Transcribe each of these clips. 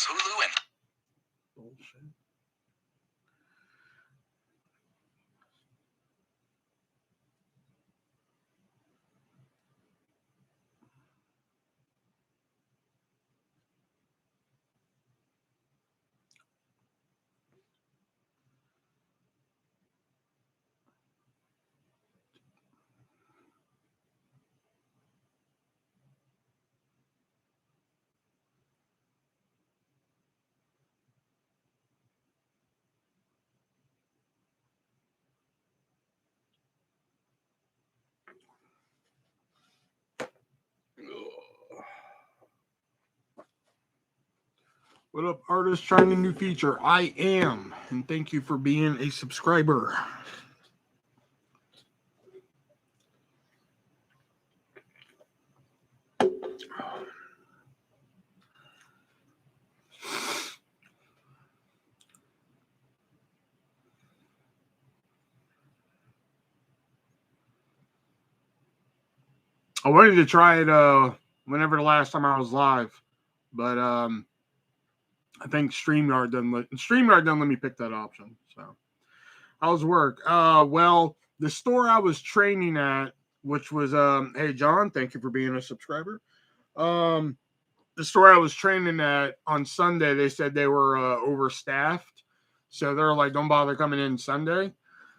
Netflix, Hulu, and... Bullshit. What up, artist? Trying a new feature. I am, and thank you for being a subscriber. I wanted to try it whenever the last time I was live, but I think StreamYard doesn't let me pick that option. So how's work? Well, the store I was training at, which was hey John, thank you for being a subscriber. The store I was training at on Sunday, they said they were overstaffed, so they're like, don't bother coming in Sunday.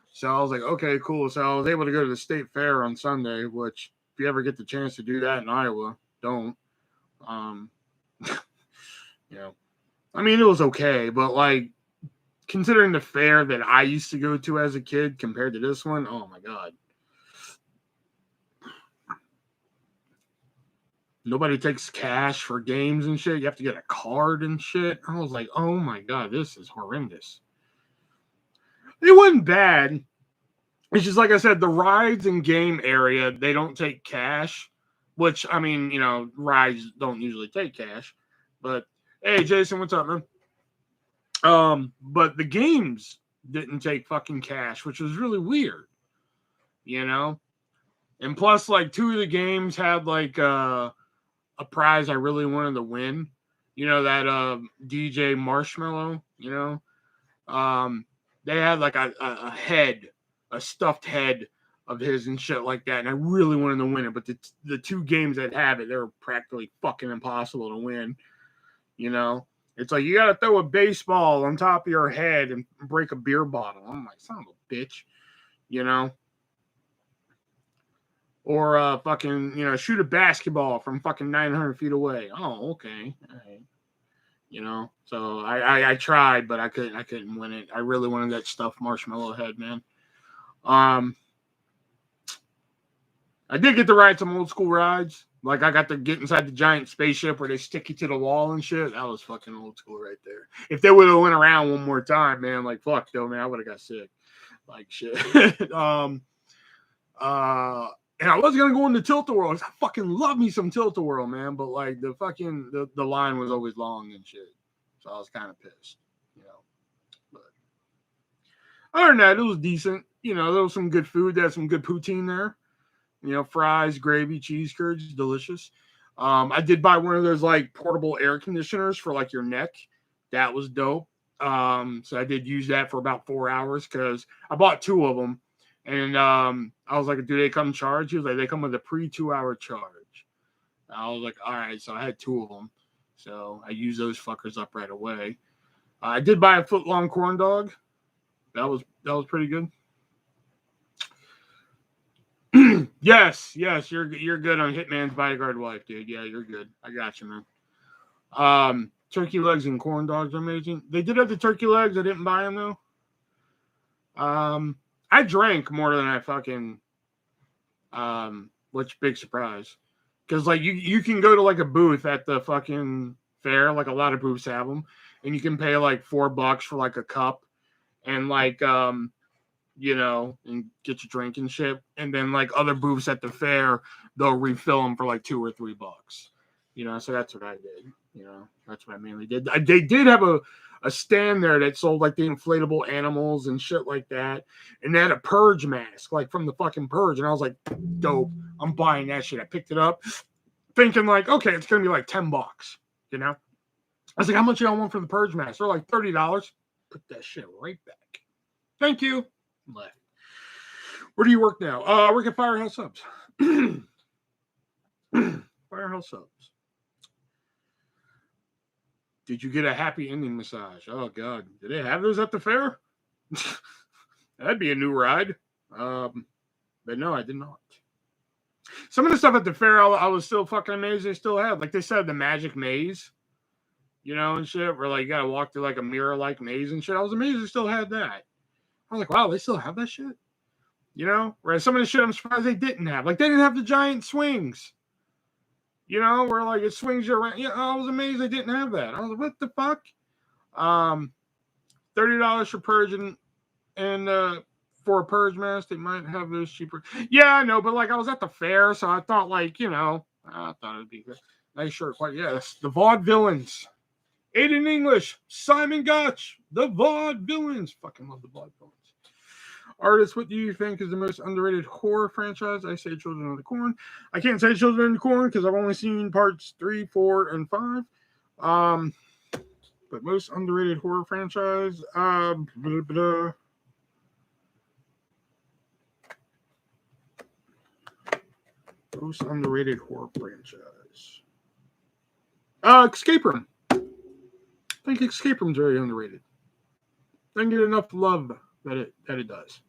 So I was like, okay, cool. So I was able to go to the state fair on Sunday, which if you ever get the chance to do that in Iowa, don't. You know, I mean, it was okay, but like considering the fair that I used to go to as a kid compared to this one, oh my God. Nobody takes cash for games and shit. You have to get a card and shit. I was like, oh my God, this is horrendous. It wasn't bad. It's just like I said, the rides and game area, they don't take cash, which, I mean, you know, rides don't usually take cash. But hey, Jason, what's up, man? But the games didn't take fucking cash, which was really weird, you know? And plus, like, 2 of the games had like a prize I really wanted to win. You know, that DJ Marshmallow, you know? They had like a head, a stuffed head of his and shit like that, and I really wanted to win it. But the 2 games that have it, they were practically fucking impossible to win. You know, it's like you got to throw a baseball on top of your head and break a beer bottle. I'm like, son of a bitch, you know. Or fucking, you know, shoot a basketball from fucking 900 feet away. Oh, okay, all right. You know, so I tried, but I couldn't win it. I really wanted that stuffed marshmallow head, man. I did get to ride some old school rides. Like, I got to get inside the giant spaceship where they stick you to the wall and shit. That was fucking old school right there. If they would have went around one more time, man, like, fuck, though, man, I would have got sick. Like, shit. And I was going to go into Tilt-A-Whirl. I fucking love me some Tilt-A-Whirl, man. But, like, the fucking, the line was always long and shit. So I was kind of pissed, you know. But other than that, it was decent. You know, there was some good food. They had some good poutine there. You know, fries, gravy, cheese curds, delicious. I did buy one of those like portable air conditioners for like your neck. That was dope. So I did use that for about 4 hours because I bought 2 of them. And I was like, do they come charged? He was like, they come with a pre-2-hour charge. I was like, all right. So I had 2 of them. So I used those fuckers up right away. I did buy a foot-long corn dog. That was pretty good. Yes, you're good on Hitman's Bodyguard Wife, dude. Yeah, you're good. I got you, man. Turkey legs and corn dogs are amazing. They did have the turkey legs. I didn't buy them though. I drank more than I fucking. Which big surprise, because like you can go to like a booth at the fucking fair, like a lot of booths have them, and you can pay like $4 for like a cup, and like you know, and get your drink and shit. And then like other booths at the fair, they'll refill them for like $2 or $3. You know, so that's what I did. You know, that's what I mainly did. They did have a stand there that sold like the inflatable animals and shit like that. And they had a purge mask, like from the fucking purge. And I was like, dope, I'm buying that shit. I picked it up thinking like, okay, it's going to be like $10, you know? I was like, how much y'all want for the purge mask? They're like $30. Put that shit right back. Thank you. Left. Where do you work now? I work at Firehouse Subs. Firehouse Subs. Did you get a happy ending massage? Oh, God. Did they have those at the fair? That'd be a new ride. But no, I did not. Some of the stuff at the fair, I was still fucking amazed they still had. Like they said, the magic maze, you know, and shit, where like you gotta walk through like a mirror-like maze and shit. I was amazed they still had that. I was like, wow, they still have that shit? You know? Whereas some of the shit I'm surprised they didn't have. Like they didn't have the giant swings. You know, where like it swings you around. Yeah, I was amazed they didn't have that. I was like, what the fuck? $30 for purging and for a purge mask, they might have those cheaper. Yeah, I know, but like I was at the fair, so I thought like, you know, I thought it'd be good. Nice shirt. Quite yes. The Vaudevillains. Aiden English, Simon Gotch, the Vaudevillains. Fucking love the Vaudevillains. Artists, what do you think is the most underrated horror franchise? I say Children of the Corn. I can't say Children of the Corn because I've only seen parts 3, 4, and 5. But most underrated horror franchise. Most underrated horror franchise. Escape Room. I think Escape Room's very underrated. Doesn't get enough love that it does.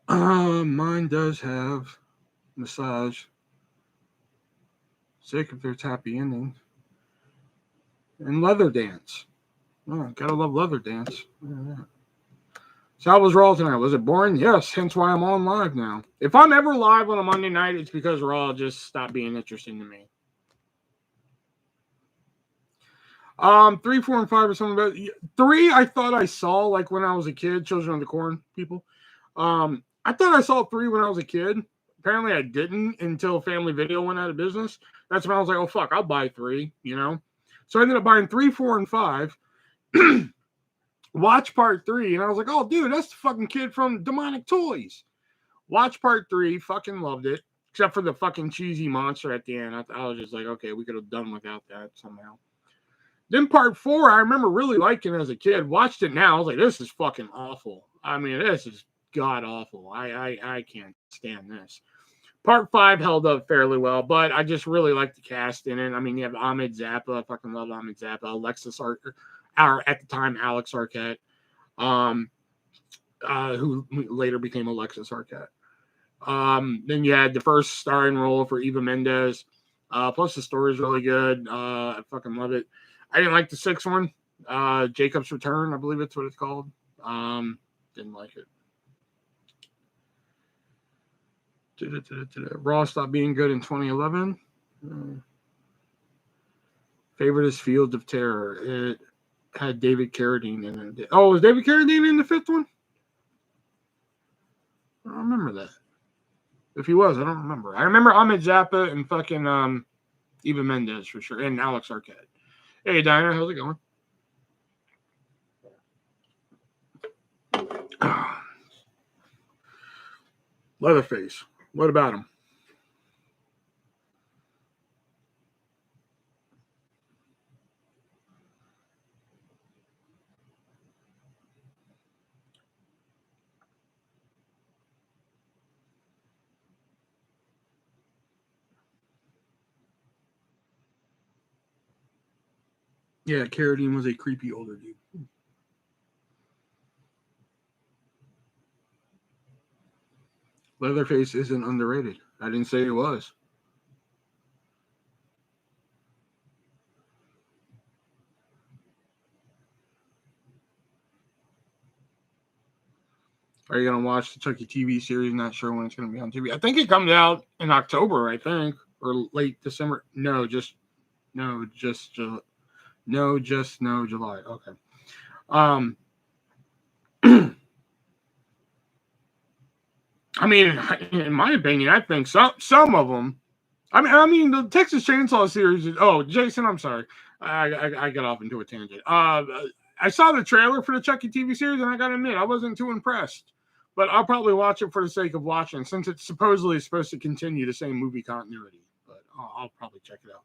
Mine does have massage. Sick if there's happy endings. And leather dance. Oh, gotta love leather dance. Yeah. So how was Raw tonight? Was it boring? Yes, hence why I'm on live now. If I'm ever live on a Monday night, it's because Raw just stopped being interesting to me. 3, 4, and 5 or something about 3. I thought I saw like when I was a kid. Children of the Corn people. I thought I saw 3 when I was a kid. Apparently, I didn't until Family Video went out of business. That's when I was like, oh fuck, I'll buy 3. You know. So I ended up buying 3, 4, and 5. Watch part 3, and I was like, oh dude, that's the fucking kid from Demonic Toys. Watch part 3, fucking loved it. Except for the fucking cheesy monster at the end. I was just like, okay, we could have done without that somehow. Then part 4, I remember really liking as a kid. Watched it now, I was like, this is fucking awful. I mean, this is god awful. I can't stand this. Part 5 held up fairly well, but I just really like the cast in it. I mean, you have Ahmed Zappa. I fucking love Ahmed Zappa. Alexis at the time, Alex Arquette, who later became Alexis Arquette. Then you had the first starring role for Eva Mendes. Plus the story is really good. I fucking love it. I didn't like the 6th one. Jacob's Return, I believe that's what it's called. Didn't like it. Raw stopped being good in 2011. Favorite is Fields of Terror. It had David Carradine in it. Oh, was David Carradine in the 5th one? I don't remember that. If he was, I don't remember. I remember Ahmed Zappa and fucking Eva Mendes for sure, and Alex Arquette. Hey, Diana, how's it going? Leatherface. What about him? Yeah, Carradine was a creepy older dude. Leatherface isn't underrated. I didn't say it was. Are you going to watch the Chucky TV series? Not sure when it's going to be on TV. I think it comes out in October, I think, or late December. No, just July. Okay. I mean, in my opinion, I think some of them. I mean, the Texas Chainsaw series is. Oh, Jason, I'm sorry, I got off into a tangent. I saw the trailer for the Chucky TV series, and I got to admit, I wasn't too impressed. But I'll probably watch it for the sake of watching, since it's supposedly supposed to continue the same movie continuity. But I'll probably check it out.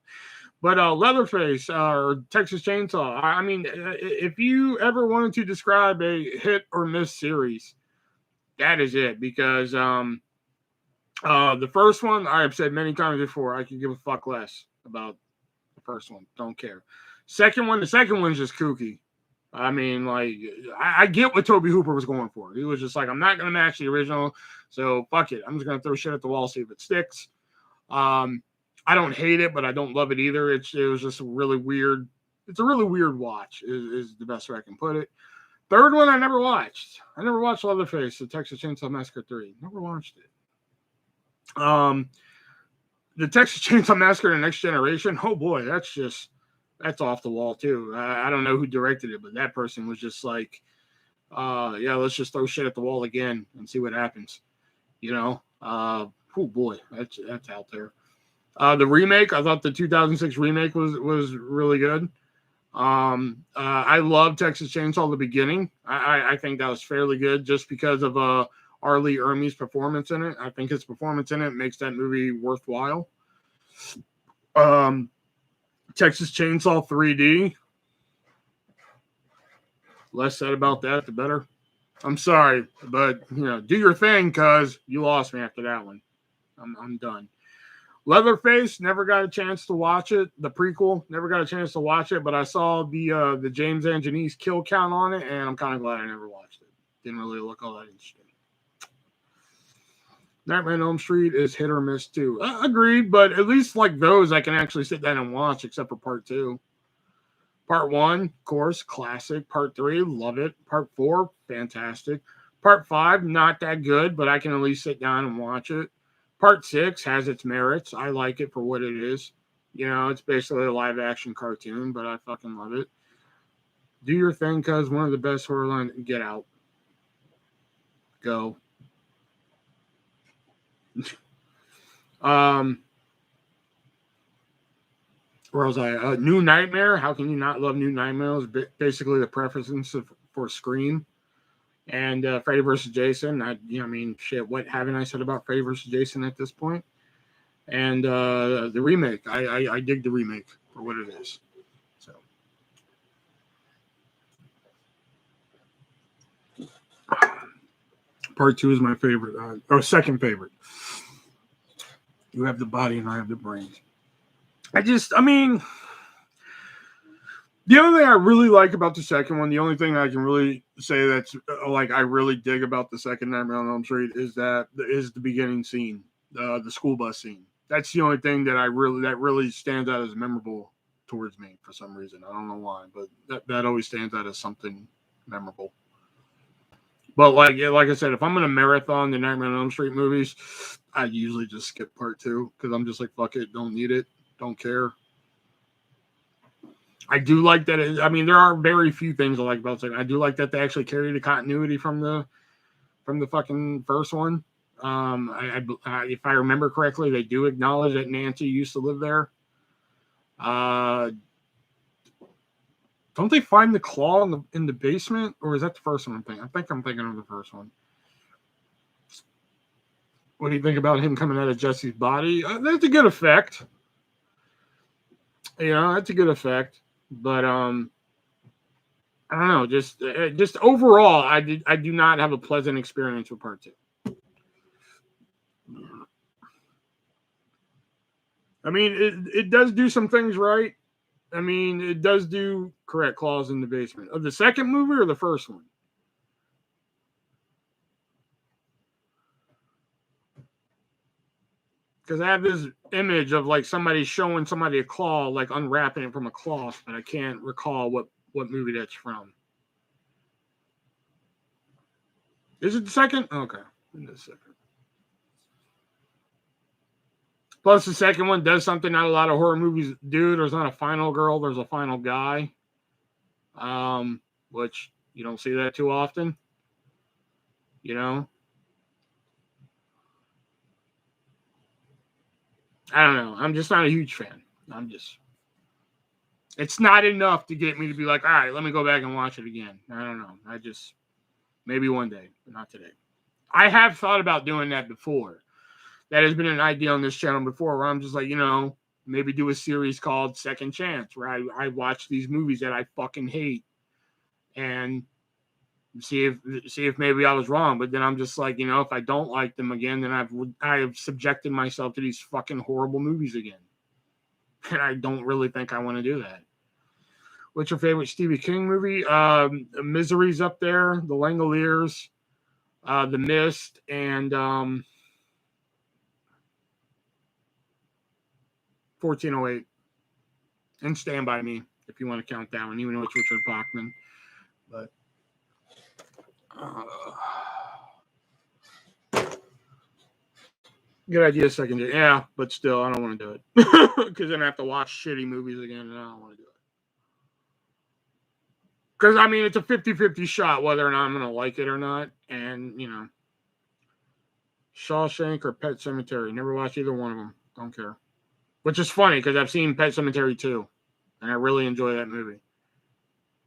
But Leatherface or Texas Chainsaw. I mean, if you ever wanted to describe a hit or miss series, that is it. Because the first one, I have said many times before, I could give a fuck less about the first one. Don't care. The second one's just kooky. I mean, like, I get what Tobe Hooper was going for. He was just like, I'm not going to match the original, so fuck it. I'm just going to throw shit at the wall, see if it sticks. I don't hate it, but I don't love it either. It was just a really weird. It's a really weird watch, is the best way I can put it. Third one I never watched. I never watched Leatherface, the Texas Chainsaw Massacre 3. Never watched it. The Texas Chainsaw Massacre: The Next Generation. Oh boy, that's off the wall too. I don't know who directed it, but that person was just like, yeah, let's just throw shit at the wall again and see what happens. You know, oh boy, that's out there. The remake, I thought the 2006 remake was really good. I love Texas Chainsaw the beginning. I think that was fairly good just because of R. Lee Ermey's performance in it. I think his performance in it makes that movie worthwhile. Texas Chainsaw 3D. Less said about that, the better. I'm sorry, but do your thing, because you lost me after that one. I'm done. Leatherface, never got a chance to watch it. The prequel, never got a chance to watch it, but I saw the James Anjanese kill count on it, and I'm kind of glad I never watched it. Didn't really look all that interesting. Nightmare on Elm Street is hit or miss too. Agreed, but at least like those I can actually sit down and watch, except for part 2. Part 1, of course, classic. Part 3, love it. Part 4, fantastic. Part 5, not that good, but I can at least sit down and watch it. Part 6 has its merits. I like it for what it is. It's basically a live action cartoon, but I fucking love it. Do your thing, cuz one of the best horror lines. Get Out. Go. Where was I? New Nightmare. How can you not love New Nightmare? It's basically the preference for Scream and Freddy vs. Jason. Shit. What haven't I said about Freddy vs. Jason at this point? And the remake. I dig the remake for what it is. So. Part 2 is my favorite, or second favorite. You have the body and I have the brains. The only thing I really like about the second one, the only thing I can really say that's like I really dig about the second Nightmare on Elm Street is the beginning scene, the school bus scene. That's the only thing that really stands out as memorable towards me for some reason. I don't know why, but that always stands out as something memorable. But like I said, if I'm gonna marathon the Nightmare on Elm Street movies, I usually just skip part 2 because I'm just like, fuck it, don't need it, don't care. I do like that. There are very few things I like about it. I do like that they actually carry the continuity from the fucking first one. If I remember correctly, they do acknowledge that Nancy used to live there. Don't they find the claw in the basement, or is that the first one I'm thinking? I think I'm thinking of the first one. What do you think about him coming out of Jesse's body? That's a good effect. That's a good effect. But I don't know. Just overall, I do not have a pleasant experience with part 2. It does do some things right. It does do correct claws in the basement. Of the second movie or the first one? Because I have this image of like somebody showing somebody a claw, like unwrapping it from a cloth, but I can't recall what movie that's from. Is it the second? Okay. In the second. Plus, the second one does something not a lot of horror movies do. There's not a final girl. There's a final guy. Which you don't see that too often. I don't know. I'm just not a huge fan. It's not enough to get me to be like, all right, let me go back and watch it again. I don't know. Maybe one day, but not today. I have thought about doing that before. That has been an idea on this channel before where I'm just like, Maybe do a series called Second Chance, where I watch these movies that I fucking hate, and see if maybe I was wrong. But then I'm just like, if I don't like them again, then I have subjected myself to these fucking horrible movies again, and I don't really think I want to do that. What's your favorite Stephen King movie? Misery's up there, The Langoliers, The Mist, and 1408, and Stand By Me, if you want to count that one, even though it's Richard Bachman. But good idea, second. Yeah, but still, I don't want to do it because then I have to watch shitty movies again, and I don't want to do it. Because, I mean, it's a 50-50 shot whether or not I'm going to like it or not. And, Shawshank or Pet Sematary. Never watched either one of them. Don't care. Which is funny because I've seen Pet Sematary 2, and I really enjoy that movie.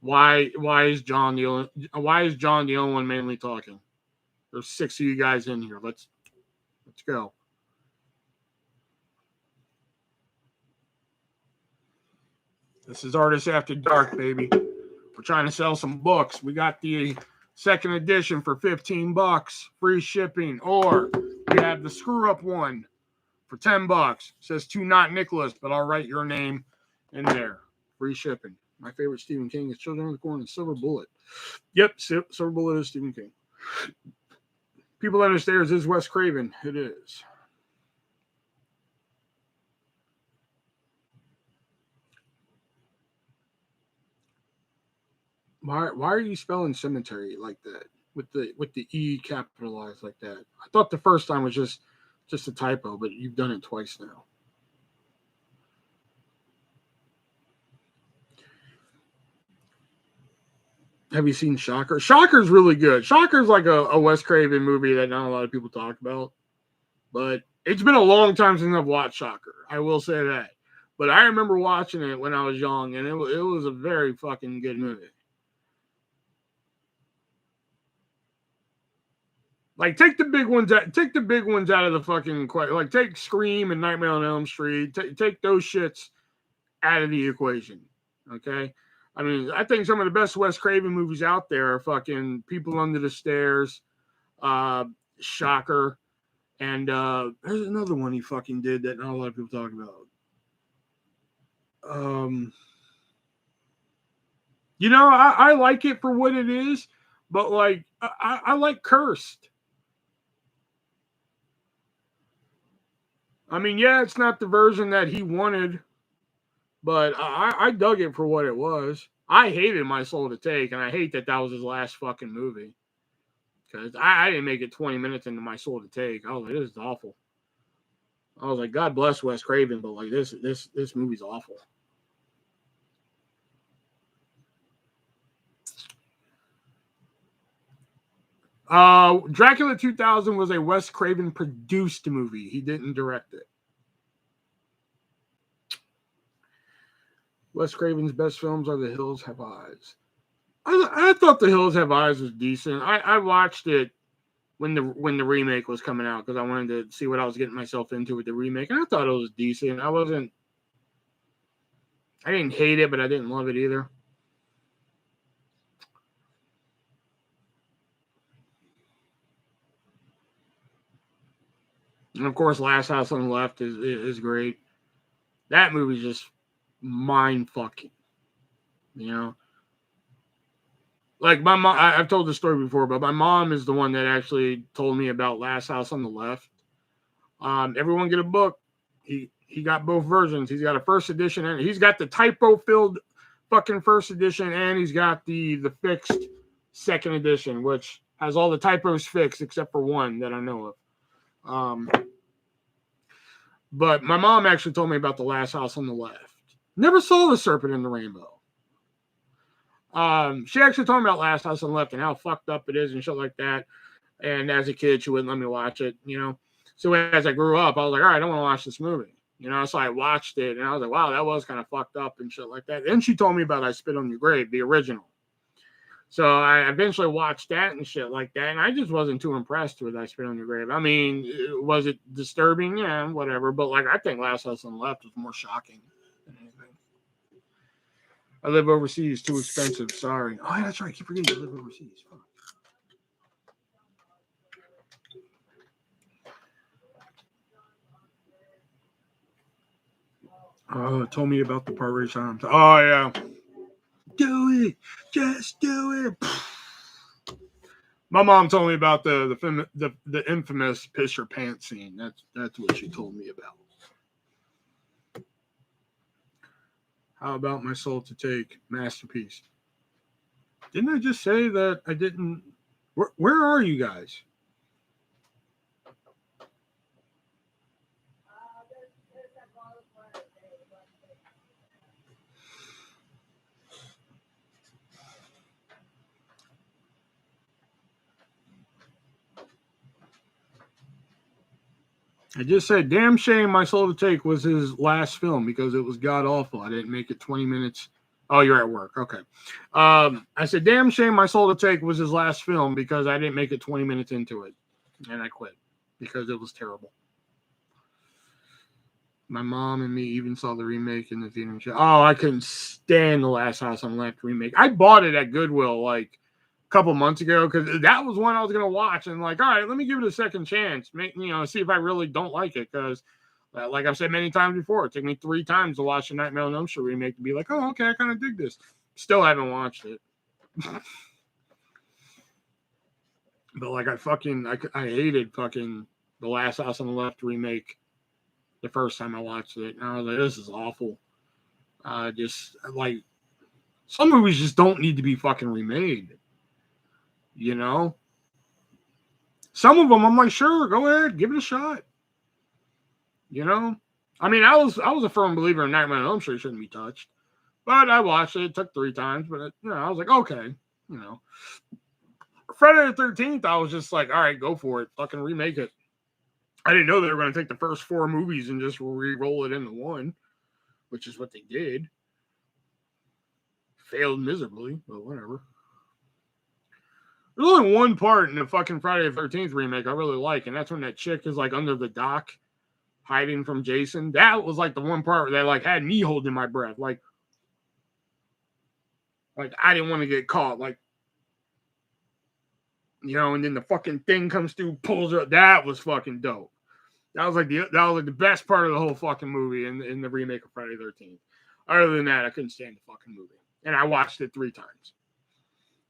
Why is John the only one mainly talking? There's 6 of you guys in here. Let's go. This is Artists After Dark, baby. We're trying to sell some books. We got the second edition for $15, free shipping, or we have the screw up one for $10. It says to not Nicholas, but I'll write your name in there. Free shipping. My favorite Stephen King is Children of the Corn and Silver Bullet. Yep, Silver Bullet is Stephen King. People Under Stairs is Wes Craven. It is. Why are you spelling cemetery like that with the E capitalized like that? I thought the first time was just a typo, but you've done it twice now. Have you seen Shocker? Shocker's really good. Shocker's like a Wes Craven movie that not a lot of people talk about, but it's been a long time since I've watched Shocker. I will say that. But I remember watching it when I was young, and it was a very fucking good movie. Like, take the big ones out of the fucking, like, take Scream and Nightmare on Elm Street. Take those shits out of the equation. Okay? I mean, I think some of the best Wes Craven movies out there are fucking People Under the Stairs, Shocker, and there's another one he fucking did that not a lot of people talk about. I like it for what it is, but like I like Cursed. I mean, yeah, it's not the version that he wanted, but I dug it for what it was. I hated My Soul to Take, and I hate that was his last fucking movie. Because I didn't make it 20 minutes into My Soul to Take. I was like, this is awful. I was like, God bless Wes Craven, but like this movie's awful. Dracula 2000 was a Wes Craven produced movie. He didn't direct it. Wes Craven's best films are The Hills Have Eyes. I thought The Hills Have Eyes was decent. I watched it when the remake was coming out because I wanted to see what I was getting myself into with the remake, and I thought it was decent. I didn't hate it, but I didn't love it either. And of course, Last House on the Left is great. That movie's just mind fucking. Like my mom, I've told this story before, but my mom is the one that actually told me about Last House on the Left. Everyone get a book. He got both versions. He's got a first edition, and he's got the typo filled fucking first edition, and he's got the fixed second edition, which has all the typos fixed except for one that I know of. But my mom actually told me about The Last House on the Left. Never saw The Serpent in the Rainbow. She actually told me about Last House on the Left and how fucked up it is and shit like that. And as a kid, she wouldn't let me watch it, So as I grew up, I was like, all right, I don't want to watch this movie. So I watched it and I was like, wow, that was kind of fucked up and shit like that. Then she told me about I Spit on Your Grave, the original. So I eventually watched that and shit like that, and I just wasn't too impressed with I Spit on Your Grave. I mean, was it disturbing? Yeah, whatever. But like, I think Last House on the Left was more shocking than anything. I live overseas, too expensive. Sorry. Oh, yeah, that's right. I keep forgetting I live overseas. Fuck. Oh, it told me about the part where it's on. Oh yeah, do it, just do it. My mom told me about the infamous piss your pants scene. That's what she told me about. How about My Soul to Take, masterpiece? Didn't I just say that I didn't? Where are you guys? I just said, damn shame My Soul to Take was his last film because it was god awful. I didn't make it 20 minutes. Oh, you're at work. Okay. I said, damn shame My Soul to Take was his last film because I didn't make it 20 minutes into it. And I quit because it was terrible. My mom and me even saw the remake in the theater. Oh, I couldn't stand the Last House on the Left remake. I bought it at Goodwill like a couple months ago because that was one I was gonna watch and like, all right, let me give it a second chance. See if I really don't like it because, like I've said many times before, it took me 3 times to watch the Nightmare on Elm Street remake to be like, oh, okay, I kind of dig this. Still haven't watched it. But like I hated fucking the Last House on the Left remake the first time I watched it. And I was like, this is awful. Just like some movies just don't need to be fucking remade. You know? Some of them I'm like, sure, go ahead, give it a shot. You know? I mean, I was a firm believer in Nightmare on Elm Street shouldn't be touched. But I watched it. It took 3 times, but I was like, okay, you know. Friday the 13th, I was just like, all right, go for it. Fucking remake it. I didn't know they were going to take the first 4 movies and just re-roll it into one, which is what they did. Failed miserably, but whatever. There's only one part in the fucking Friday the 13th remake I really like, and that's when that chick is like under the dock hiding from Jason. That was like the one part where they like had me holding my breath. Like I didn't want to get caught. Like, and then the fucking thing comes through, pulls her. That was fucking dope. That was like the best part of the whole fucking movie in the remake of Friday the 13th. Other than that, I couldn't stand the fucking movie. And I watched it 3 times.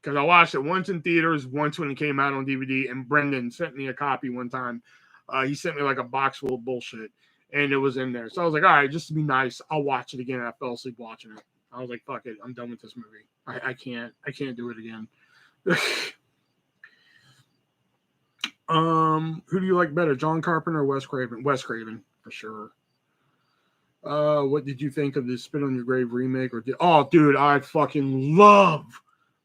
Because I watched it once in theaters, once when it came out on DVD, and Brendan sent me a copy one time. He sent me like a box full of bullshit, and it was in there. So I was like, all right, just to be nice, I'll watch it again. And I fell asleep watching it. I was like, fuck it, I'm done with this movie. I can't do it again. Who do you like better, John Carpenter or Wes Craven? Wes Craven, for sure. What did you think of the Spit on Your Grave remake? Dude, I fucking love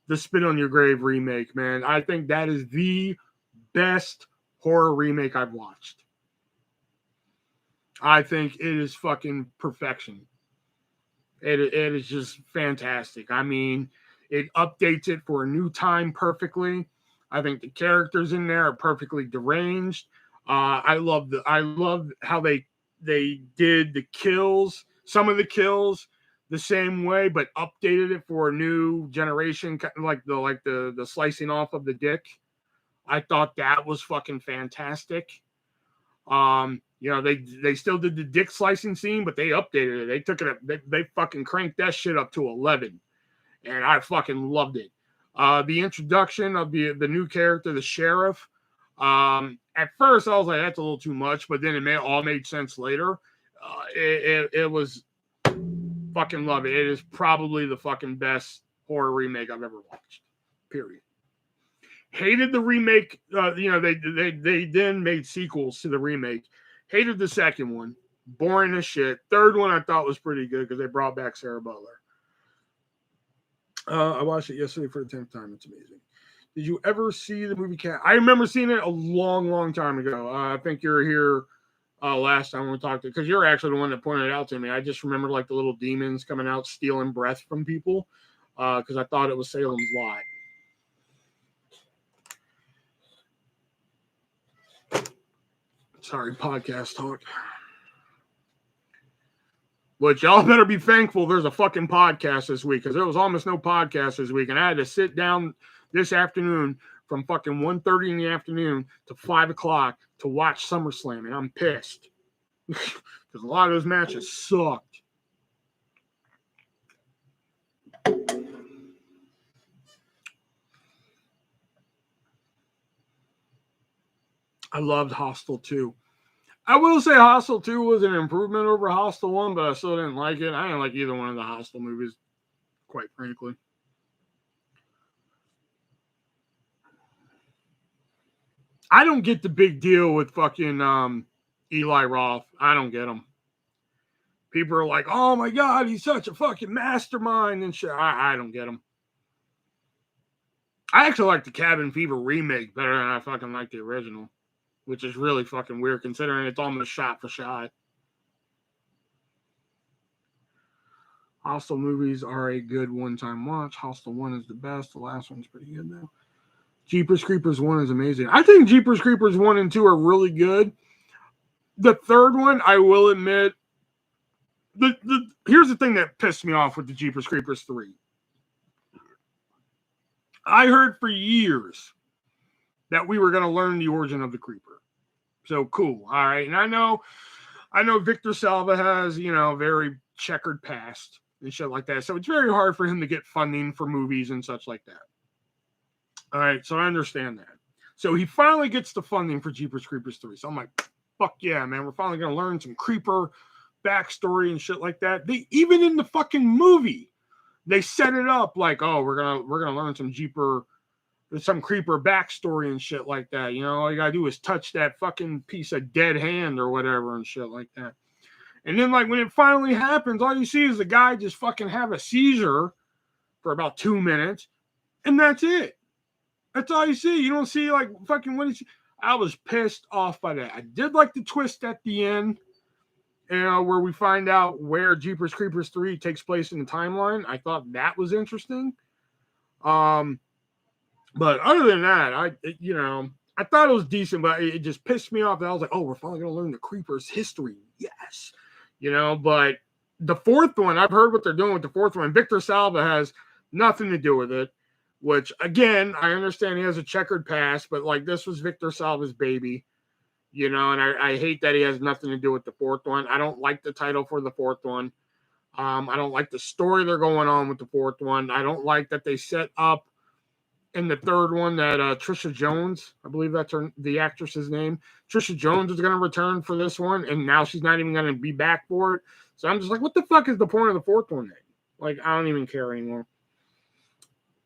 the Spit on Your Grave remake, man. I think that is the best horror remake I've watched. I think it is fucking perfection. It is just fantastic. I mean, it updates it for a new time perfectly. I think the characters in there are perfectly deranged. I love how they did the kills, some of the kills the same way, but updated it for a new generation, like the slicing off of the dick. I thought that was fucking fantastic. They still did the dick slicing scene, but they updated it. They took it, they fucking cranked that shit up to 11, and I fucking loved it. The introduction of the new character, the sheriff. At first, I was like, that's a little too much, but then it all made sense later. It was fucking love it. It is probably the fucking best horror remake I've ever watched. Period. Hated the remake. They then made sequels to the remake. Hated the second one. Boring as shit. Third one I thought was pretty good because they brought back Sarah Butler. I watched it yesterday for the 10th time. It's amazing. Did you ever see the movie Cat? I remember seeing it a long, long time ago. I think you were here last time we talked to, because you're actually the one that pointed it out to me. I just remember like the little demons coming out stealing breath from people because I thought it was Salem's Lot. Sorry, podcast talk. Which y'all better be thankful there's a fucking podcast this week, because there was almost no podcast this week, and I had to sit down this afternoon from fucking 1:30 in the afternoon to 5 o'clock to watch SummerSlam, and I'm pissed. Because a lot of those matches sucked. I loved Hostel 2. I will say Hostel 2 was an improvement over Hostel 1, but I still didn't like it. I didn't like either one of the Hostel movies, quite frankly. I don't get the big deal with fucking Eli Roth. I don't get him. People are like, oh my God, he's such a fucking mastermind and shit. I don't get him. I actually like the Cabin Fever remake better than I fucking like the original, which is really fucking weird considering it's almost shot for shot. Hostel movies are a good one-time watch. Hostel 1 is the best. The last one's pretty good, though. Jeepers Creepers 1 is amazing. I think Jeepers Creepers 1 and 2 are really good. The third one, I will admit, here's the thing that pissed me off with the Jeepers Creepers 3. I heard for years that we were going to learn the origin of the Creeper. So cool. All right. And I know Victor Salva has, very checkered past and shit like that. So it's very hard for him to get funding for movies and such like that. All right. So I understand that. So he finally gets the funding for Jeepers Creepers 3. So I'm like, fuck yeah, man. We're finally going to learn some Creeper backstory and shit like that. Even in the fucking movie, they set it up like, oh, we're gonna learn some Creeper backstory and shit like that. All you gotta do is touch that fucking piece of dead hand or whatever and shit like that. And then like when it finally happens, all you see is the guy just fucking have a seizure for about 2 minutes, and that's it. That's all you see. You don't see like fucking what is. I was pissed off by that. I did like the twist at the end. Where we find out where Jeepers Creepers 3 takes place in the timeline. I thought that was interesting. But other than that, I thought it was decent, but it just pissed me off. I was like, oh, we're finally going to learn the Creepers' history. Yes. But the fourth one, I've heard what they're doing with the fourth one. Victor Salva has nothing to do with it, which, again, I understand he has a checkered past, but, like, this was Victor Salva's baby. And I hate that he has nothing to do with the fourth one. I don't like the title for the fourth one. I don't like the story they're going on with the fourth one. I don't like that they set up in the third one that Trisha Jones, I believe that's the actress's name, Trisha Jones is going to return for this one, and now she's not even going to be back for it. So I'm just like, what the fuck is the point of the fourth one then? Like, I don't even care anymore.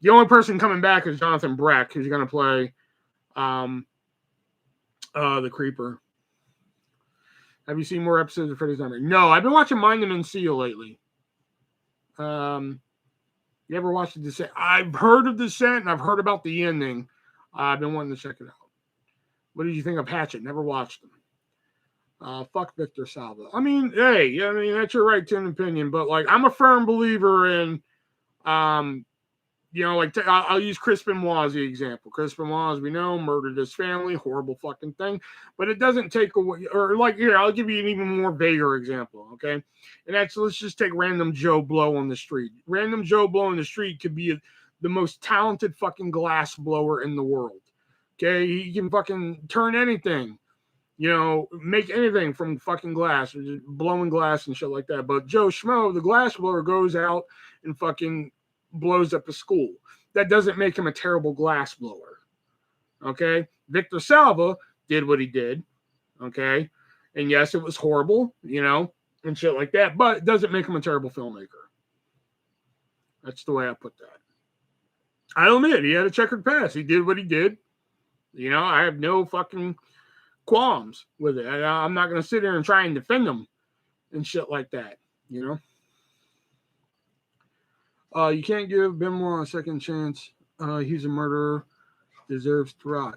The only person coming back is Jonathan Breck, who's going to play the Creeper. Have you seen more episodes of Freddy's Nightmare? No, I've been watching Mind the Seal lately. You ever watched The Descent? I've heard of Descent, and I've heard about the ending. I've been wanting to check it out. What did you think of Hatchet? Never watched them. Fuck Victor Salva. I mean, hey, that's your right to an opinion, but like, I'm a firm believer in, I'll use Chris Benoit as the example. Chris Benoit, as we know, murdered his family, horrible fucking thing. But it doesn't take away, or like, here, I'll give you an even more vaguer example, okay? And that's, let's just take random Joe Blow on the street. Random Joe Blow on the street could be the most talented fucking glass blower in the world, okay? He can fucking turn anything, make anything from fucking glass, or just blowing glass and shit like that. But Joe Schmo, the glass blower, goes out and fucking blows up a school. That doesn't make him a terrible glass blower. Okay? Victor Salva did what he did. Okay? And yes, it was horrible, and shit like that, but it doesn't make him a terrible filmmaker. That's the way I put that. I'll admit, he had a checkered past. He did what he did. I have no fucking qualms with it. I'm not going to sit there and try and defend him and shit like that, You can't give Benoit a second chance. He's a murderer. Deserves to rot.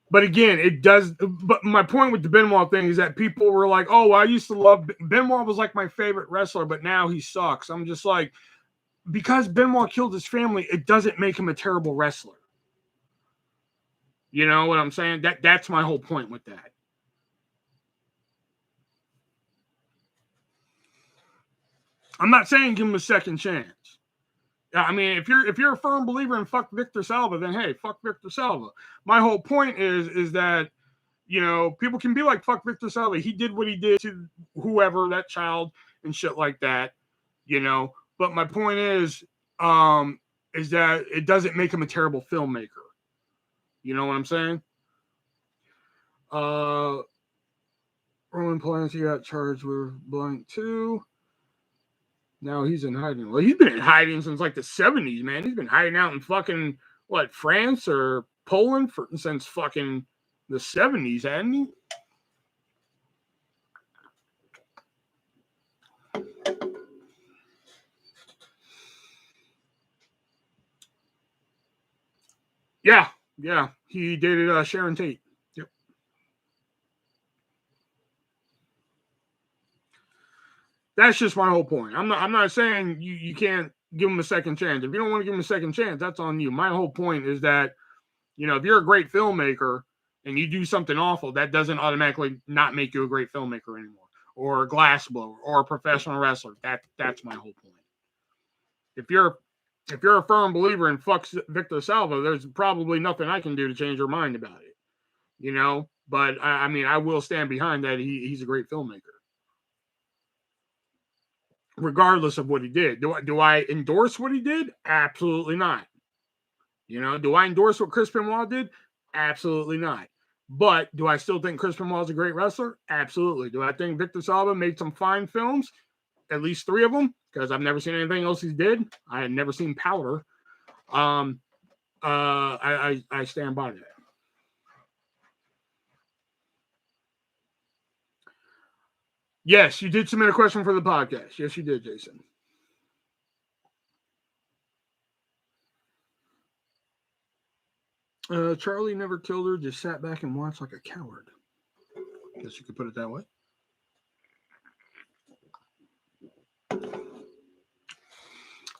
But again, it does. But my point with the Benoit thing is that people were like, oh, I used to love Benoit was like my favorite wrestler, but now he sucks. I'm just like, because Benoit killed his family, it doesn't make him a terrible wrestler. You know what I'm saying? That's my whole point with that. I'm not saying give him a second chance. I mean, if you're a firm believer in fuck Victor Salva, then hey, fuck Victor Salva. My whole point is that, you know, people can be like, fuck Victor Salva. He did what he did to whoever, that child, and shit like that, you know. But my point is that it doesn't make him a terrible filmmaker. You know what I'm saying? Roman Polanski got charged with blank too. Now he's in hiding. Well, he's been in hiding since like the 70s, man. He's been hiding out in fucking, what, France or Poland since fucking the 70s, hasn't he? Yeah. He dated Sharon Tate. Yep. That's just my whole point. I'm not saying you can't give him a second chance. If you don't want to give him a second chance, that's on you. My whole point is that, you know, if you're a great filmmaker and you do something awful, that doesn't automatically not make you a great filmmaker anymore, or a glassblower, or a professional wrestler. That's my whole point. If you're a firm believer in fuck Victor Salva, there's probably nothing I can do to change your mind about it, you know. But I mean, I will stand behind that he's a great filmmaker, regardless of what he did. Do I endorse what he did? Absolutely not. You know, do I endorse what Chris Benoit did? Absolutely not. But do I still think Chris Benoit is a great wrestler? Absolutely. Do I think Victor Salva made some fine films? At least 3 of them, because I've never seen anything else he did. I had never seen Powder. I stand by that. Yes, you did submit a question for the podcast. Yes, you did, Jason. Charlie never killed her, just sat back and watched like a coward. Guess you could put it that way.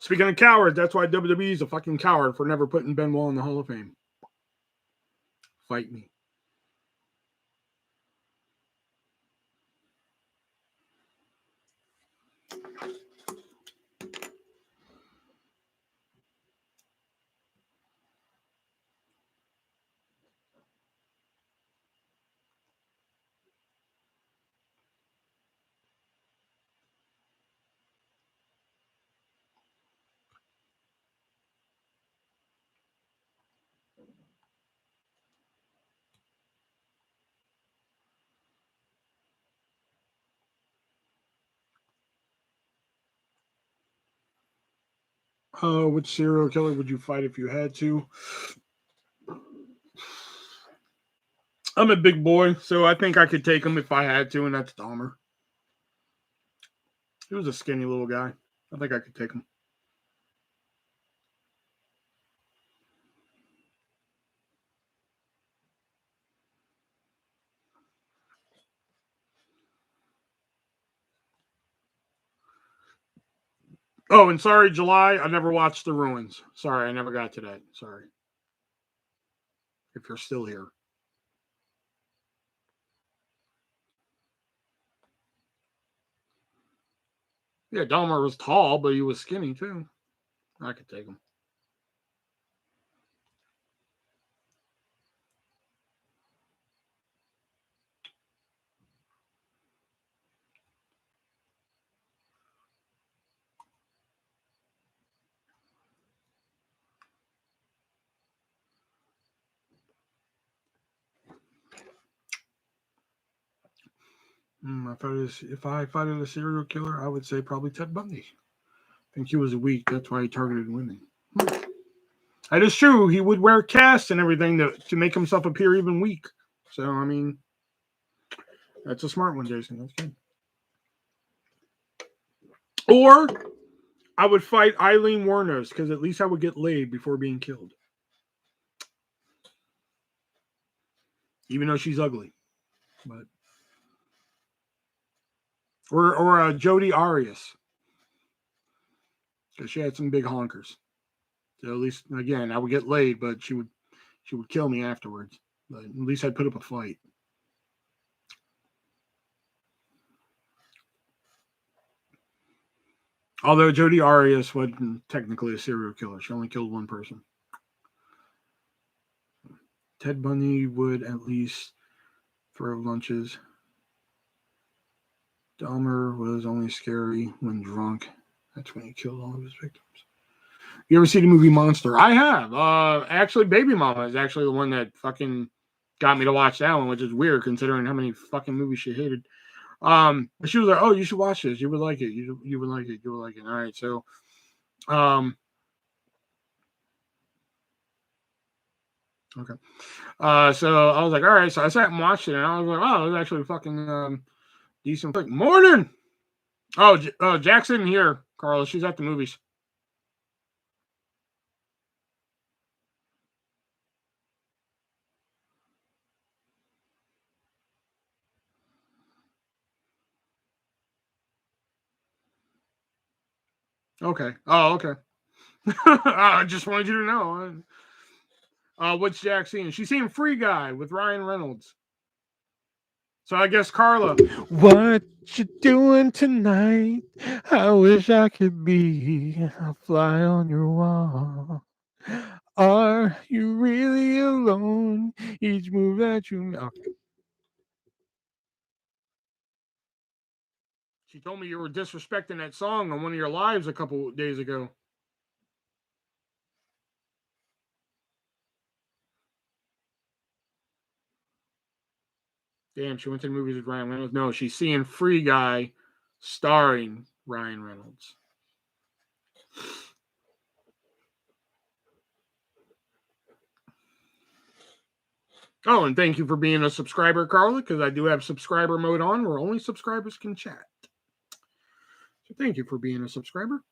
Speaking of cowards, that's why WWE is a fucking coward for never putting Benoit in the Hall of Fame. Fight me. Which serial killer would you fight if you had to? I'm a big boy, so I think I could take him if I had to, and that's Dahmer. He was a skinny little guy. I think I could take him. Oh, and sorry, July, I never watched The Ruins. Sorry, I never got to that. Sorry. If you're still here. Yeah, Dahmer was tall, but he was skinny too. I could take him. If I fighted a serial killer, I would say probably Ted Bundy. I think he was weak. That's why he targeted women. That is true. He would wear casts and everything to make himself appear even weak. So, I mean, that's a smart one, Jason. That's good. Or I would fight Eileen Wuornos because at least I would get laid before being killed. Even though she's ugly. But or Jodi Arias. Because she had some big honkers. So at least, again, I would get laid, but she would kill me afterwards. But at least I'd put up a fight. Although Jodi Arias wasn't technically a serial killer. She only killed one person. Ted Bundy would at least throw lunches. Dahmer was only scary when drunk. That's when he killed all of his victims. You ever see the movie Monster? I have. Actually, Baby Mama is actually the one that fucking got me to watch that one, which is weird considering how many fucking movies she hated. But she was like, "Oh, you should watch this. You would like it. You would like it. You would like it." All right, so, okay. So I was like, all right. So I sat and watched it, and I was like, oh, it was actually fucking decent. Like, morning. Oh, Jackson here, Carla. She's at the movies. Okay. Oh, okay. I just wanted you to know. What's Jack seeing? She's seeing Free Guy with Ryan Reynolds. So I guess Carla. What you doing tonight? I wish I could be a fly on your wall. Are you really alone? Each move that you make. Okay. She told me you were disrespecting that song on one of your lives a couple days ago. Damn, she went to the movies with Ryan Reynolds. No, she's seeing Free Guy starring Ryan Reynolds. Oh, and thank you for being a subscriber, Carla, because I do have subscriber mode on where only subscribers can chat. So thank you for being a subscriber.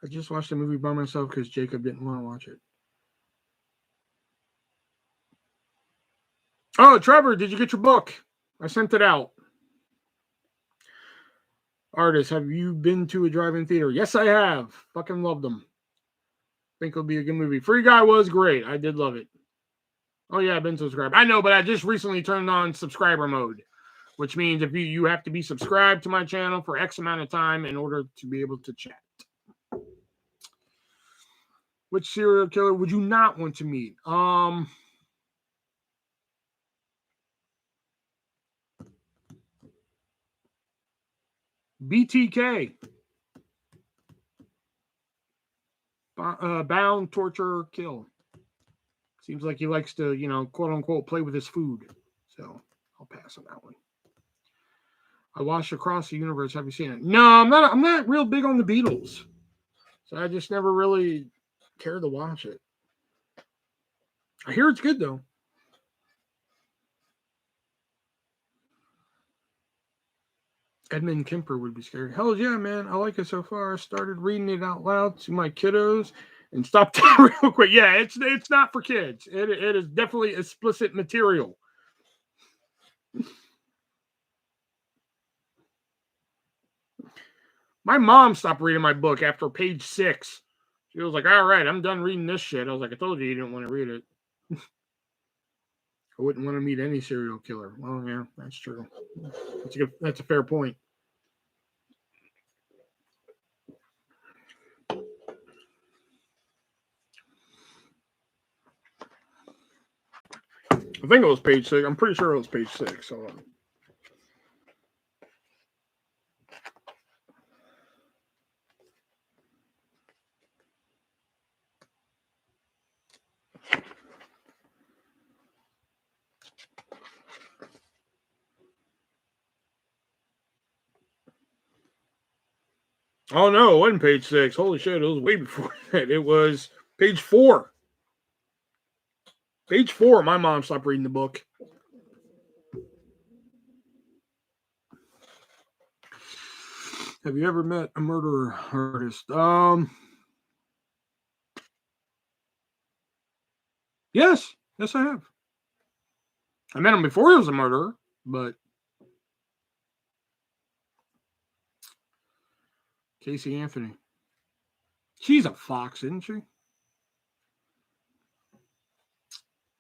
I just watched the movie by myself because Jacob didn't want to watch it. Oh, Trevor, did you get your book? I sent it out. Artist, have you been to a drive-in theater? Yes, I have. Fucking loved them. Think it'll be a good movie. Free Guy was great. I did love it. Oh yeah, I've been subscribed. I know, but I just recently turned on subscriber mode, which means if you have to be subscribed to my channel for X amount of time in order to be able to chat. Which serial killer would you not want to meet? BTK. Bound, torture, kill. Seems like he likes to, quote unquote, play with his food. So I'll pass on that one. I watched Across the Universe. Have you seen it? No, I'm not. I'm not real big on the Beatles, so I just never really cared to watch it. I hear it's good though. Edmund Kemper would be scary. Hell yeah, man. I like it so far. I started reading it out loud to my kiddos and stopped real quick. Yeah, it's not for kids. It is definitely explicit material. My mom stopped reading my book after page 6. She was like, all right, I'm done reading this shit. I was like, I told you didn't want to read it. I wouldn't want to meet any serial killer. Well, yeah, that's true. That's a fair point. I think it was page 6. I'm pretty sure it was page 6. Hold on. Oh no, it wasn't page 6. Holy shit, it was way before that. It was page 4. Page 4, my mom stopped reading the book. Have you ever met a murderer artist? Yes. Yes, I have. I met him before he was a murderer, but Casey Anthony. She's a fox, isn't she?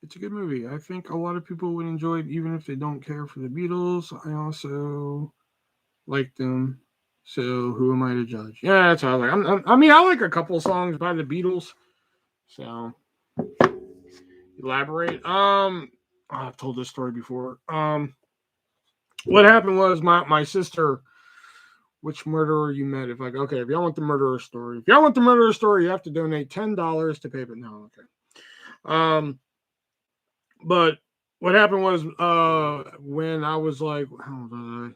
It's a good movie. I think a lot of people would enjoy it, even if they don't care for the Beatles. I also like them. So who am I to judge? Yeah, that's how I like. I mean, I like a couple songs by the Beatles. So elaborate. I've told this story before. What happened was my sister. Which murderer you met? If like, okay, if y'all want the murderer story, you have to donate $10 to pay. But no, okay. But what happened was, when I was like, how old was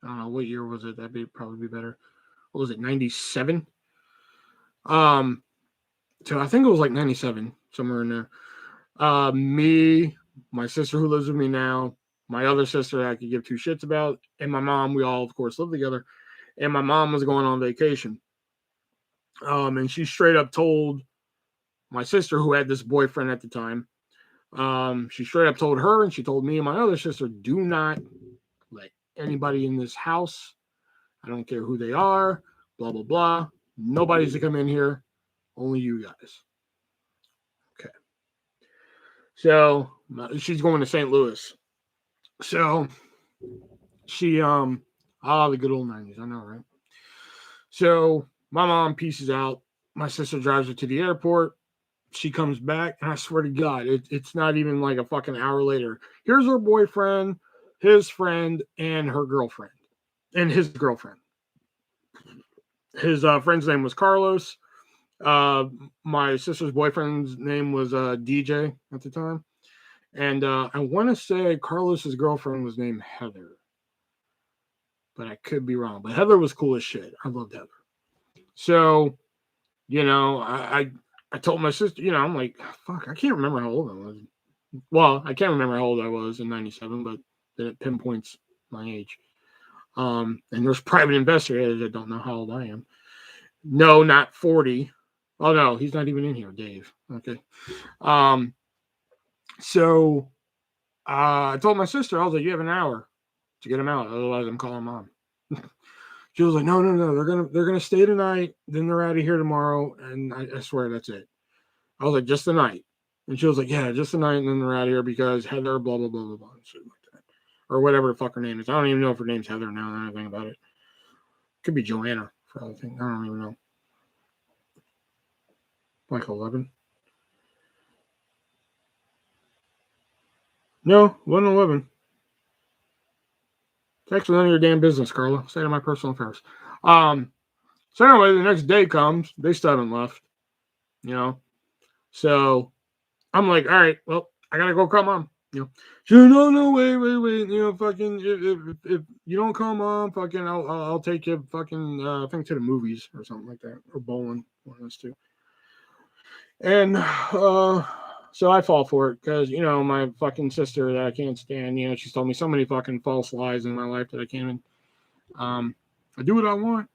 I don't know what year was it. That'd be probably be better. What was it? 97. Um, so I think it was like 97, somewhere in there. Me, my sister who lives with me now, my other sister that I could give two shits about, and my mom. We all, of course, live together. And my mom was going on vacation. And she straight up told my sister, who had this boyfriend at the time, she straight up told her, and she told me and my other sister, do not let anybody in this house. I don't care who they are, blah, blah, blah. Nobody's to come in here, only you guys. Okay. So she's going to St. Louis. So she, the good old 90s, I know, right? So my mom pieces out. My sister drives her to the airport. She comes back, and I swear to God, it's not even like a fucking hour later. Here's her boyfriend, his friend, and her girlfriend, and his girlfriend. His friend's name was Carlos. My sister's boyfriend's name was DJ at the time. And I want to say Carlos's girlfriend was named Heather, but I could be wrong. But Heather was cool as shit. I loved Heather. So, I told my sister, I'm like, fuck, I can't remember how old I was. Well, I can't remember how old I was in 97, but then it pinpoints my age. And there's private investigators that don't know how old I am. No, not 40. Oh, no, he's not even in here, Dave. Okay. So I told my sister, I was like, you have an hour to get him out. Otherwise, I'm calling mom. She was like, no. They're gonna stay tonight. Then they're out of here tomorrow. And I swear that's it. I was like, just the night. And she was like, yeah, just the night. And then they're out of here because Heather, blah, blah, blah, blah, blah. Shit like that. Or whatever the fuck her name is. I don't even know if her name's Heather now that I think about it. Could be Joanna for all I think. I don't even know. Like 11. No, wasn't 11. It's actually none of your damn business, Carla. Stay to my personal affairs. So anyway, the next day comes. They still haven't left. So I'm like, all right, well, I gotta go call mom. She goes, no, wait. Fucking, if you don't call mom, fucking, I'll take you, fucking, I think to the movies or something like that, or bowling, one of those two. And so I fall for it because my fucking sister that I can't stand. She's told me so many fucking false lies in my life that I can't. I do what I want.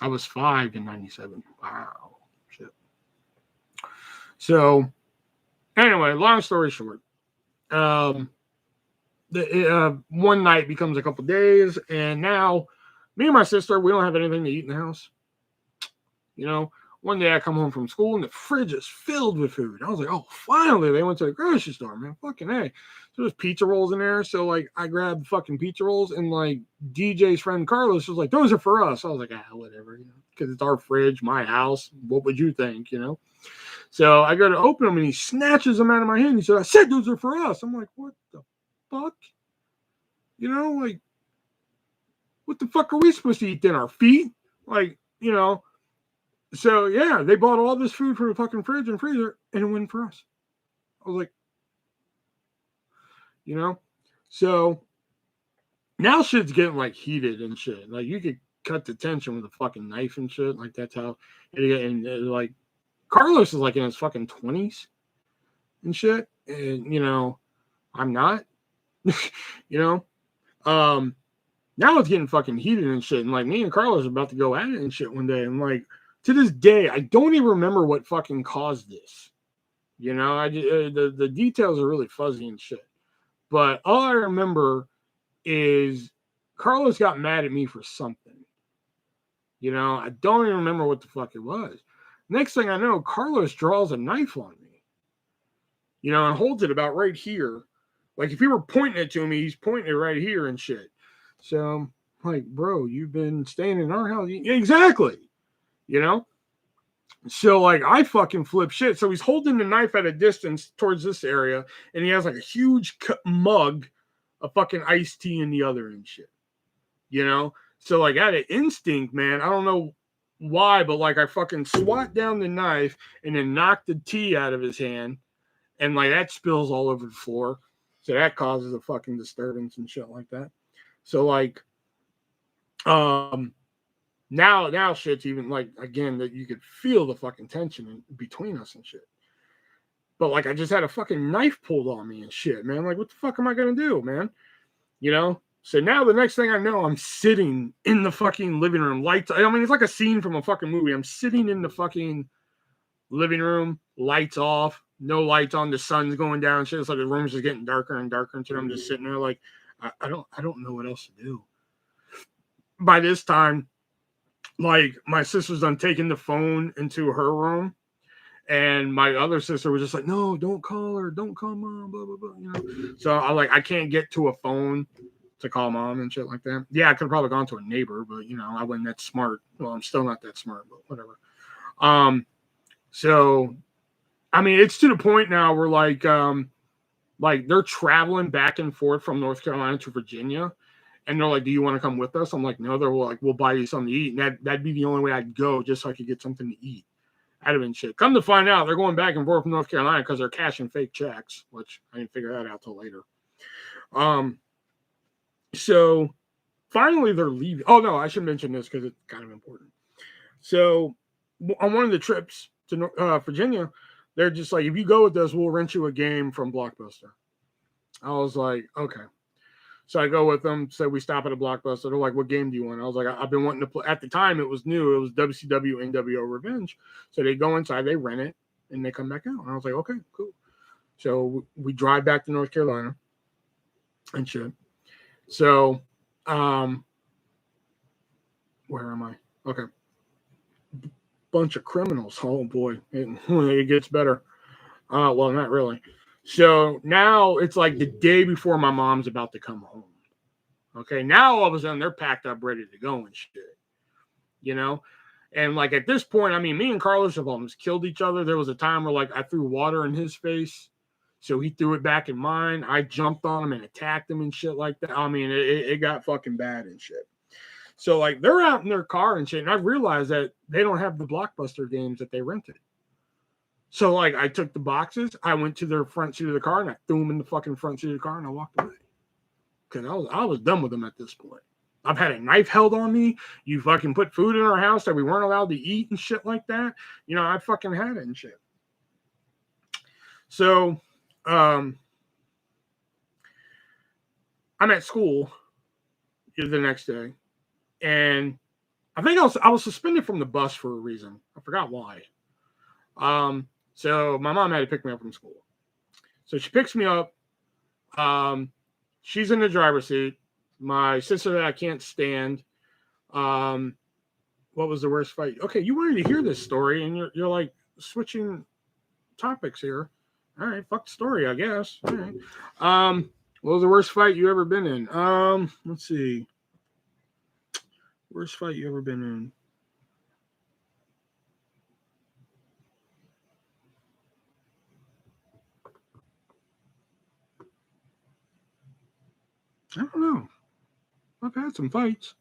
I was 5 in 97. Wow, shit. So anyway, long story short, one night becomes a couple days, and now me and my sister, we don't have anything to eat in the house. One day I come home from school and the fridge is filled with food. I was like, oh, finally they went to the grocery store, man. Fucking A. So there's pizza rolls in there. So like I grabbed fucking pizza rolls, and like DJ's friend Carlos was like, those are for us. I was like, whatever, because it's our fridge, my house. What would you think, So I go to open them and he snatches them out of my hand. He said, I said those are for us. I'm like, what the fuck? Like, what the fuck are we supposed to eat then? Our feet? Like, So yeah, they bought all this food from the fucking fridge and freezer, and it went for us. I was like, so now shit's getting like heated and shit. Like you could cut the tension with a fucking knife and shit. Like that's how. And like Carlos is like in his fucking 20s and shit, and I'm not. Now it's getting fucking heated and shit. And like me and Carlos are about to go at it and shit one day. And like to this day, I don't even remember what fucking caused this. The details are really fuzzy and shit. But all I remember is Carlos got mad at me for something. I don't even remember what the fuck it was. Next thing I know, Carlos draws a knife on me, you know, and holds it about right here. Like if he were pointing it to me, he's pointing it right here and shit. So I'm like, bro, you've been staying in our house. Exactly. You know? So like I fucking flip shit. So he's holding the knife at a distance towards this area, and he has like a huge mug of fucking iced tea in the other and shit. You know? So like I had an instinct, man. I don't know why, but like I fucking swat down the knife and then knocked the tea out of his hand, and like that spills all over the floor. So that causes a fucking disturbance and shit like that. So like now shit's even like again that you could feel the fucking tension in between us and shit. But like I just had a fucking knife pulled on me and shit, man. Like what the fuck am I gonna do, man? You know? So now the next thing I know, I'm sitting in the fucking living room. Lights. I mean, it's like a scene from a fucking movie. I'm sitting in the fucking living room, lights off, no lights on, the sun's going down. Shit. It's like the room's just getting darker and darker. And shit. I'm just sitting there like, I don't know what else to do. By this time, like my sister's done taking the phone into her room. And my other sister was just like, no, don't call her. Don't call mom, blah, blah, blah. You know? So I can't get to a phone to call mom and shit like that. Yeah, I could have probably gone to a neighbor, but you know, I wasn't that smart. Well, I'm still not that smart, but whatever. So I mean, it's to the point now where like they're traveling back and forth from North Carolina to Virginia, and they're like, "Do you want to come with us?" I'm like, "No." They're like, "We'll buy you something to eat," and that'd be the only way I'd go, just so I could get something to eat. I'd have been shit. Come to find out, they're going back and forth from North Carolina because they're cashing fake checks, which I didn't figure that out till later. So finally they're leaving. Oh no, I should mention this because it's kind of important. So on one of the trips to Virginia, they're just like, if you go with us, we'll rent you a game from Blockbuster. I was like, okay. So I go with them. So we stop at a Blockbuster. They're like, what game do you want? I was like, I've been wanting to play. At the time, it was new. It was WCW NWO Revenge. So they go inside, they rent it, and they come back out. And I was like, okay, cool. So we drive back to North Carolina and shit. So, where am I? Okay. Bunch of criminals. Oh boy, it gets better. Well, not really. So now it's like the day before my mom's about to come home. Okay, now all of a sudden they're packed up, ready to go and shit. You know, and like at this point, I mean, me and Carlos have almost killed each other. There was a time where like I threw water in his face, so he threw it back in mine. I jumped on him and attacked him and shit like that. I mean, it got fucking bad and shit. So like they're out in their car and shit, and I realized that they don't have the Blockbuster games that they rented. So like I took the boxes, I went to their front seat of the car, and I threw them in the fucking front seat of the car, and I walked away. Because I was done with them at this point. I've had a knife held on me. You fucking put food in our house that we weren't allowed to eat and shit like that. You know, I fucking had it and shit. So I'm at school the next day, and I think I was suspended from the bus for a reason. I forgot why. So my mom had to pick me up from school. So she picks me up. She's in the driver's seat. My sister that I can't stand. What was the worst fight? Okay, you wanted to hear this story, and you're like switching topics here. All right, fuck the story, I guess. All right. What was the worst fight you ever been in? Let's see. Worst fight you ever been in? I don't know. I've had some fights.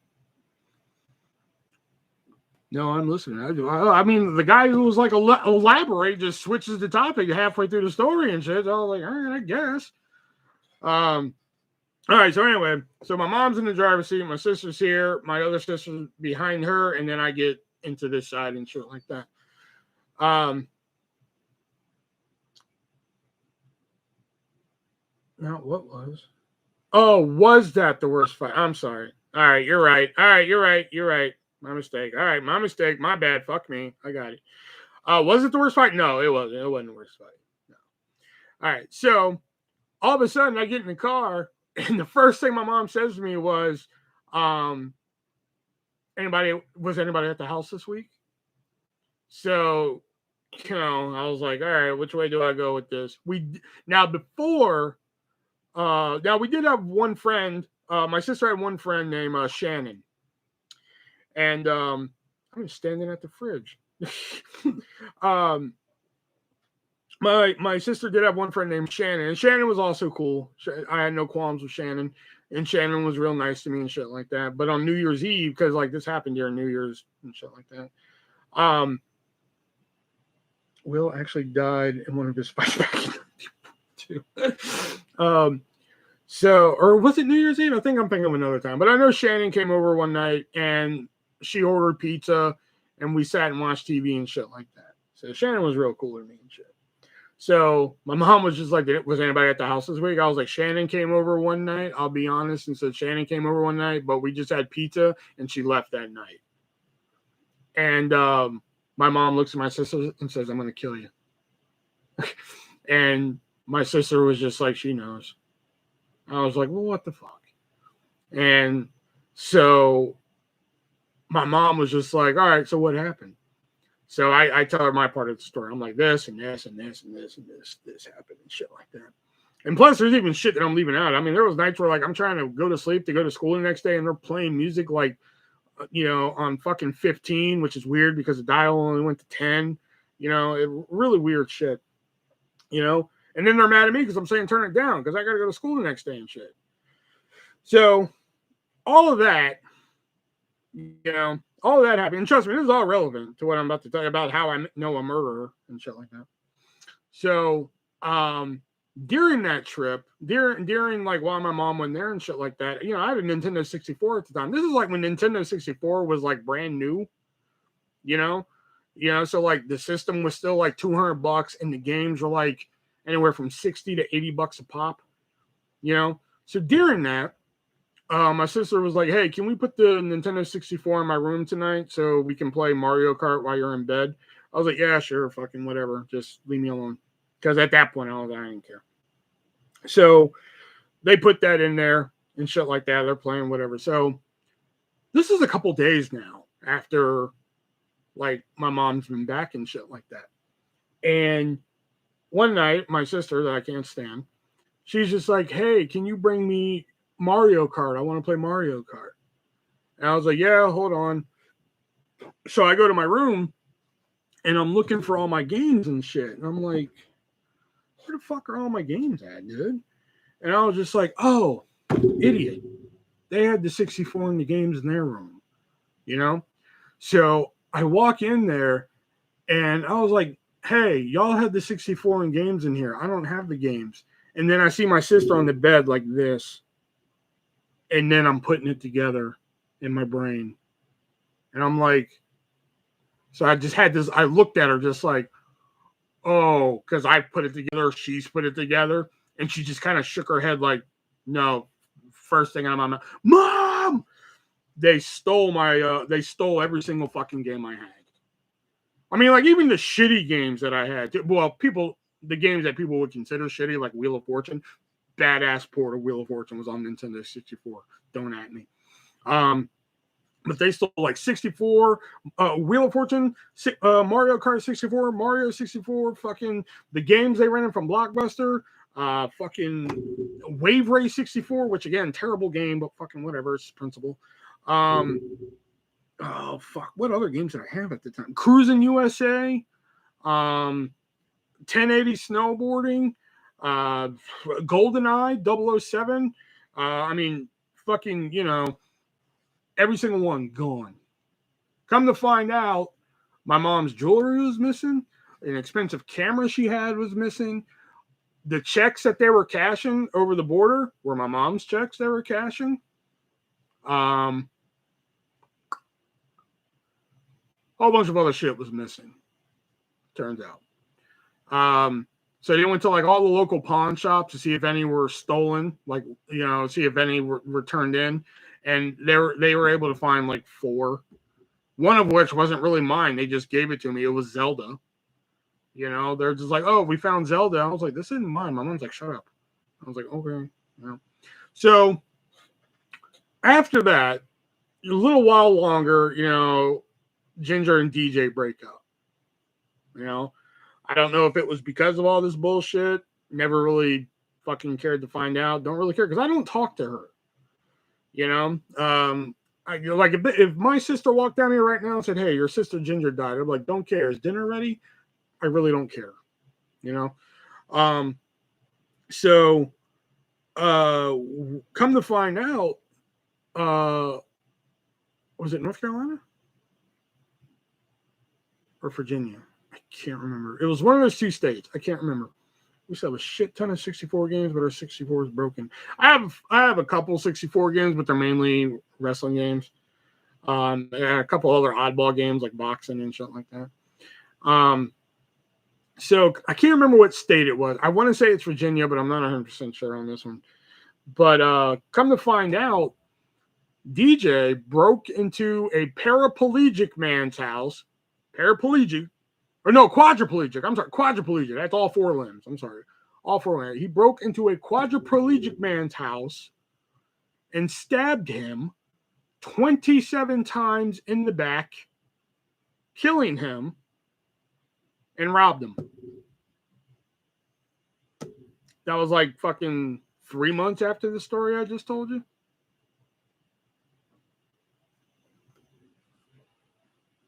No, I'm listening. I mean, the guy who was like, elaborate, just switches the topic halfway through the story and shit. I was like, all right, I guess. All right. So anyway, so my mom's in the driver's seat. My sister's here. My other sister's behind her. And then I get into this side and shit like that. Now, what was? Oh, was that the worst fight? I'm sorry. All right. You're right. All right. You're right. You're right. My mistake. All right. My mistake. My bad. Fuck me. I got it. Was it the worst fight? No, it wasn't. It wasn't the worst fight. No. All right. So all of a sudden I get in the car, and the first thing my mom says to me was, was anybody at the house this week? So, I was like, all right, which way do I go with this? Now we did have one friend. My sister had one friend named Shannon, and I'm standing at the fridge. My sister did have one friend named Shannon, and Shannon was also cool. I had no qualms with Shannon, and Shannon was real nice to me and shit like that. But on New Year's Eve, because like this happened during New Year's and shit like that, Will actually died in one of his fights back in too. So, or was it New Year's Eve? I think I'm thinking of another time. But I know Shannon came over one night and she ordered pizza, and we sat and watched TV and shit like that. So Shannon was real cool to me and shit. So my mom was just like, was anybody at the house this week? I was like, Shannon came over one night. I'll be honest, and said Shannon came over one night, but we just had pizza and she left that night. And my mom looks at my sister and says, I'm going to kill you. And my sister was just like, she knows. I was like, well, what the fuck? And so my mom was just like, all right, so what happened? So I tell her my part of the story. I'm like, this and this and this and this and this happened and shit like that. And plus, there's even shit that I'm leaving out. I mean, there was nights where like I'm trying to go to sleep to go to school the next day, and they're playing music like, on fucking 15, which is weird because the dial only went to 10. Really weird shit. And then they're mad at me because I'm saying turn it down because I got to go to school the next day and shit. So all of that, all of that happened. And trust me, this is all relevant to what I'm about to tell you about how I know a murderer and shit like that. So during that trip, during like while my mom went there and shit like that, I had a Nintendo 64 at the time. This is like when Nintendo 64 was like brand new, so like the system was still like $200 and the games were like anywhere from $60 to $80 a pop, So during that, my sister was like, hey, can we put the Nintendo 64 in my room tonight so we can play Mario Kart while you're in bed? I was like, yeah, sure, fucking whatever. Just leave me alone. Because at that point, I didn't care. So they put that in there and shit like that. They're playing whatever. So this is a couple days now after like my mom's been back and shit like that. And one night, my sister that I can't stand, she's just like, hey, can you bring me Mario Kart? I want to play Mario Kart. And I was like, yeah, hold on. So I go to my room and I'm looking for all my games and shit. And I'm like, where the fuck are all my games at, dude? And I was just like, oh, idiot. They had the 64 in the games in their room, So I walk in there and I was like, hey, y'all had the 64 in games in here. I don't have the games. And then I see my sister on the bed like this. And then I'm putting it together in my brain. And I'm like, so I just had this, I looked at her just like, oh, because I put it together, she's put it together. And she just kind of shook her head like, no, first thing out of my mouth, Mom! They stole every single fucking game I had. I mean, like even the shitty games that I had, the games that people would consider shitty, like Wheel of Fortune, badass port of Wheel of Fortune was on Nintendo 64. Don't at me. But they stole like 64, Wheel of Fortune, Mario Kart 64, Mario 64, fucking the games they rented from Blockbuster, fucking Wave Race 64, which again, terrible game, but fucking whatever, it's principle. Oh fuck, what other games did I have at the time? Cruising USA, 1080 snowboarding, GoldenEye 007. I mean, fucking, every single one gone. Come to find out, my mom's jewelry was missing. An expensive camera she had was missing. The checks that they were cashing over the border were my mom's checks they were cashing. A whole bunch of other shit was missing, turns out. So they went to like all the local pawn shops to see if any were stolen, like, see if any were turned in. And they were able to find like 4. One of which wasn't really mine. They just gave it to me. It was Zelda. They're just like, oh, we found Zelda. I was like, this isn't mine. My mom's like, shut up. I was like, okay. So after that, a little while longer, Ginger and DJ break up. You know, I don't know if it was because of all this bullshit. Never really fucking cared to find out. Don't really care because I don't talk to her. You know, like if my sister walked down here right now and said, "Hey, your sister Ginger died," I'm like, "Don't care. Is dinner ready?" I really don't care. You know, so come to find out, was it North Carolina or Virginia? I can't remember. It was one of those two states. I can't remember. We used to have a shit ton of 64 games, but our 64 is broken. I have a couple 64 games, but they're mainly wrestling games. And a couple other oddball games like boxing and shit like that. So I can't remember what state it was. I want to say it's Virginia, but I'm not 100% sure on this one. But come to find out, DJ broke into a paraplegic man's house. Quadriplegic. I'm sorry, quadriplegic. That's all four limbs. I'm sorry. All four limbs. He broke into a quadriplegic man's house and stabbed him 27 times in the back, killing him, and robbed him. That was like fucking 3 months after the story I just told you.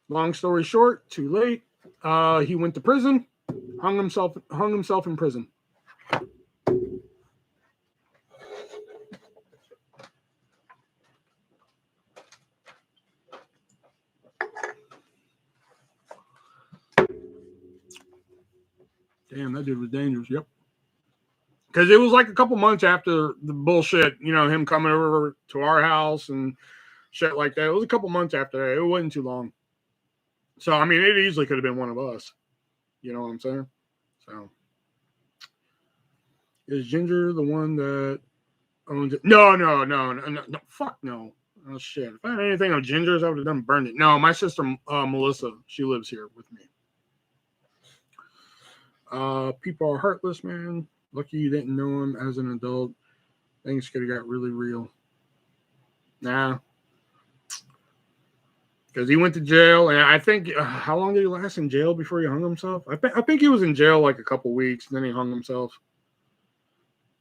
Long story short, too late. He went to prison, hung himself in prison. Damn, that dude was dangerous. Yep. Because it was like a couple months after the bullshit, you know, him coming over to our house and shit like that. It was a couple months after that. It wasn't too long. So, I mean, it easily could have been one of us. You know what I'm saying? So, is Ginger the one that owns it? No. Fuck no. Oh, shit. If I had anything on Ginger's, I would have done burned it. No, my sister, Melissa, she lives here with me. People are heartless, man. Lucky you didn't know him as an adult. Things could have got really real. Nah. Because he went to jail, and I think, how long did he last in jail before he hung himself? I think he was in jail like a couple weeks, and then he hung himself.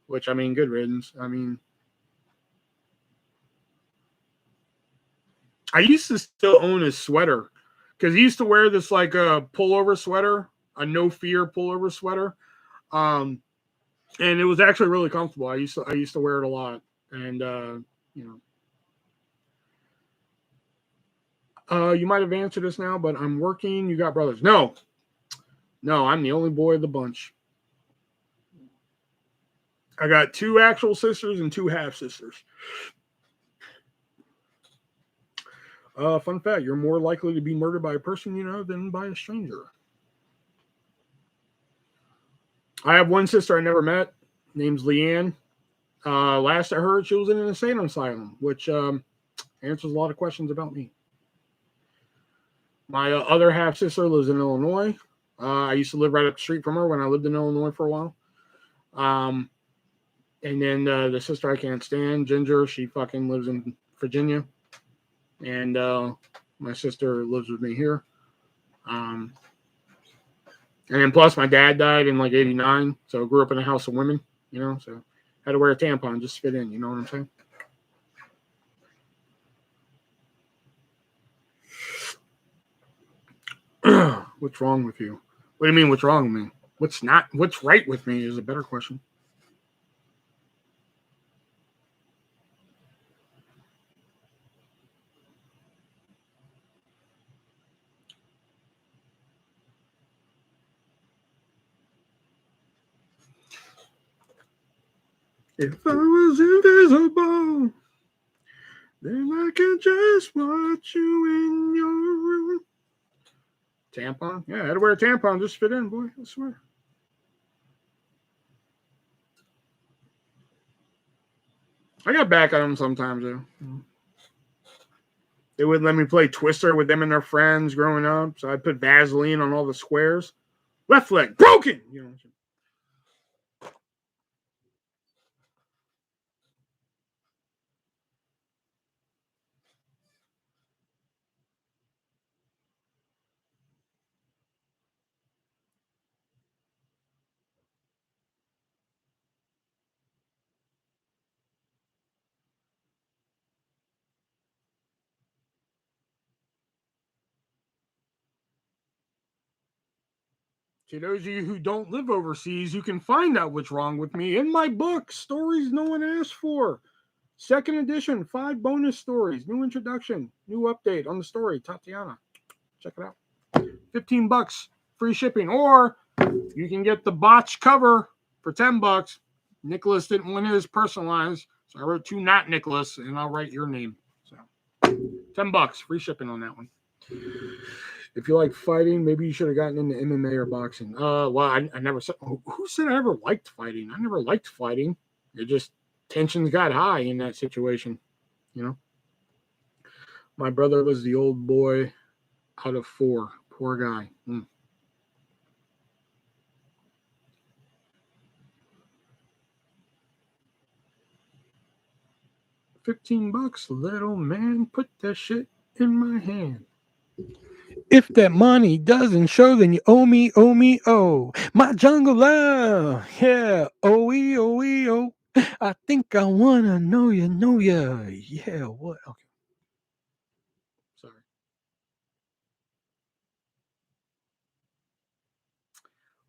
Which, I mean, good riddance. I mean, I used to still own his sweater. Because he used to wear this like a pullover sweater, a no fear pullover sweater. And it was actually really comfortable. I used to wear it a lot. And you know. You might have answered this now, but I'm working. You got brothers? No, I'm the only boy of the bunch. I got 2 actual sisters and 2 half sisters. Fun fact: you're more likely to be murdered by a person you know than by a stranger. I have one sister I never met. Name's Leanne. Last I heard, she was in an insane asylum, which answers a lot of questions about me. My other half sister lives in Illinois. I used to live right up the street from her when I lived in Illinois for a while. And then the sister I can't stand, Ginger, she fucking lives in Virginia. And my sister lives with me here. And then plus my dad died in like 89. So I grew up in a house of women, you know, so had to wear a tampon just to fit in, you know what I'm saying? What's wrong with you? What do you mean what's wrong with me? What's right with me is a better question. If I was invisible, then I could just watch you in your room. Tampon? Yeah, I had to wear a tampon just to fit in, boy. I swear. I got back on them sometimes, though. They wouldn't let me play Twister with them and their friends growing up, so I put Vaseline on all the squares. Left leg broken. You know. To those of you who don't live overseas, you can find out what's wrong with me in my book, Stories No One Asked For. Second edition, 5 bonus stories, new introduction, new update on the story, Tatiana. Check it out. $15, free shipping. Or you can get the botch cover for $10. Nicholas didn't want his personalized, so I wrote to not Nicholas, and I'll write your name. So $10, free shipping on that one. If you like fighting, maybe you should have gotten into MMA or boxing. Well, I never said. Who said I ever liked fighting? I never liked fighting. It just tensions got high in that situation, you know. My brother was the old boy out of 4. Poor guy. $15, little man, put that shit in my hand. If that money doesn't show, then you owe me, oh. My jungle love, yeah, oh. I think I wanna know ya, yeah, what? Okay. Sorry.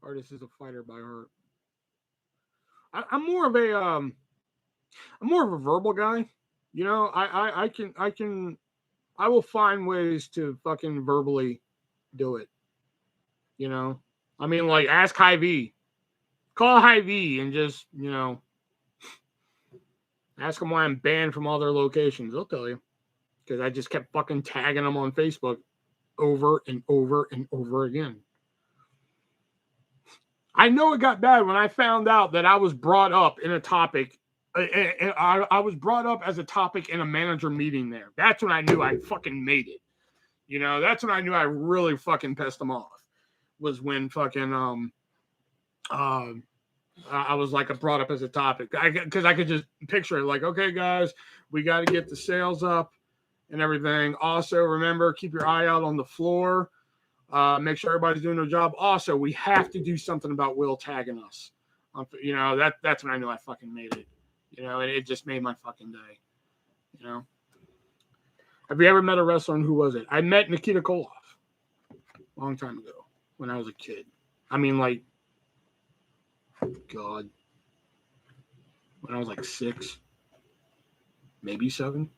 Artist is a fighter by heart. I'm more of a verbal guy. You know, I will find ways to fucking verbally do it. You know, I mean, like ask Hy-Vee, call Hy-Vee, and just ask them why I'm banned from all their locations. They'll tell you, because I just kept fucking tagging them on Facebook over and over and over again. I know it got bad when I found out that I was brought up in a topic. I was brought up as a topic in a manager meeting there. That's when I knew I fucking made it. You know, that's when I knew I really fucking pissed them off. Was when fucking I was like brought up as a topic because I could just picture it like, okay, guys, we got to get the sales up and everything. Also, remember, keep your eye out on the floor. Make sure everybody's doing their job. Also, we have to do something about Will tagging us. You know, that's when I knew I fucking made it. You know, and it just made my fucking day. You know, have you ever met a wrestler? And who was it? I met Nikita Koloff a long time ago when I was a kid. I mean, like, God, when I was like 6, maybe 7.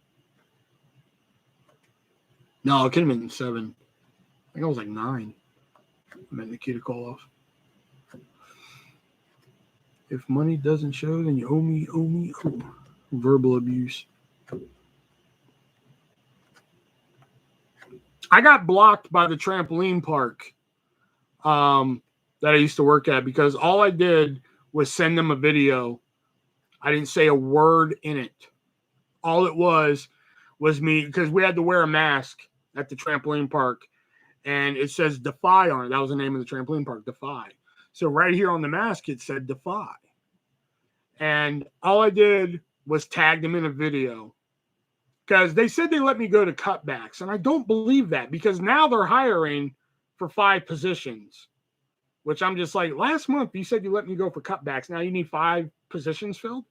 No, it could have been 7. I think I was like 9. I met Nikita Koloff. If money doesn't show, then you owe me, oh. Verbal abuse. I got blocked by the trampoline park that I used to work at because all I did was send them a video. I didn't say a word in it. All it was me, because we had to wear a mask at the trampoline park, and it says Defy on it. That was the name of the trampoline park, Defy. So right here on the mask, it said Defy. And all I did was tag them in a video because they said they let me go to cutbacks. And I don't believe that because now they're hiring for 5 positions, which I'm just like, last month you said you let me go for cutbacks. Now you need 5 positions filled.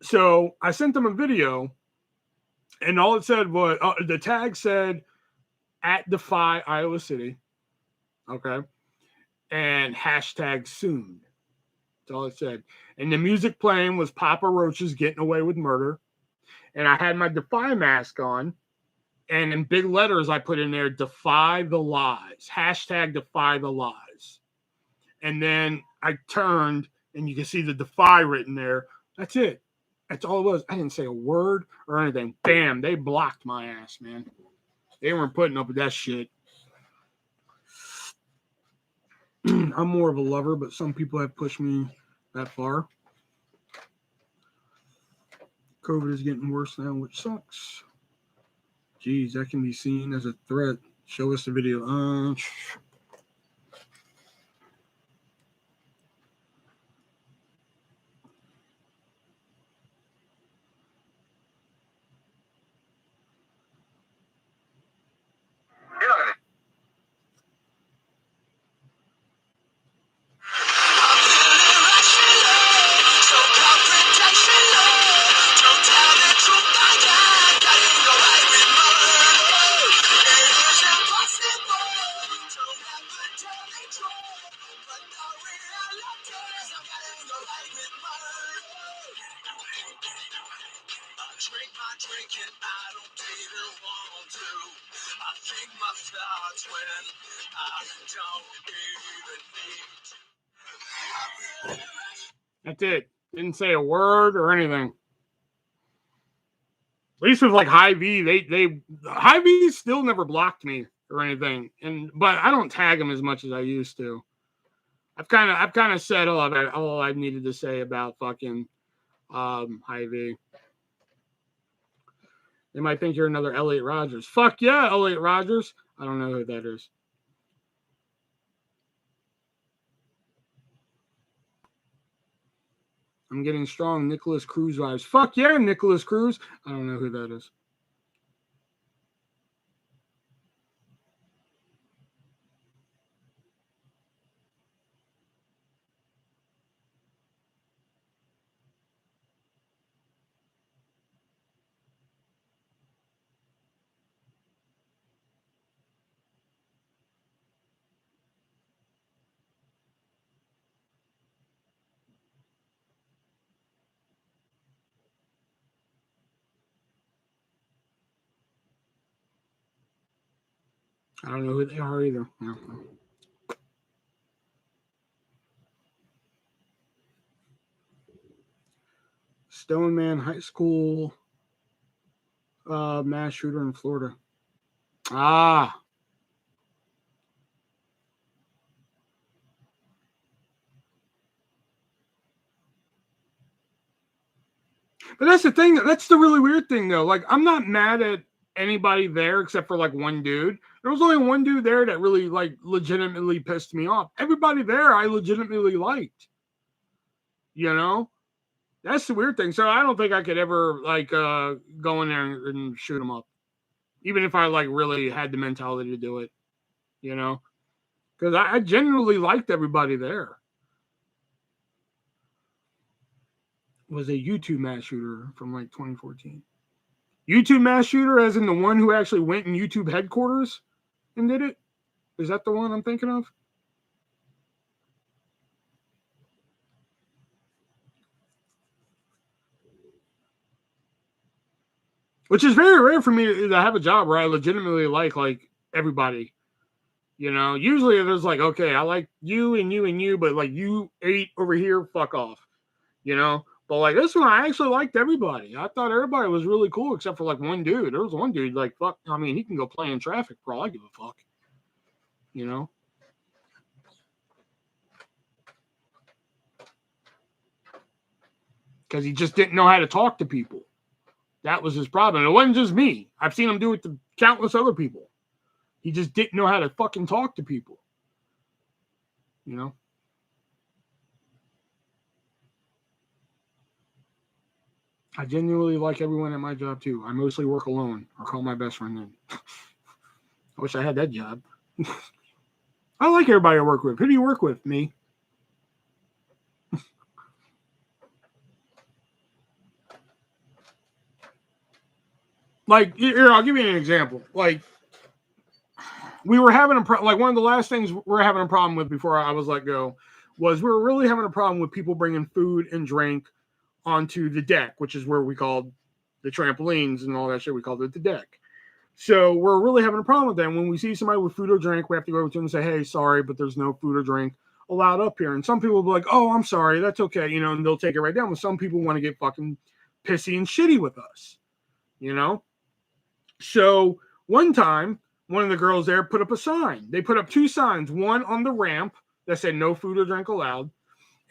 So I sent them a video, and all it said was the tag said at Defy Iowa City. Okay. And hashtag soon. That's all it said. And the music playing was Papa Roach's Getting Away with Murder. And I had my Defy mask on. And in big letters, I put in there, Defy the Lies. Hashtag Defy the Lies. And then I turned, and you can see the Defy written there. That's it. That's all it was. I didn't say a word or anything. Bam, they blocked my ass, man. They weren't putting up with that shit. I'm more of a lover, but some people have pushed me that far. COVID is getting worse now, which sucks. Geez, that can be seen as a threat. Show us the video. That's it. Didn't say a word or anything. At least with like Hy-Vee, they Hy-Vee still never blocked me or anything, but I don't tag them as much as I used to. I've kind of said all I needed to say about fucking Hy-Vee. They might think you're another Elliot Rogers. Fuck yeah, Elliot Rogers. I don't know who that is. I'm getting strong Nicholas Cruz vibes. Fuck yeah, Nicholas Cruz. I don't know who that is. I don't know who they are either. No. Stoneman High School mass shooter in Florida. Ah. But that's the thing. That's the really weird thing, though. Like, I'm not mad at anybody there except for like one dude. There was only one dude there that really like legitimately pissed me off. Everybody there I legitimately liked. You know? That's the weird thing. So I don't think I could ever like go in there and shoot him up. Even if I like really had the mentality to do it. You know? Because I genuinely liked everybody there. Was a YouTube mass shooter from like 2014. YouTube mass shooter, as in the one who actually went in YouTube headquarters and did it? Is that the one I'm thinking of? Which is very rare for me to have a job where I legitimately like everybody. You know, usually there's like, okay, I like you and you and you, but like you 8 over here, fuck off. You know? But like this one, I actually liked everybody. I thought everybody was really cool except for like one dude. There was one dude like, fuck, I mean, he can go play in traffic for all I give a fuck. You know? Because he just didn't know how to talk to people. That was his problem. It wasn't just me. I've seen him do it to countless other people. He just didn't know how to fucking talk to people. You know? I genuinely like everyone at my job too. I mostly work alone or call my best friend in. I wish I had that job. I like everybody I work with. Who do you work with? Me. Like, here, I'll give you an example. Like, we were having like one of the last things we were having a problem with before I was let go was we were really having a problem with people bringing food and drink onto the deck, which is where we called the trampolines and all that shit. We called it the deck. So we're really having a problem with that. And when we see somebody with food or drink, we have to go over to them and say, hey, sorry, but there's no food or drink allowed up here. And some people will be like, oh, I'm sorry. That's okay. You know, and they'll take it right down. But some people want to get fucking pissy and shitty with us, you know? So one time, one of the girls there put up a sign. They put up 2 signs, one on the ramp that said no food or drink allowed,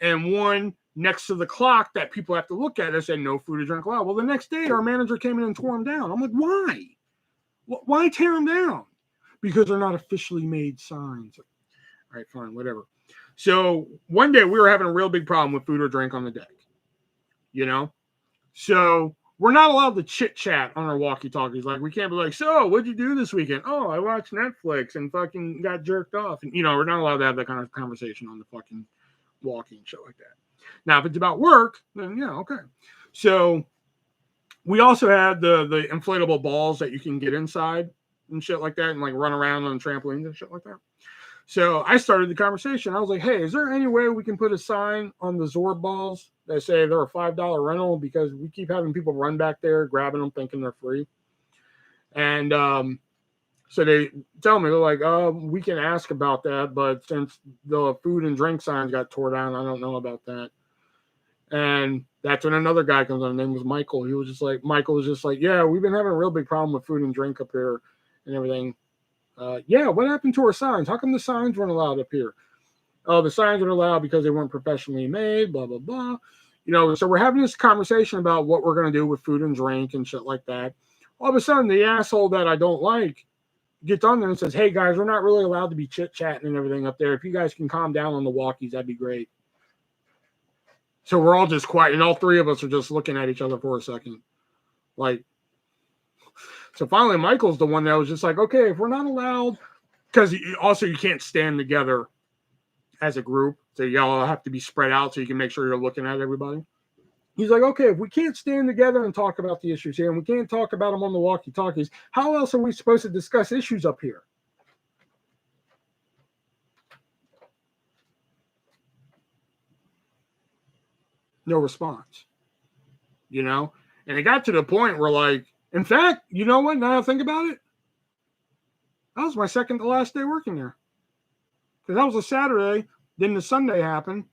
and one next to the clock that people have to look at that said no food or drink allowed. Well, the next day, our manager came in and tore them down. I'm like, why? Why tear them down? Because they're not officially made signs. All right, fine, whatever. So one day we were having a real big problem with food or drink on the deck, you know? So we're not allowed to chit chat on our walkie-talkies. Like, we can't be like, so what'd you do this weekend? Oh, I watched Netflix and fucking got jerked off. And, you know, we're not allowed to have that kind of conversation on the fucking walkie and shit like that. Now, if it's about work, then yeah, okay. So we also had the inflatable balls that you can get inside and shit like that and like run around on trampolines and shit like that. So I started the conversation. I was like, hey, is there any way we can put a sign on the Zorb balls that say they're a $5 rental? Because we keep having people run back there, grabbing them, thinking they're free. And So they tell me, they're like, we can ask about that, but since the food and drink signs got tore down, I don't know about that. And that's when another guy comes on. His name was Michael. Michael was just like, yeah, we've been having a real big problem with food and drink up here and everything. Yeah, what happened to our signs? How come the signs weren't allowed up here? Oh, the signs weren't allowed because they weren't professionally made, blah, blah, blah. So we're having this conversation about what we're going to do with food and drink and shit like that. All of a sudden, the asshole that I don't like gets on there and says, hey, guys, we're not really allowed to be chit-chatting and everything up there. If you guys can calm down on the walkies, that'd be great. So we're all just quiet, and all three of us are just looking at each other for a second. So finally, Michael's the one that was just like, okay, if we're not allowed, because also you can't stand together as a group, so y'all have to be spread out so you can make sure you're looking at everybody. He's like, okay, if we can't stand together and talk about the issues here, and we can't talk about them on the walkie-talkies, how else are we supposed to discuss issues up here? No response. And it got to the point where, in fact, you know what? Now I think about it, that was my second to last day working there. Because that was a Saturday, then the Sunday happened,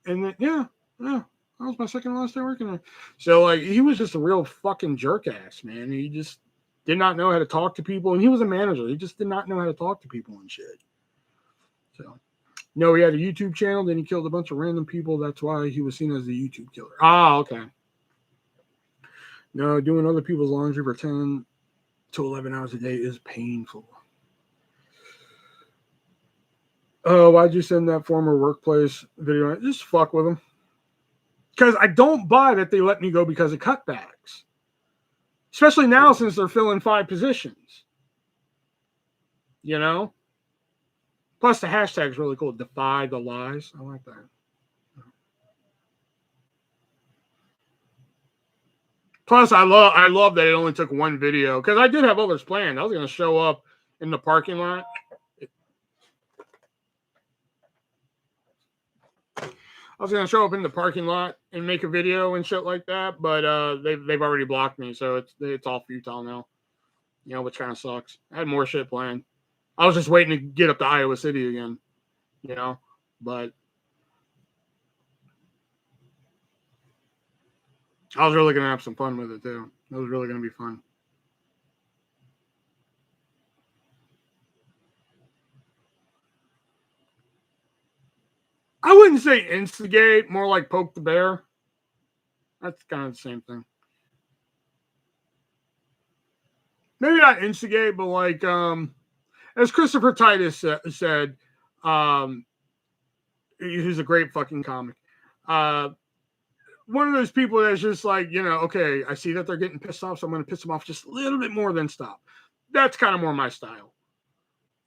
and then, that was my second to last day working there. So, he was just a real fucking jerk ass, man. He just did not know how to talk to people, and he was a manager. He just did not know how to talk to people and shit. So, no, he had a YouTube channel, then he killed a bunch of random people. That's why he was seen as the YouTube killer. Ah, okay. No, doing other people's laundry for 10 to 11 hours a day is painful. Oh, why'd you send that former workplace video? Just fuck with them. Because I don't buy that they let me go because of cutbacks. Especially now since they're filling 5 positions. Plus the hashtag is really cool. Defy the lies. I like that. Plus, I love that it only took one video. Because I did have others planned. I was going to show up in the parking lot. I was gonna show up in the parking lot and make a video and shit like that, but they've already blocked me, so it's all futile now. Which kind of sucks. I had more shit planned. I was just waiting to get up to Iowa City again, but I was really gonna have some fun with it too. It was really gonna be fun. I wouldn't say instigate, more like poke the bear. That's kind of the same thing. Maybe not instigate, but as Christopher Titus said, he's a great fucking comic. One of those people that's just okay, I see that they're getting pissed off, so I'm going to piss them off just a little bit more than stop. That's kind of more my style.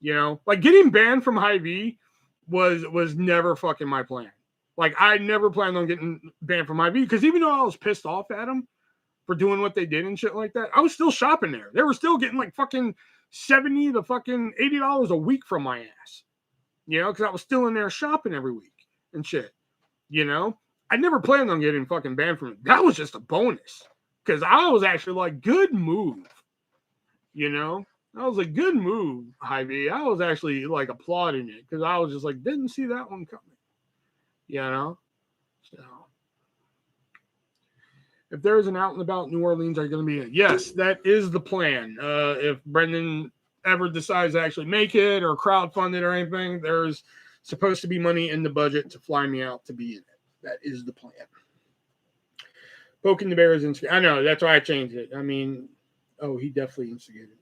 Getting banned from Hy-Vee was never fucking my plan. I never planned on getting banned from Hy-Vee because even though I was pissed off at them for doing what they did and shit like that, I was still shopping there. They were still getting fucking $70 to fucking $80 a week from my ass. Because I was still in there shopping every week and shit. I never planned on getting fucking banned from it. That was just a bonus. Because I was actually good move. That was a good move, Hy-Vee. I was actually applauding it because I was just didn't see that one coming. So if there's an out and about New Orleans, are you going to be in? Yes, that is the plan. If Brendan ever decides to actually make it or crowdfund it or anything, there's supposed to be money in the budget to fly me out to be in it. That is the plan. Poking the bear is instigated. I know, that's why I changed it. I mean, he definitely instigated.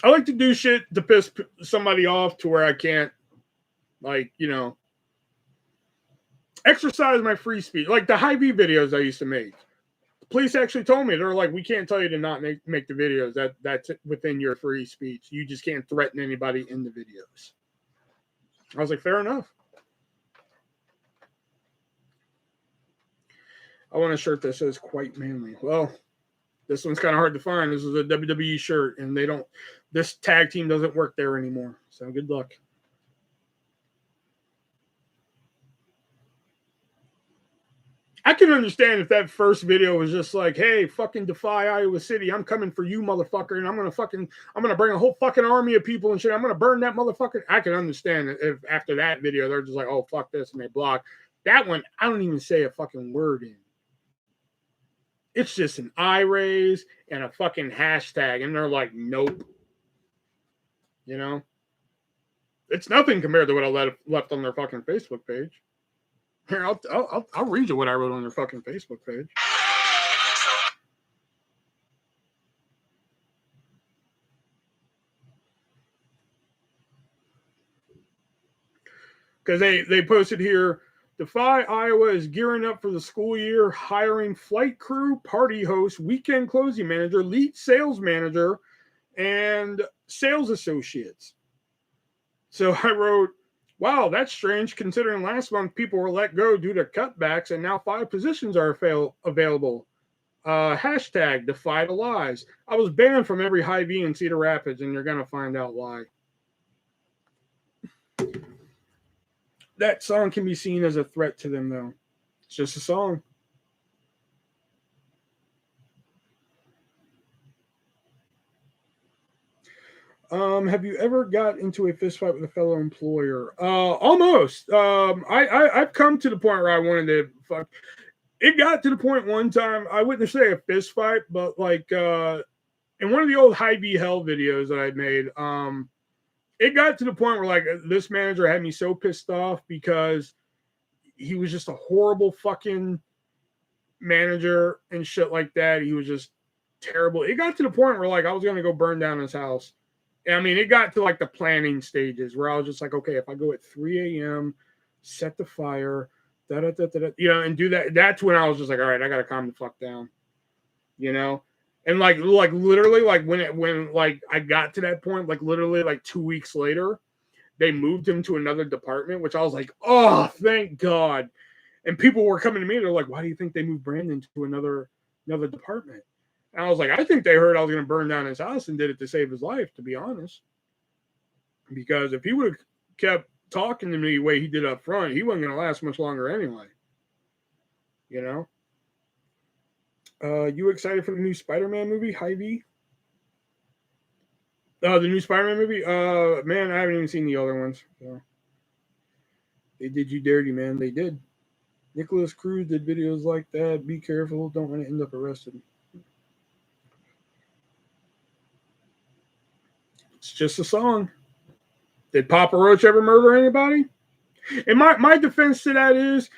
I like to do shit to piss somebody off to where I can't, exercise my free speech. Like the Hy-Vee videos I used to make. The police actually told me, they're like, we can't tell you to not make the videos. That's within your free speech. You just can't threaten anybody in the videos. I was like, fair enough. I want a shirt that says quite manly. Well, this one's kind of hard to find. This is a WWE shirt, and this tag team doesn't work there anymore. So good luck. I can understand if that first video was just like, hey, fucking defy Iowa City. I'm coming for you, motherfucker. And I'm going to bring a whole fucking army of people and shit. I'm going to burn that motherfucker. I can understand if after that video, they're just like, oh, fuck this. And they block. That one, I don't even say a fucking word in. It's just an eye raise and a fucking hashtag. And they're like, nope. You know? It's nothing compared to what I left on their fucking Facebook page. Here, I'll read you what I wrote on their fucking Facebook page. Because they posted here, Defy Iowa is gearing up for the school year, hiring flight crew, party host, weekend closing manager, lead sales manager, and sales associates. So I wrote, wow, that's strange considering last month people were let go due to cutbacks and now 5 positions are available. Hashtag defy the lies. I was banned from every Hy-Vee in Cedar Rapids and you're going to find out why. That song can be seen as a threat to them, though. It's just a song. Have you ever got into a fist fight with a fellow employer? Almost. I've come to the point where I wanted to fuck. It got to the point one time, I wouldn't say a fist fight, but like in one of the old Hy-Vee Hell videos that I made, it got to the point where like this manager had me so pissed off because he was just a horrible fucking manager and shit like that. He was just terrible. It got to the point where like I was going to go burn down his house. And, I mean, it got to like the planning stages where I was just like, okay, if I go at 3 a.m., set the fire, you know, and do that. That's when I was just like, all right, I got to calm the fuck down, you know? And like literally, like when like I got to that point, like literally like 2 weeks later, they moved him to another department, which I was like, oh, thank God. And people were coming to me. They're like, why do you think they moved Brandon to another department? And I was like, I think they heard I was going to burn down his house and did it to save his life, to be honest. Because if he would have kept talking to me the way he did up front, he wasn't going to last much longer anyway. You know? You excited for the new Spider-Man movie, Hy-Vee? The new Spider-Man movie? Man, I haven't even seen the other ones. So. They did you dirty, man. They did. Nicholas Cruz did videos like that. Be careful. Don't want to end up arrested. It's just a song. Did Papa Roach ever murder anybody? And my defense to that is,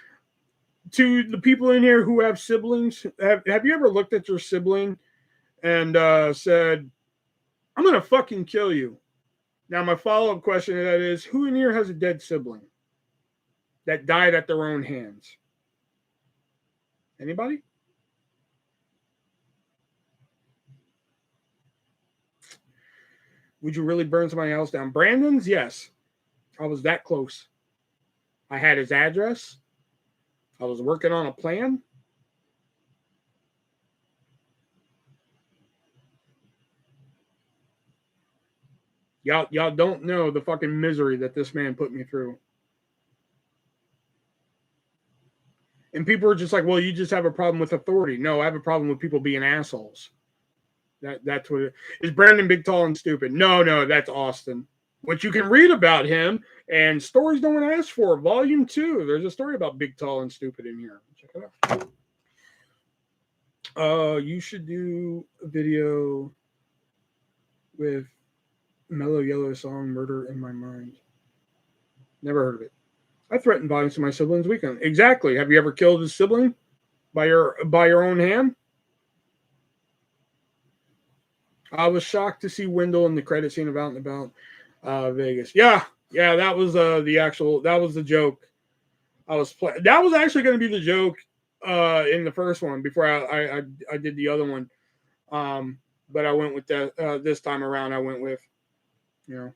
to the people in here who have siblings, have you ever looked at your sibling and said, I'm going to fucking kill you? Now, my follow-up question to that is, who in here has a dead sibling that died at their own hands? Anybody? Would you really burn somebody else down? Brandon's? Yes. I was that close. I had his address. I was working on a plan. Y'all don't know the fucking misery that this man put me through. And people are just like, well, you just have a problem with authority. No, I have a problem with people being assholes. That's what it is. Brandon big, tall, and stupid? No, that's Austin. What you can read about him and Stories No One Asked For, Volume 2. There's a story about big, tall, and stupid in here. Check it out. You should do a video with Mellow Yellow song Murder in My Mind. Never heard of it. I threatened violence to my siblings weekend. Exactly. Have you ever killed a sibling by your own hand? I was shocked to see Wendell in the credit scene of Out and About Vegas. Yeah, that was that was the joke. That was actually going to be the joke in the first one before I did the other one. But I went with that this time around. I went with, I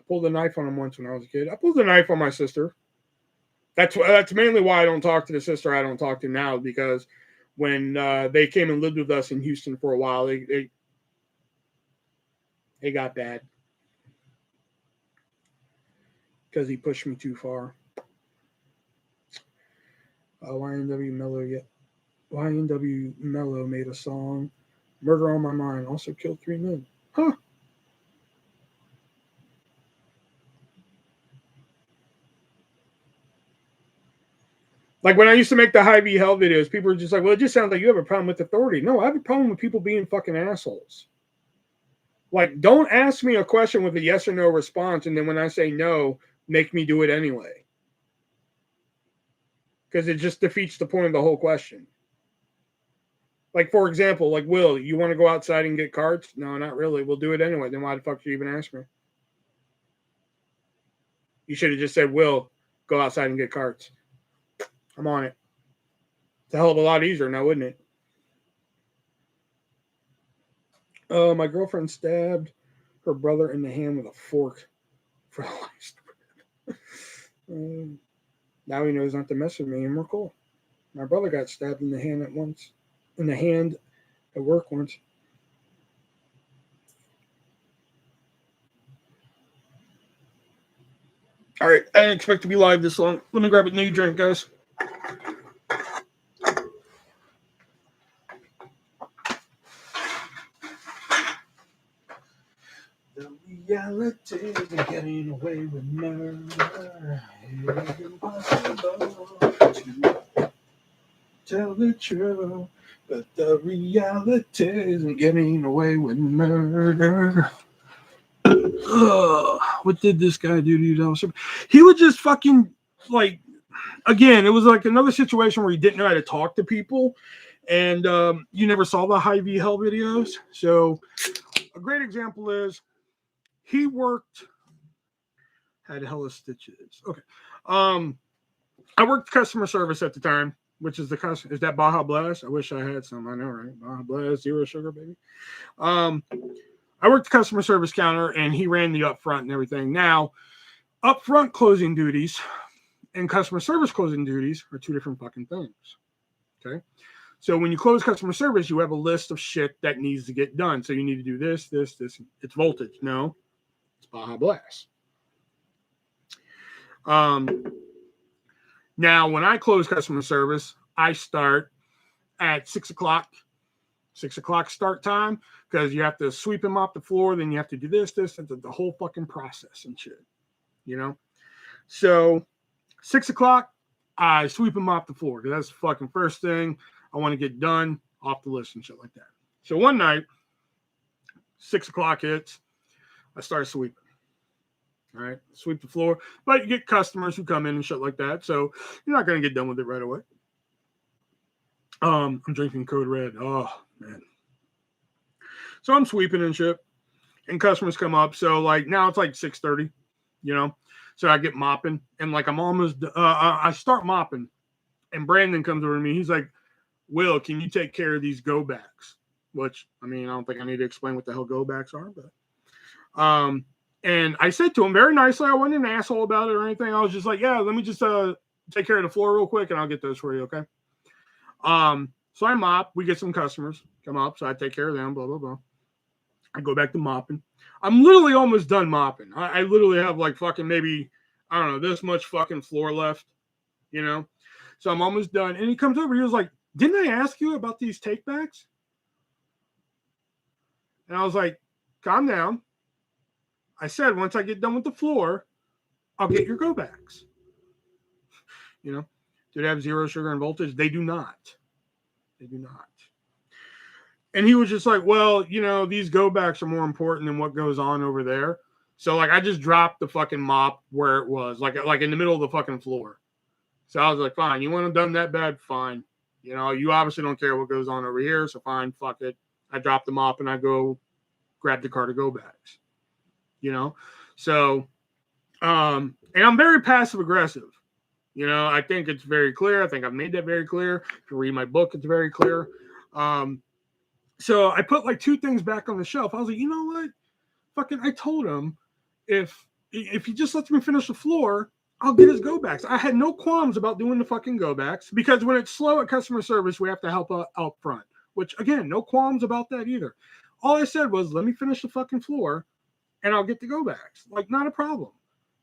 pulled a knife on him once when I was a kid. I pulled a knife on my sister. That's mainly why I don't talk to the sister I don't talk to now, because when they came and lived with us in Houston for a while, they got bad because he pushed me too far. YNW Miller, YNW Mello made a song, Murder on My Mind, also killed 3 men. Huh. Like when I used to make the High V Hell videos, people were just like, well, it just sounds like you have a problem with authority. No, I have a problem with people being fucking assholes. Like, don't ask me a question with a yes or no response, and then when I say no, make me do it anyway. Because it just defeats the point of the whole question. Like, for example, like, Will, you want to go outside and get carts? No, not really. We'll do it anyway. Then why the fuck should you even ask me? You should have just said, Will, go outside and get carts. I'm on it. It's a hell of a lot easier now, wouldn't it? My girlfriend stabbed her brother in the hand with a fork for the last now he knows not to mess with me, and we're cool. My brother got stabbed in the hand at work once. All right, I didn't expect to be live this long. Let me grab a new drink, guys. The reality is getting away with murder. It is impossible to tell the truth, but the reality isn't getting away with murder. What did this guy do to you? He would just fucking, like, again, it was like another situation where he didn't know how to talk to people, and you never saw the High V Hell videos. So a great example is he worked, had hella stitches. Okay. I worked customer service at the time, which is is that Baja Blast? I wish I had some. I know, right? Baja Blast, zero sugar, baby. I worked the customer service counter, and he ran the upfront and everything. Now, upfront closing duties and customer service closing duties are two different fucking things. Okay. So when you close customer service, you have a list of shit that needs to get done. So you need to do this, this, this. It's voltage. No, it's Baja Blast. Now, when I close customer service, I start at 6 o'clock. 6 o'clock start time, because you have to sweep him off the floor, then you have to do this, and the whole fucking process and shit, you know? So 6 o'clock, I sweep him off the floor, because that's the fucking first thing I want to get done off the list and shit like that. So one night, 6 o'clock hits, I start sweeping. All right, sweep the floor, but you get customers who come in and shit like that, so you're not going to get done with it right away. I'm drinking Code Red. Oh, man. So I'm sweeping and shit, and customers come up. So, like, now it's like 6:30, you know? So I get mopping, and, like, I'm almost, I start mopping, and Brandon comes over to me. He's like, Will, can you take care of these go backs? Which, I mean, I don't think I need to explain what the hell go backs are, but, and I said to him very nicely, I wasn't an asshole about it or anything. I was just like, yeah, let me just take care of the floor real quick, and I'll get those for you, okay? So I mop. We get some customers come up, so I take care of them, blah, blah, blah. I go back to mopping. I'm literally almost done mopping. I literally have like fucking maybe, I don't know, this much fucking floor left, you know? So I'm almost done. And he comes over. He was like, didn't I ask you about these takebacks? And I was like, calm down. I said, once I get done with the floor, I'll get your go backs. You know, do they have zero sugar and voltage? They do not. They do not. And he was just like, well, you know, these go backs are more important than what goes on over there. So, like, I just dropped the fucking mop where it was, like in the middle of the fucking floor. So I was like, fine, you want them done that bad? Fine. You know, you obviously don't care what goes on over here, so fine, fuck it. I drop the mop and I go grab the car to go backs. You know? So, and I'm very passive aggressive. You know, I think it's very clear. I think I've made that very clear. If you read my book, it's very clear. So I put like two things back on the shelf. I was like, you know what? Fucking, I told him if he just lets me finish the floor, I'll get his go backs. I had no qualms about doing the fucking go backs, because when it's slow at customer service, we have to help out front, which again, no qualms about that either. All I said was, let me finish the fucking floor and I'll get the go backs. Like, not a problem.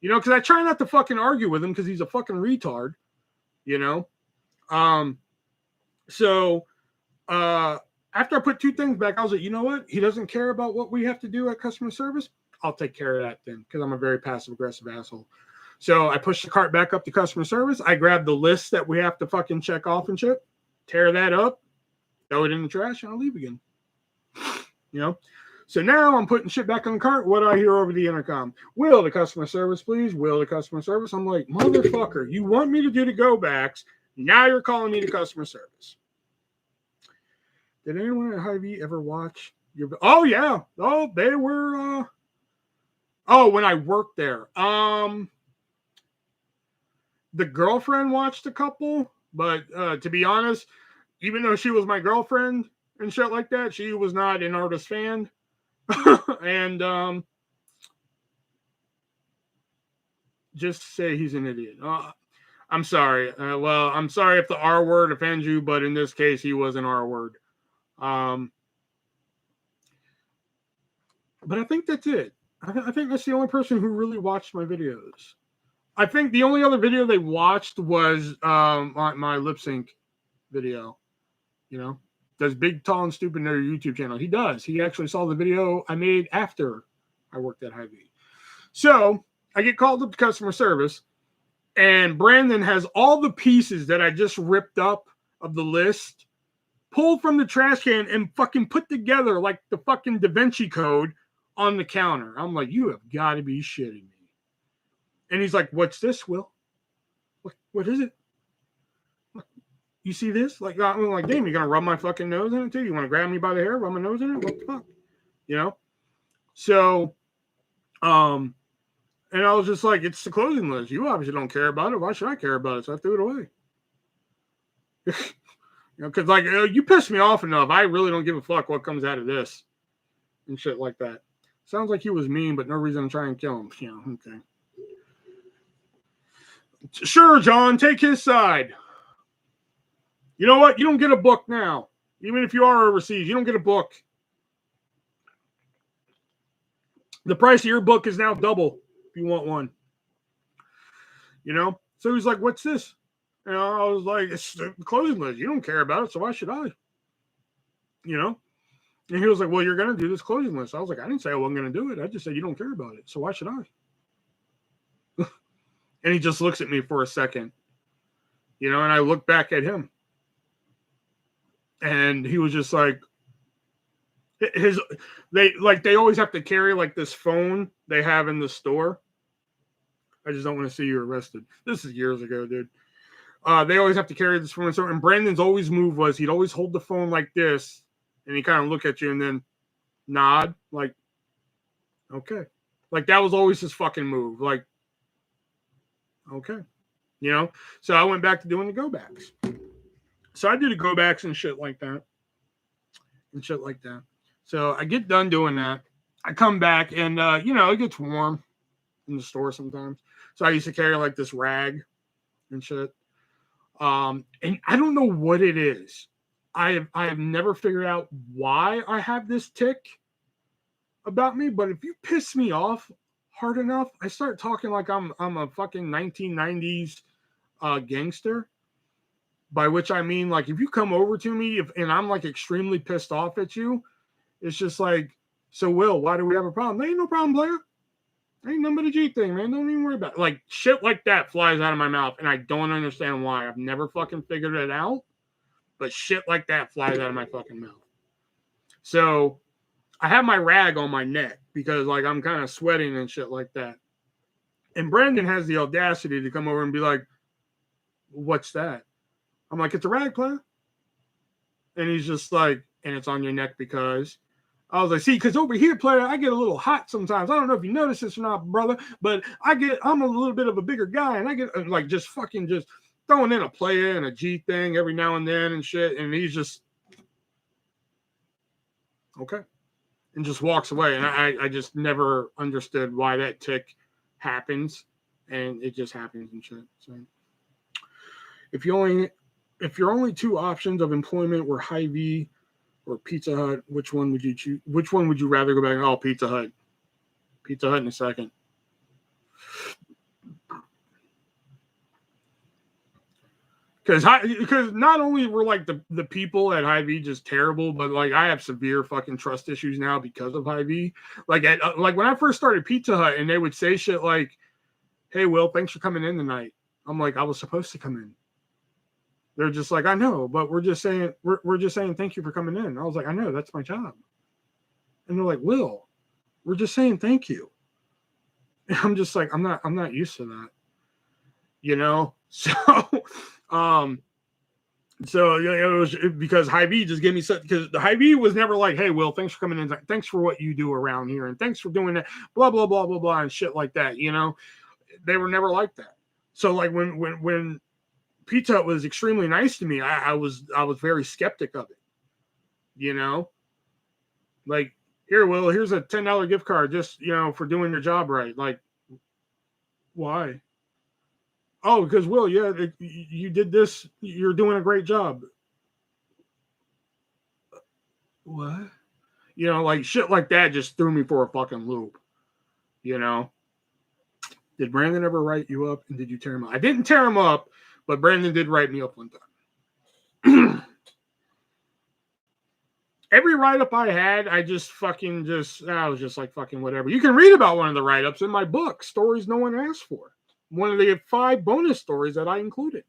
You know, because I try not to fucking argue with him because he's a fucking retard, you know? So after I put 2 things back, I was like, you know what? He doesn't care about what we have to do at customer service. I'll take care of that then, because I'm a very passive aggressive asshole. So I pushed the cart back up to customer service. I grabbed the list that we have to fucking check off and shit, tear that up, throw it in the trash, and I'll leave again. You know? So now I'm putting shit back on the cart. What do I hear over the intercom? Will the customer service, please? Will the customer service? I'm like, motherfucker, you want me to do the go backs. Now you're calling me to customer service. Did anyone at Hy-Vee ever watch your... Oh, yeah. Oh, they were... when I worked there. The girlfriend watched a couple, but to be honest, even though she was my girlfriend and shit like that, she was not an artist fan. And just say he's an idiot. I'm sorry. I'm sorry if the R word offends you, but in this case, he was an R word. But I think that's it. I think that's the only person who really watched my videos. I think the only other video they watched was my lip sync video. You know, does Big, Tall, and Stupid know your YouTube channel? He does. He actually saw the video I made after I worked at Hy-Vee. So I get called up to customer service, and Brandon has all the pieces that I just ripped up of the list pulled from the trash can and fucking put together like the fucking Da Vinci Code on the counter. I'm like, you have got to be shitting me. And he's like, what's this, Will? What is it? You see this? Like, I'm like, damn, you gonna rub my fucking nose in it too? You want to grab me by the hair, rub my nose in it? What the fuck? You know? So, and I was just like, it's the closing list. You obviously don't care about it. Why should I care about it? So I threw it away. You know, because like, you piss me off enough. I really don't give a fuck what comes out of this and shit like that. Sounds like he was mean, but no reason to try and kill him. You know, okay. Sure, John, take his side. You know what? You don't get a book now. Even if you are overseas, you don't get a book. The price of your book is now double if you want one. You know? So he's like, what's this? And I was like, it's the closing list. You don't care about it, so why should I? You know? And he was like, well, you're going to do this closing list. I was like, I didn't say I wasn't going to do it. I just said you don't care about it, so why should I? And he just looks at me for a second. You know, and I look back at him. And he was just like, they always have to carry like this phone they have in the store. I just don't want to see you arrested. This is years ago, dude. They always have to carry this phone. So, and Brandon's always move was he'd always hold the phone like this, and he kind of look at you and then nod, like, okay. Like that was always his fucking move. Like, okay. You know? So I went back to doing the go backs. So I did the go backs and shit like that. So I get done doing that. I come back and, you know, it gets warm in the store sometimes. So I used to carry like this rag and shit. And I don't know what it is. I have never figured out why I have this tick about me. But if you piss me off hard enough, I start talking like I'm a fucking 1990s gangster. By which I mean, like, if you come over to me and I'm like extremely pissed off at you, it's just like, so Will, why do we have a problem? There ain't no problem, player. Ain't nothing but a G thing, man. Don't even worry about it. Like, shit like that flies out of my mouth, and I don't understand why. I've never fucking figured it out, but shit like that flies out of my fucking mouth. So I have my rag on my neck because, like, I'm kind of sweating and shit like that. And Brandon has the audacity to come over and be like, what's that? I'm like, it's a rag, player. And he's just like, and it's on your neck because... I was like, see, because over here, player, I get a little hot sometimes. I don't know if you notice this or not, brother, but I'm a little bit of a bigger guy, and I get like just fucking just throwing in a player and a G thing every now and then and shit. And he's just, okay. And just walks away. And I just never understood why that tick happens. And it just happens and shit. So if your only 2 options of employment were Hy-Vee or Pizza Hut, which one would you choose? Which one would you rather go back? Oh, Pizza Hut. Pizza Hut in a second. Because not only were like the people at Hy-Vee just terrible, but like I have severe fucking trust issues now because of Hy-Vee. Like like when I first started Pizza Hut and they would say shit like, "Hey Will, thanks for coming in tonight." I'm like, I was supposed to come in. They're just like, I know, but we're just saying thank you for coming in. I was like, I know, that's my job. And they're like, Will, we're just saying thank you. And I'm just like, I'm not used to that. You know? So so you know, it was because Hy-Vee just gave me such, because the Hy-Vee was never like, hey Will, thanks for coming in, thanks for what you do around here, and thanks for doing that, blah blah blah blah blah, and shit like that. You know, they were never like that. So like when Pizza Hut was extremely nice to me, I was very skeptic of it. You know, like, here, Will, here's a $10 gift card, just, you know, for doing your job right. Like, why? Oh, because Will, yeah, you did this. You're doing a great job. What? You know, like shit like that just threw me for a fucking loop. You know, did Brandon ever write you up, and did you tear him up? I didn't tear him up, but Brandon did write me up one time. Every write-up I had, I was just like fucking whatever. You can read about one of the write-ups in my book, Stories No One Asked For. One of the 5 bonus stories that I included.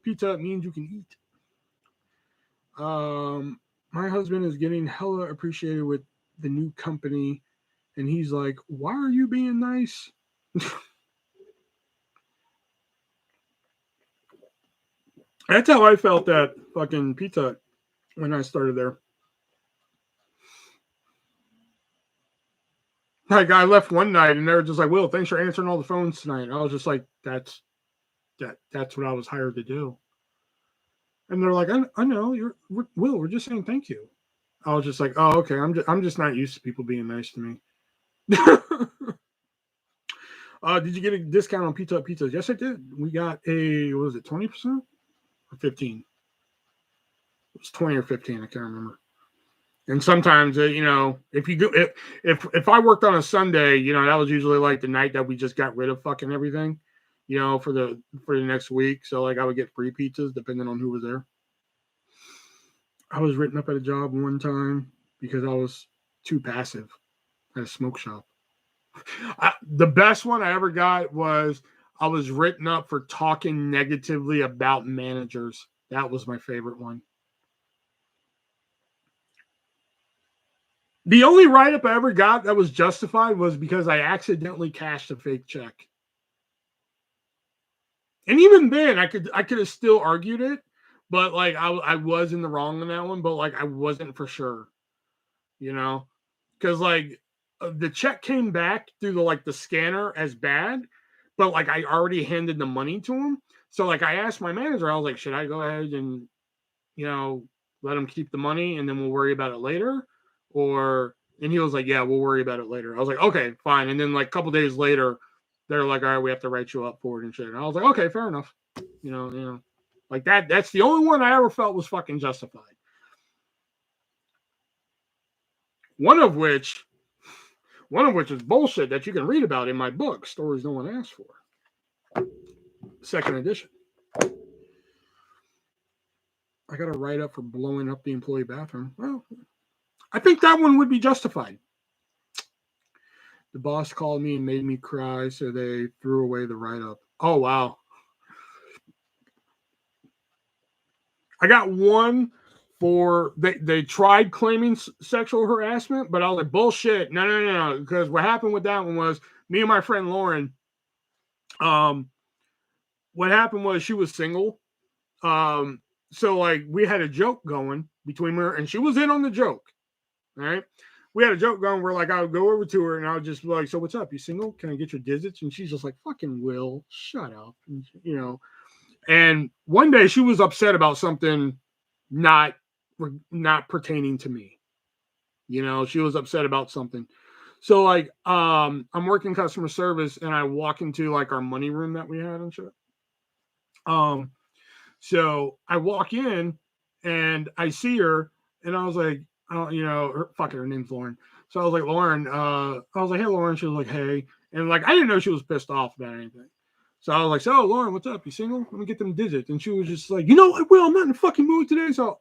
Pizza means you can eat. My husband is getting hella appreciated with the new company, and he's like, why are you being nice? That's how I felt at fucking Pizza when I started there. Like, I left one night and they were just like, Will, thanks for answering all the phones tonight. And I was just like, that's what I was hired to do. And they're like, I know, Will, we're just saying thank you. I was just like, oh, okay. I'm just not used to people being nice to me. Did you get a discount on Pizza Hut pizzas? Yes, I did. We got a, what was it, 20% or 15? It was 20 or 15. I can't remember. And sometimes, you know, if you go, if I worked on a Sunday, you know, that was usually like the night that we just got rid of fucking everything, you know, for the next week. So like I would get free pizzas depending on who was there. I was written up at a job one time because I was too passive at a smoke shop. The best one I ever got was I was written up for talking negatively about managers. That was my favorite one. The only write-up I ever got that was justified was because I accidentally cashed a fake check. And even then, I could have still argued it, but like I was in the wrong on that one, but like I wasn't for sure, you know, because like the check came back through the scanner as bad, but like I already handed the money to him. So like I asked my manager, I was like, should I go ahead and, you know, let him keep the money and then we'll worry about it later? And he was like, yeah, we'll worry about it later. I was like, okay, fine. And then like a couple days later, they're like, all right, we have to write you up for it and shit. And I was like, okay, fair enough. You know, like that's the only one I ever felt was fucking justified. One of which is bullshit that you can read about in my book, Stories No One Asked For. Second edition. I got a write up for blowing up the employee bathroom. Well, I think that one would be justified. The boss called me and made me cry, so they threw away the write up. Oh, wow. I got one for they tried claiming sexual harassment, but I was like, bullshit. No. Because what happened with that one was me and my friend Lauren. What happened was she was single. So like we had a joke going between her, and she was in on the joke. All right. We had a joke going where like I would go over to her and I would just be like, so what's up? You single? Can I get your digits? And she's just like, fucking Will, shut up. And, you know. And one day she was upset about something not pertaining to me. You know, she was upset about something. So like I'm working customer service and I walk into like our money room that we had and shit. So I walk in and I see her and I was like, you know, her name's Lauren. So I was like, Lauren, I was like, hey, Lauren. She was like, hey. And like, I didn't know she was pissed off about anything. So I was like, so Lauren, what's up? You single? Let me get them digits. And she was just like, you know what, Will, I'm not in the fucking mood today. So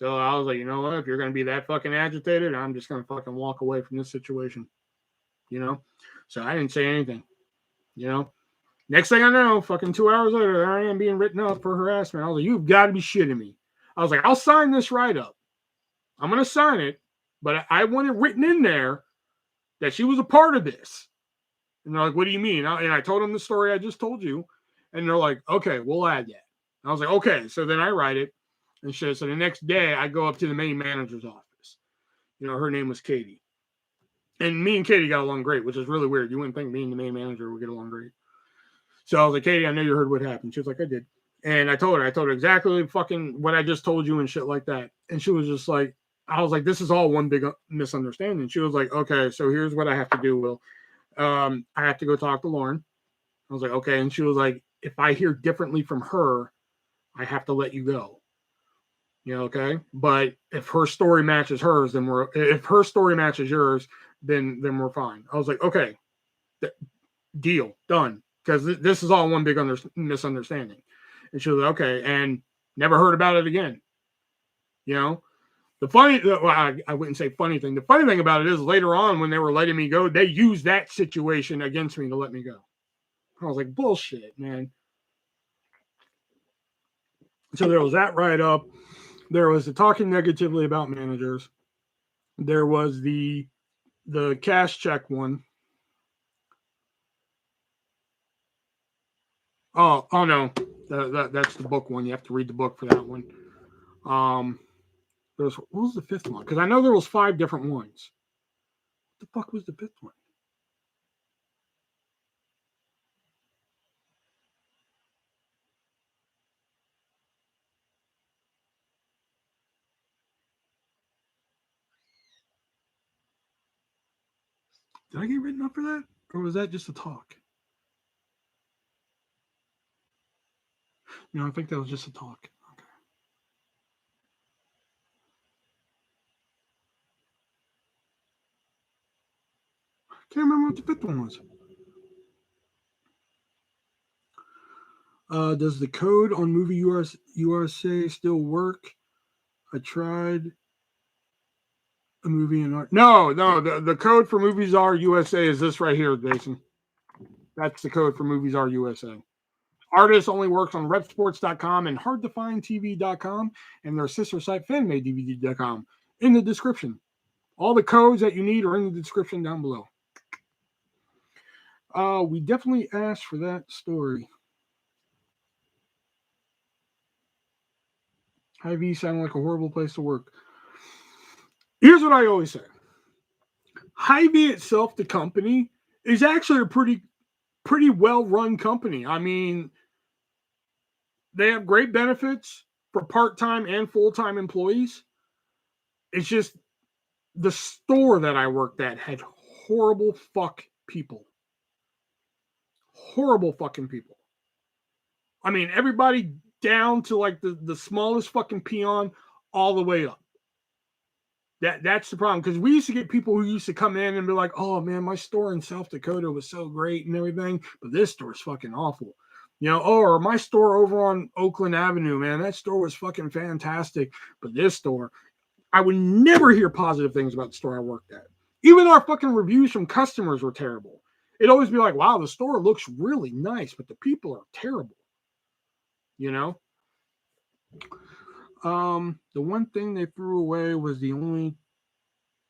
I was like, you know what? If you're going to be that fucking agitated, I'm just going to fucking walk away from this situation. You know? So I didn't say anything. You know? Next thing I know, fucking 2 hours later, there I am being written up for harassment. I was like, you've got to be shitting me. I was like, I'll sign this write-up. I'm going to sign it, but I want it written in there that she was a part of this. And they're like, what do you mean? And I told them the story I just told you. And they're like, okay, we'll add that. And I was like, okay. So then I write it and shit. So the next day I go up to the main manager's office. You know, her name was Katie. And me and Katie got along great, which is really weird. You wouldn't think me and the main manager would get along great. So I was like, Katie, I know you heard what happened. She was like, I did. And I told her exactly fucking what I just told you and shit like that. And she was just like, I was like, this is all one big misunderstanding. She was like, okay, so here's what I have to do, Will. I have to go talk to Lauren. I was like, okay. And she was like, if I hear differently from her, I have to let you go. You know, okay. But if her story matches hers, then if her story matches yours, then we're fine. I was like, okay, deal, done. Because this is all one big misunderstanding. And she was like, okay, and never heard about it again. You know, I wouldn't say funny thing. The funny thing about it is later on when they were letting me go, they used that situation against me to let me go. I was like, bullshit, man. So there was that write-up. There was the talking negatively about managers. There was the cash check one. Oh no, that's the book one. You have to read the book for that one. What was the fifth one? Because I know there was 5 different ones. What the fuck was the 5th one? Did I get written up for that? Or was that just a talk? No, I think that was just a talk. Okay. Can't remember what the 5th one was. Does the code on Movie USA still work? I tried a movie in art. No, the code for Movies Are USA is this right here, Jason. That's the code for Movies Are USA. Artists only works on repsports.com and hardtofindtv.com and their sister site fanmadedvd.com in the description. All the codes that you need are in the description down below. We definitely asked for that story. Hy-Vee sounded like a horrible place to work. Here's what I always say. Hy-Vee itself, the company, is actually a pretty well-run company. I mean, they have great benefits for part-time and full-time employees. It's just the store that I worked at had horrible fuck people. Horrible fucking people. I mean, everybody down to like the smallest fucking peon all the way up. That's the problem. Because we used to get people who used to come in and be like, oh man, my store in South Dakota was so great and everything, but this store's fucking awful. You know, or my store over on Oakland Avenue, man, that store was fucking fantastic. But this store, I would never hear positive things about the store I worked at. Even our fucking reviews from customers were terrible. It'd always be like, wow, the store looks really nice, but the people are terrible. You know? The one thing they threw away was the only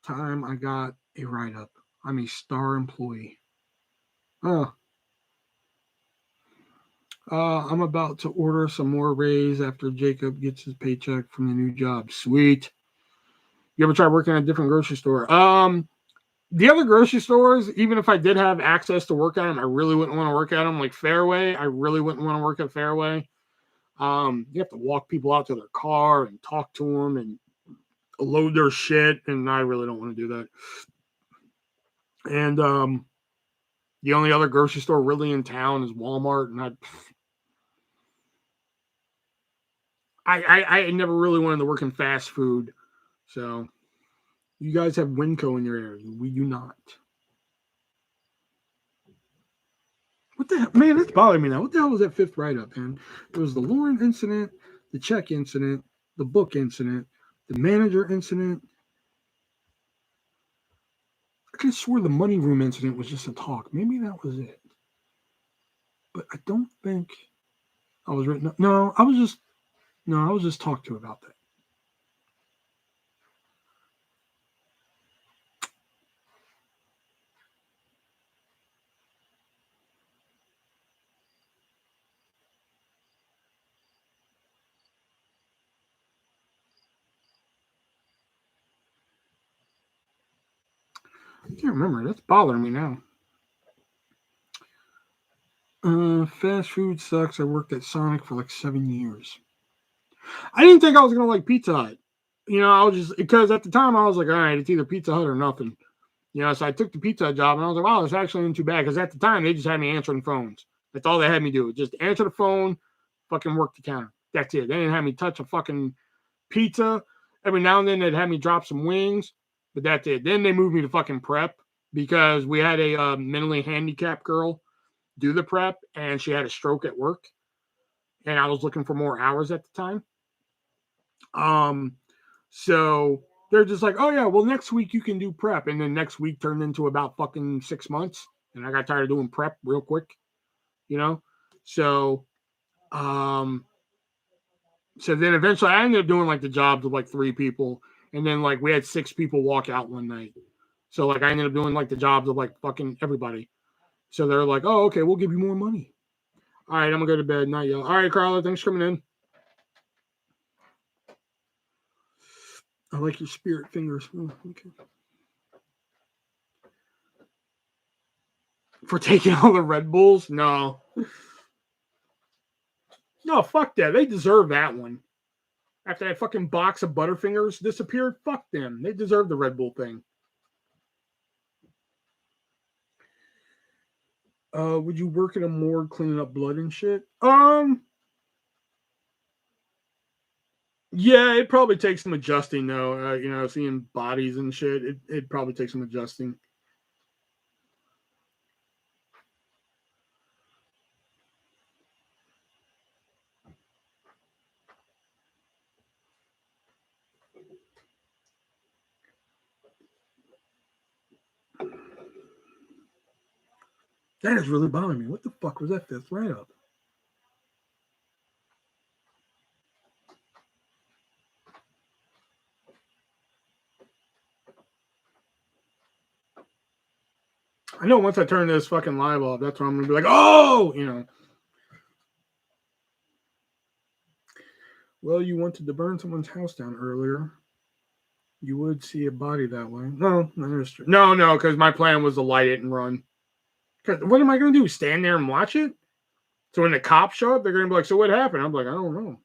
time I got a write-up. I'm a star employee. I'm about to order some more raise after Jacob gets his paycheck from the new job. Sweet. You ever try working at a different grocery store? The other grocery stores, even if I did have access to work at them, I really wouldn't want to work at them. Like Fairway, I really wouldn't want to work at Fairway. You have to walk people out to their car and talk to them and load their shit, and I really don't want to do that. And the only other grocery store really in town is Walmart, and I never really wanted to work in fast food. So you guys have Winco in your area. We do not. What the hell? Man, it's bothering me now. What the hell was that fifth write-up, man? It was the Lauren incident, the check incident, the book incident, the manager incident. I could have swore the money room incident was just a talk. Maybe that was it. But I don't think I was written up. No, I was just talked to about that. I can't remember. That's bothering me now. Fast food sucks. I worked at Sonic for like 7 years. I didn't think I was gonna like Pizza Hut. I was just because at the time I was like, all right, it's either Pizza Hut or nothing. So I took the Pizza Hut job and I was like, wow, it's actually not too bad because at the time they just had me answering phones. That's all they had me do. Just answer the phone, fucking work the counter. That's it. They didn't have me touch a fucking pizza. Every now and then they'd have me drop some wings, but that's it. Then they moved me to fucking prep because we had a mentally handicapped girl do the prep and she had a stroke at work. And I was looking for more hours at the time. So they're just like, oh yeah, well next week you can do prep, and then next week turned into about fucking 6 months, and I got tired of doing prep real quick, you know. So, um, so then eventually I ended up doing like the jobs of like 3 people, and then like we had 6 people walk out one night. So like I ended up doing like the jobs of like fucking everybody. So they're like, oh okay, we'll give you more money. All right, I'm gonna go to bed. Not yell. All right, Carla, thanks for coming in. I like your spirit fingers. Oh, okay. For taking all the Red Bulls? No. No, fuck that. They deserve that one. After that fucking box of Butterfingers disappeared, fuck them. They deserve the Red Bull thing. Would you work in a morgue cleaning up blood and shit? Yeah, it probably takes some adjusting though. Seeing bodies and shit, it probably takes some adjusting. That is really bothering me. What the fuck was that fifth write-up? I know once I turn this fucking live off, that's when I'm gonna be like, oh. Well, you wanted to burn someone's house down earlier. You would see a body that way. No, that is true. No, because my plan was to light it and run. Because what am I going to do? Stand there and watch it? So when the cops show up, they're going to be like, so what happened? I'm like, I don't know.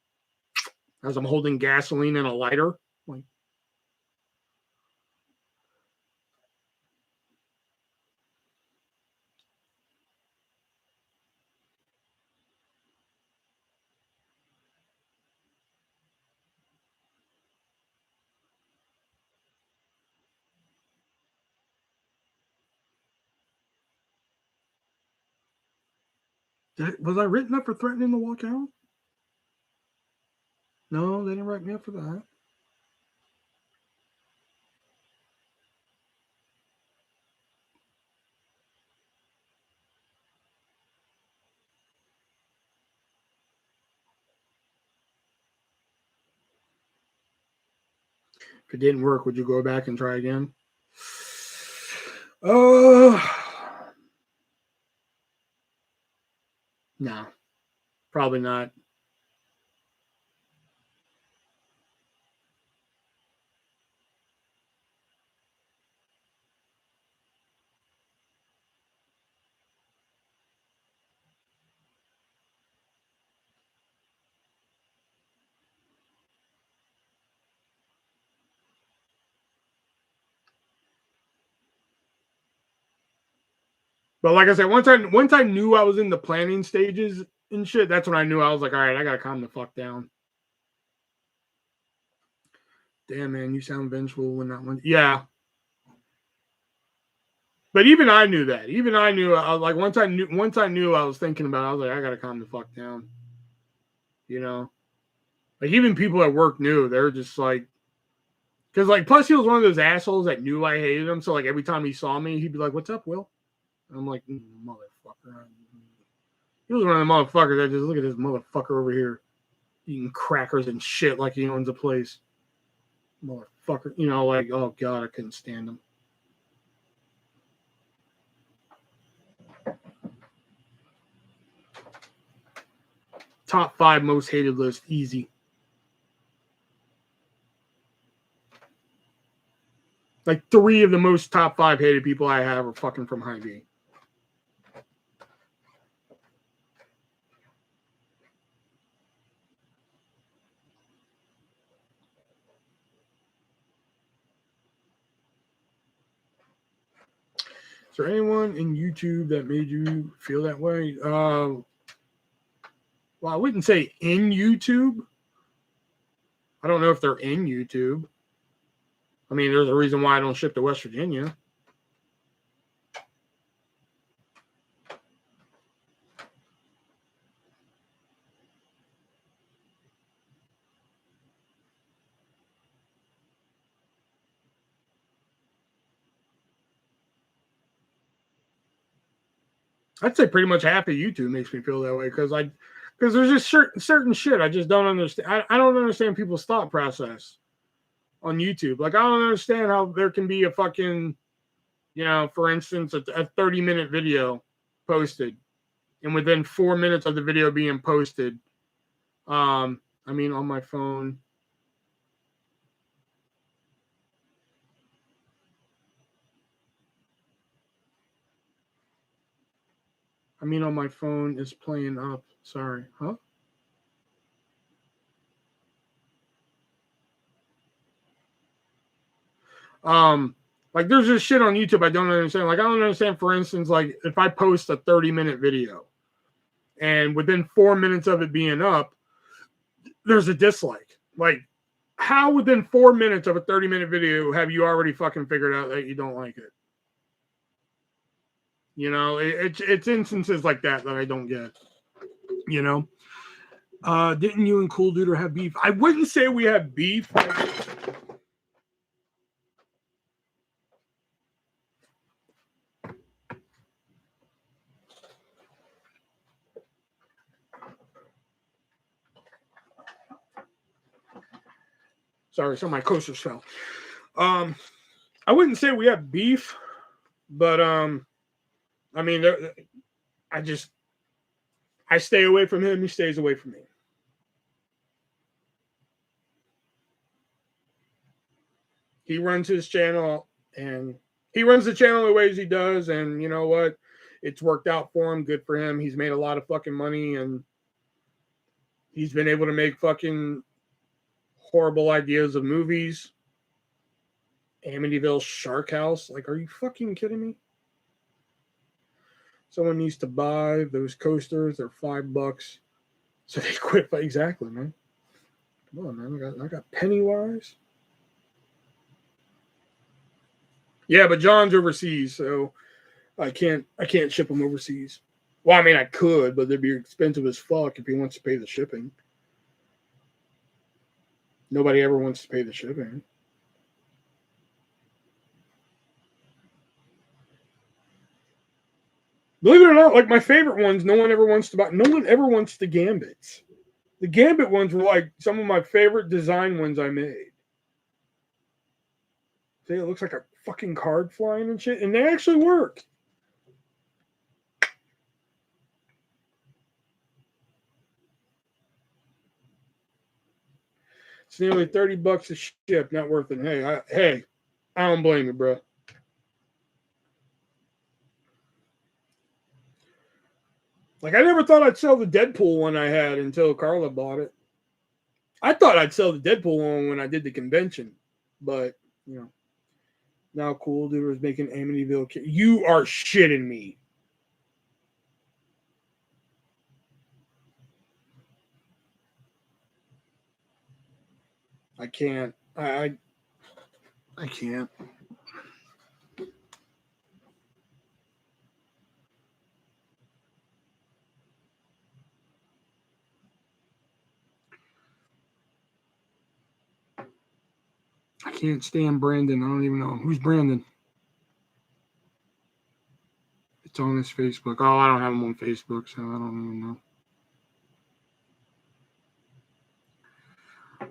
As I'm holding gasoline and a lighter. Like, was I written up for threatening to walk out? No, they didn't write me up for that. If it didn't work, would you go back and try again? No, probably not. But like I said, once I knew I was in the planning stages and shit, that's when I knew I was like, all right, I gotta calm the fuck down. Damn man, you sound vengeful when that one. Yeah. But even I knew that. Even I knew. I was like, once I knew, I was thinking about it, I was like, I gotta calm the fuck down. You know, like even people at work knew. They're just like, because like plus he was one of those assholes that knew I hated him. So like every time he saw me, he'd be like, "What's up, Will?" And I'm like, "Motherfucker." He was one of the motherfuckers that just look at this motherfucker over here eating crackers and shit like he owns a place. Motherfucker, you know, like, oh god, I couldn't stand him. Top 5 most hated list, easy. Like 3 of the most top 5 hated people I have are fucking from Hy-Vee. Is there anyone in YouTube that made you feel that way? Well, I wouldn't say in YouTube. I don't know if they're in YouTube. I mean, there's a reason why I don't ship to West Virginia. I'd say pretty much half of YouTube makes me feel that way because there's just certain shit I just don't understand. I don't understand people's thought process on YouTube. Like I don't understand how there can be a fucking, you know, for instance, a 30-minute video posted, and within 4 minutes of the video being posted, I mean on my phone. I mean on my phone is playing up. Sorry, huh? Like there's just shit on YouTube I don't understand. Like I don't understand, for instance, like if I post a 30-minute video and within 4 minutes of it being up, there's a dislike. Like, how within 4 minutes of a 30-minute video have you already fucking figured out that you don't like it? You know, it's instances like that I don't get. You know, didn't you and Cool Duder have beef? I wouldn't say we have beef. Sorry, some of my coasters fell. I wouldn't say we have beef, but I mean, I stay away from him. He stays away from me. He runs his channel, and he runs the channel the ways he does. And you know what? It's worked out for him. Good for him. He's made a lot of fucking money, and he's been able to make fucking horrible ideas of movies. Amityville Shark House. Like, are you fucking kidding me? Someone needs to buy those coasters. They're $5. So they quit. Exactly, man. Come on, man. I got Pennywise. Yeah, but John's overseas, so I can't ship him overseas. Well, I mean, I could, but they'd be expensive as fuck if he wants to pay the shipping. Nobody ever wants to pay the shipping. Believe it or not, like my favorite ones, no one ever wants to buy. No one ever wants the Gambits. The Gambit ones were like some of my favorite design ones I made. See, it looks like a fucking card flying and shit, and they actually work. It's nearly $30 a ship. Not worth it. Hey, I don't blame you, bro. Like I never thought I'd sell the Deadpool one I had until Carla bought it. I thought I'd sell the Deadpool one when I did the convention, but you know, now Cool Dude is making Amityville. You are shitting me. I can't. I can't. Can't stand Brandon. I don't even know. Who's Brandon? It's on his Facebook. Oh, I don't have him on Facebook, so I don't even know.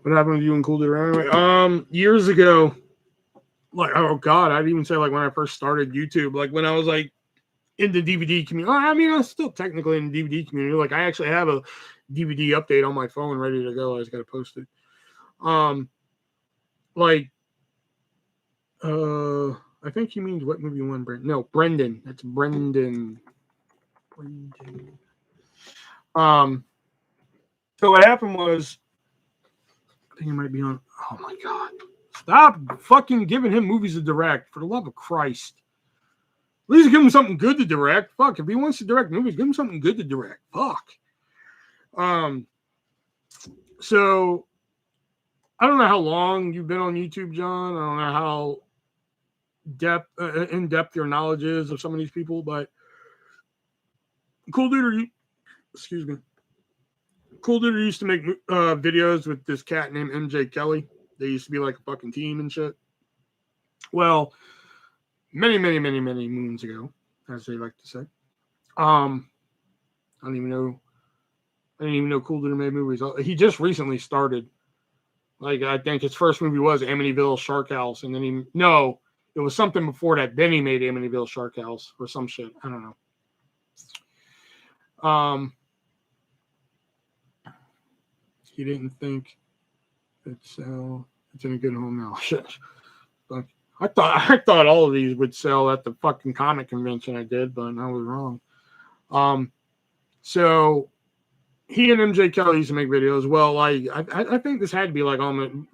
What happened with you and Cool Dude? Anyway, years ago, like, oh God, I'd even say like when I first started YouTube, like when I was like in the DVD community. I mean, I'm still technically in the DVD community. Like, I actually have a DVD update on my phone ready to go. I just got to post it. Like, I think he means what movie one, Brendan? No, Brendan. That's Brendan. So what happened was, I think it might be on. Oh my God! Stop fucking giving him movies to direct, for the love of Christ. At least give him something good to direct. Fuck, if he wants to direct movies, give him something good to direct. Fuck. So I don't know how long you've been on YouTube, John. I don't know how in depth your knowledge is of some of these people, but Cool Dude, excuse me. Cool Dude used to make videos with this cat named MJ Kelly. They used to be like a fucking team and shit. Well, many moons ago, as they like to say. I don't even know Cool Dude made movies. He just recently started. Like, I think his first movie was Amityville Shark House, and then it was something before that. Then he made Amityville Shark House or some shit. I don't know. He didn't think it's in a good home now. Shit. But I thought all of these would sell at the fucking comic convention I did, but I was wrong. So he and MJ Kelly used to make videos. Well, like I think this had to be like on the.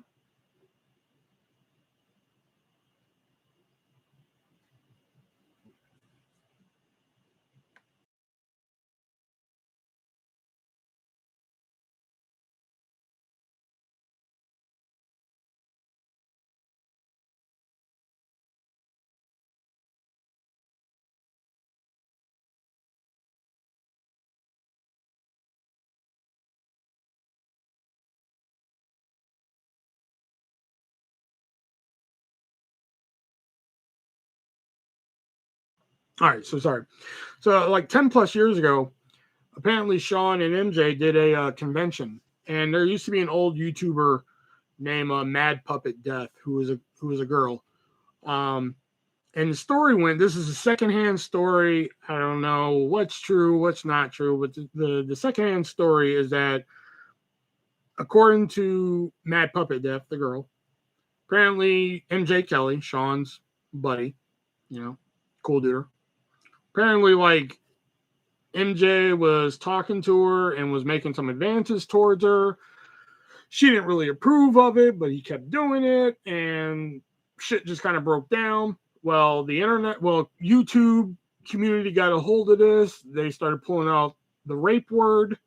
All right, so sorry. So like 10 plus years ago, apparently Sean and MJ did a convention, and there used to be an old YouTuber named Mad Puppet Death who was a girl. And the story went. This is a secondhand story. I don't know what's true, what's not true, but the secondhand story is that according to Mad Puppet Death, the girl, apparently MJ Kelly, Sean's buddy, cool dude. Apparently, like MJ was talking to her and was making some advances towards her. She didn't really approve of it, but he kept doing it, and shit just kind of broke down. Well, YouTube community got a hold of this. They started pulling out the rape word.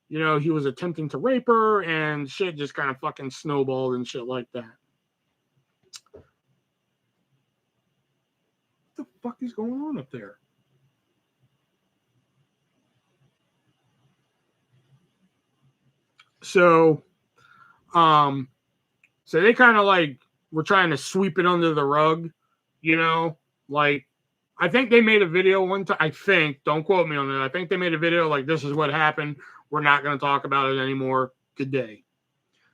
He was attempting to rape her, and shit just kind of fucking snowballed and shit like that. What the fuck is going on up there? So they kind of like were trying to sweep it under the rug, like I think they made a video one time. I think, don't quote me on that. I think they made a video like, this is what happened. We're not going to talk about it anymore. Good day.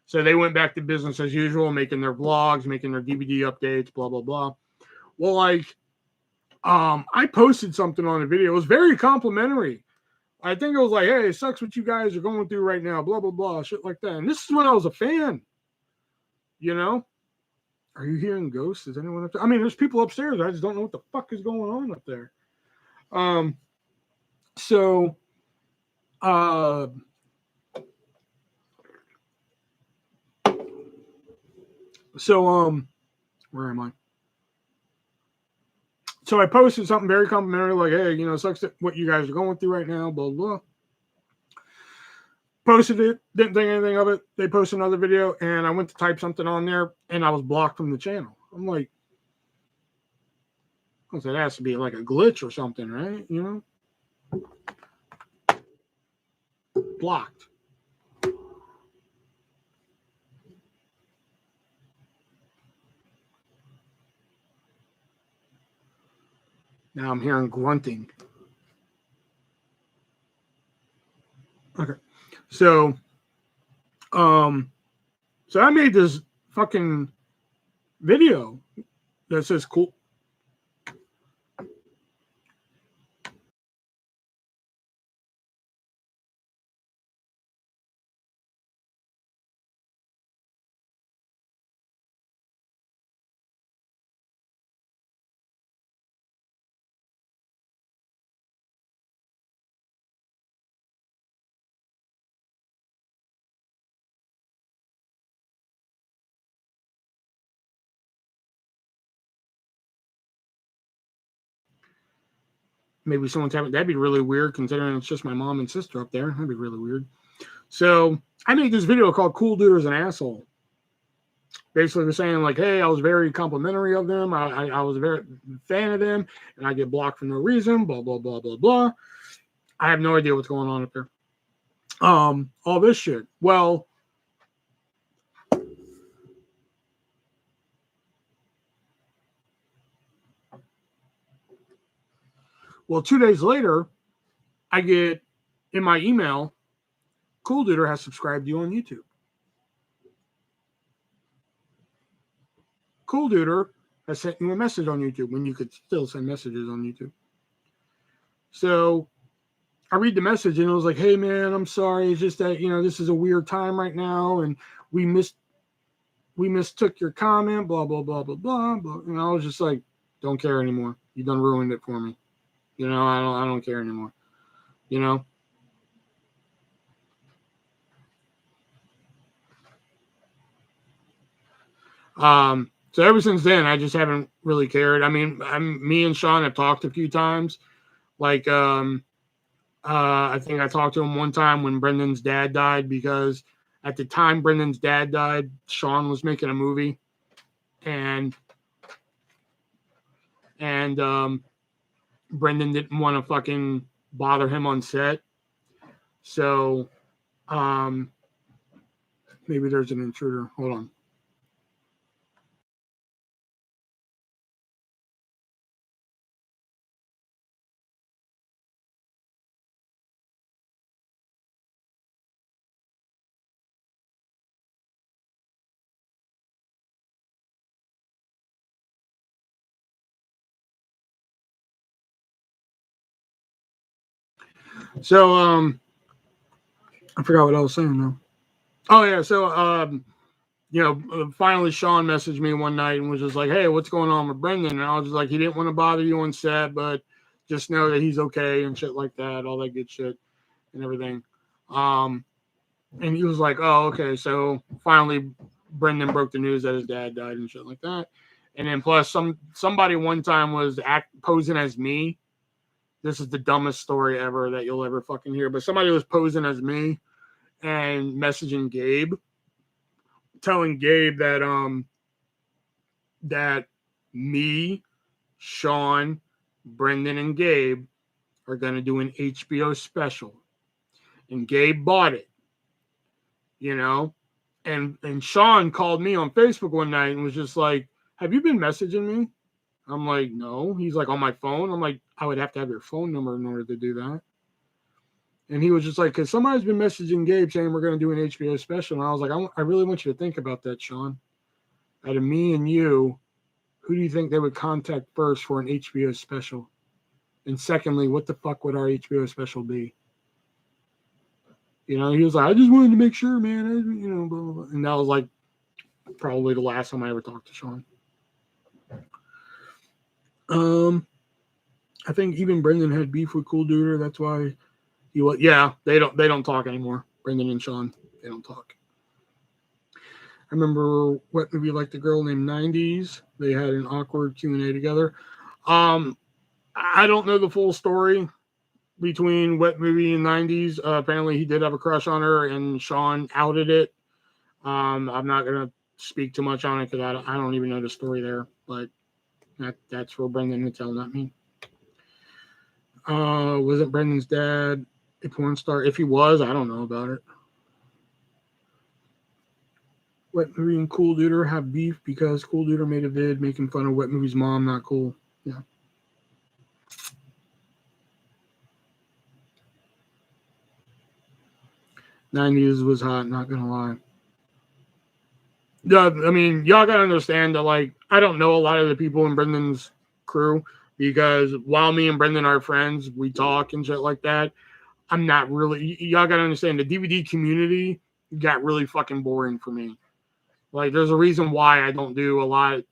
So they went back to business as usual, making their vlogs, making their DVD updates, blah, blah, blah. Well, like, I posted something on the video. It was very complimentary. I think it was like, hey, it sucks what you guys are going through right now, blah, blah, blah, shit like that. And this is when I was a fan, Are you hearing ghosts? Is anyone up there? I mean, there's people upstairs. I just don't know what the fuck is going on up there. So where am I? So I posted something very complimentary, like, hey, it sucks what you guys are going through right now, blah, blah. Posted it, didn't think anything of it. They posted another video, and I went to type something on there, and I was blocked from the channel. I'm like, it has to be like a glitch or something, right? Blocked. Now I'm hearing grunting. Okay. So I made this fucking video that says cool. Maybe someone's having, that'd be really weird considering it's just my mom and sister up there. That'd be really weird. So I made this video called Cool Dude is an Asshole. Basically, was saying like, hey, I was very complimentary of them. I was a very fan of them, and I get blocked for no reason. Blah blah blah blah blah. I have no idea what's going on up there. All this shit. Well, 2 days later, I get in my email, Cool Duder has subscribed to you on YouTube. Cool Duder has sent you a message on YouTube when you could still send messages on YouTube. So I read the message and it was like, hey man, I'm sorry. It's just that, this is a weird time right now. And we mistook your comment, blah, blah, blah, blah, blah, blah. And I was just like, don't care anymore. You done ruined it for me. I don't care anymore. So ever since then, I just haven't really cared. I mean, me and Sean have talked a few times. Like, I think I talked to him one time when Brendan's dad died, because at the time Brendan's dad died, Sean was making a movie, and Brendan didn't want to fucking bother him on set. So, maybe there's an intruder. Hold on. So, I forgot what I was saying now. Oh yeah. So, finally Sean messaged me one night and was just like, hey, what's going on with Brendan? And I was just like, he didn't want to bother you on set, but just know that he's okay and shit like that, all that good shit and everything. And he was like, oh, okay. So finally Brendan broke the news that his dad died and shit like that. And then plus somebody one time was posing as me. This is the dumbest story ever that you'll ever fucking hear. But somebody was posing as me and messaging Gabe, telling Gabe that that me, Sean, Brendan, and Gabe are gonna do an HBO special. And Gabe bought it, And Sean called me on Facebook one night and was just like, have you been messaging me? I'm like, no. He's like, on my phone? I'm like, I would have to have your phone number in order to do that. And he was just like, because somebody's been messaging Gabe saying we're going to do an HBO special. And I was like, I really want you to think about that, Sean. Out of me and you, who do you think they would contact first for an HBO special? And secondly, what the fuck would our HBO special be? He was like, I just wanted to make sure, man. Blah, blah, blah. And that was like probably the last time I ever talked to Sean. I think even Brendan had beef with Cool Duder. That's why he was. Yeah, they don't talk anymore. Brendan and Sean, they don't talk. I remember What Movie Like the Girl Named 90s. They had an awkward Q&A together. I don't know the full story between Wet Movie and 90s. Apparently he did have a crush on her and Sean outed it. I'm not going to speak too much on it because I don't even know the story there, but that's for Brendan to tell, not me. Wasn't Brendan's dad a porn star? If he was, I don't know about it. Wet Movie and Cool Duder have beef because Cool Duder made a vid making fun of Wet Movie's mom. Not cool. Yeah. '90s was hot, not gonna lie. Yeah, I mean, y'all gotta understand that, like, I don't know a lot of the people in Brendan's crew because while me and Brendan are friends, we talk and shit like that. I'm not really, y'all gotta understand the DVD community got really fucking boring for me. Like, there's a reason why I don't do a lot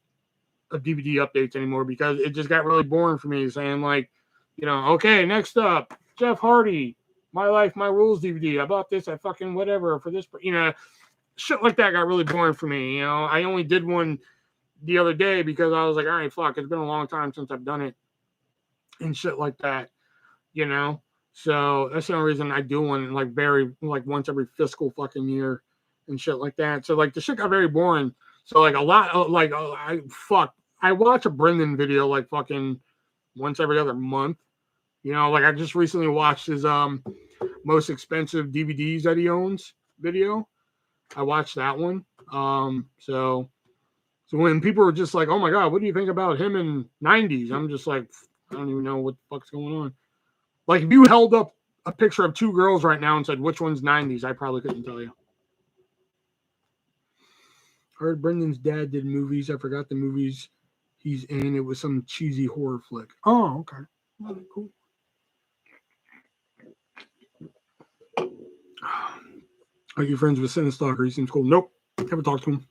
of DVD updates anymore because it just got really boring for me saying, like, okay, next up, Jeff Hardy, My Life, My Rules DVD. I bought this at fucking whatever for this, shit like that got really boring for me. I only did one the other day because I was like, all right, fuck, it's been a long time since I've done it and shit like that, you know? So that's the only reason I do one like once every fiscal fucking year and shit like that. So like the shit got very boring. So like a lot of I watch a Brendan video like fucking once every other month. Like I just recently watched his most expensive DVDs that he owns video. I watched that one. So when people were just like, "Oh my god, what do you think about him in '90s?" I'm just like, I don't even know what the fuck's going on. Like if you held up a picture of two girls right now and said which one's '90s, I probably couldn't tell you. I heard Brendan's dad did movies. I forgot the movies he's in. It was some cheesy horror flick. Oh, okay. Oh, cool. Are you friends with Sinistalker? He seems cool. Nope. Never talked to him.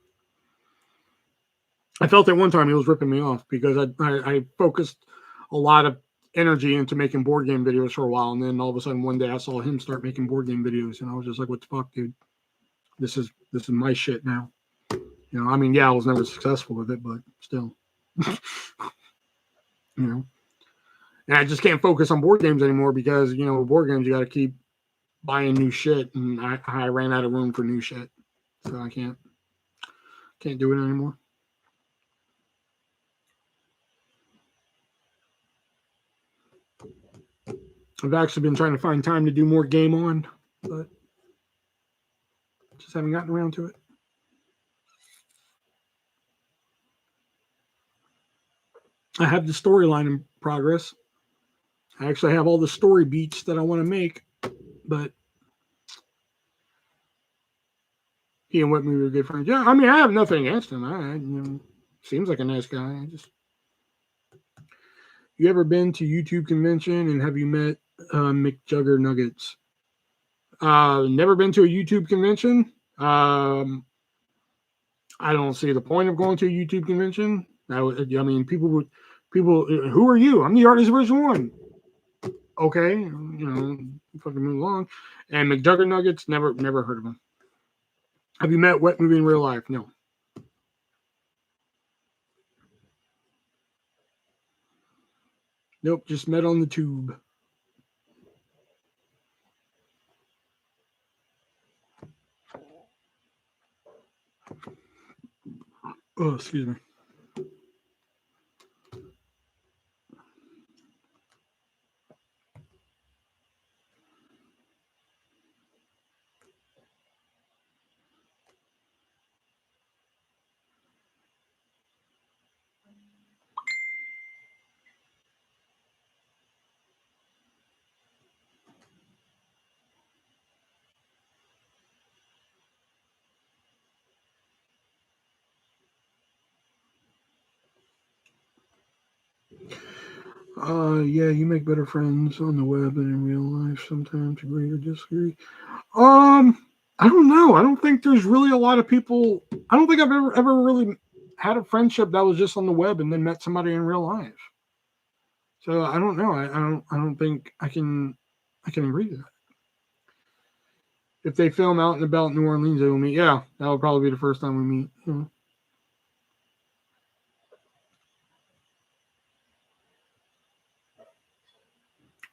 I felt at one time he was ripping me off because I focused a lot of energy into making board game videos for a while, and then all of a sudden one day I saw him start making board game videos, and I was just like, "What the fuck, dude? This is my shit now." I mean, yeah, I was never successful with it, but still, And I just can't focus on board games anymore because with board games you got to keep buying new shit, and I ran out of room for new shit, so I can't do it anymore. I've actually been trying to find time to do more Game On, but just haven't gotten around to it. I have the storyline in progress. I actually have all the story beats that I want to make, but he and Whitney were good friends. Yeah, I mean, I have nothing against him. Seems like a nice guy. You ever been to YouTube convention and have you met McJugger Nuggets? Never been to a YouTube convention. I don't see the point of going to a YouTube convention. I mean, people. Who are you? I'm the ArtistVersion1. Okay, fucking move along. And McJugger Nuggets, never heard of him. Have you met Wet Movie in real life? No. Nope, just met on the tube. Oh, excuse me. Yeah, you make better friends on the web than in real life. Sometimes agree or disagree. I don't know. I don't think there's really a lot of people. I don't think I've ever really had a friendship that was just on the web and then met somebody in real life. So I don't know. I don't think I can agree to that. If they film out and about New Orleans, they will meet. Yeah, that would probably be the first time we meet. I'm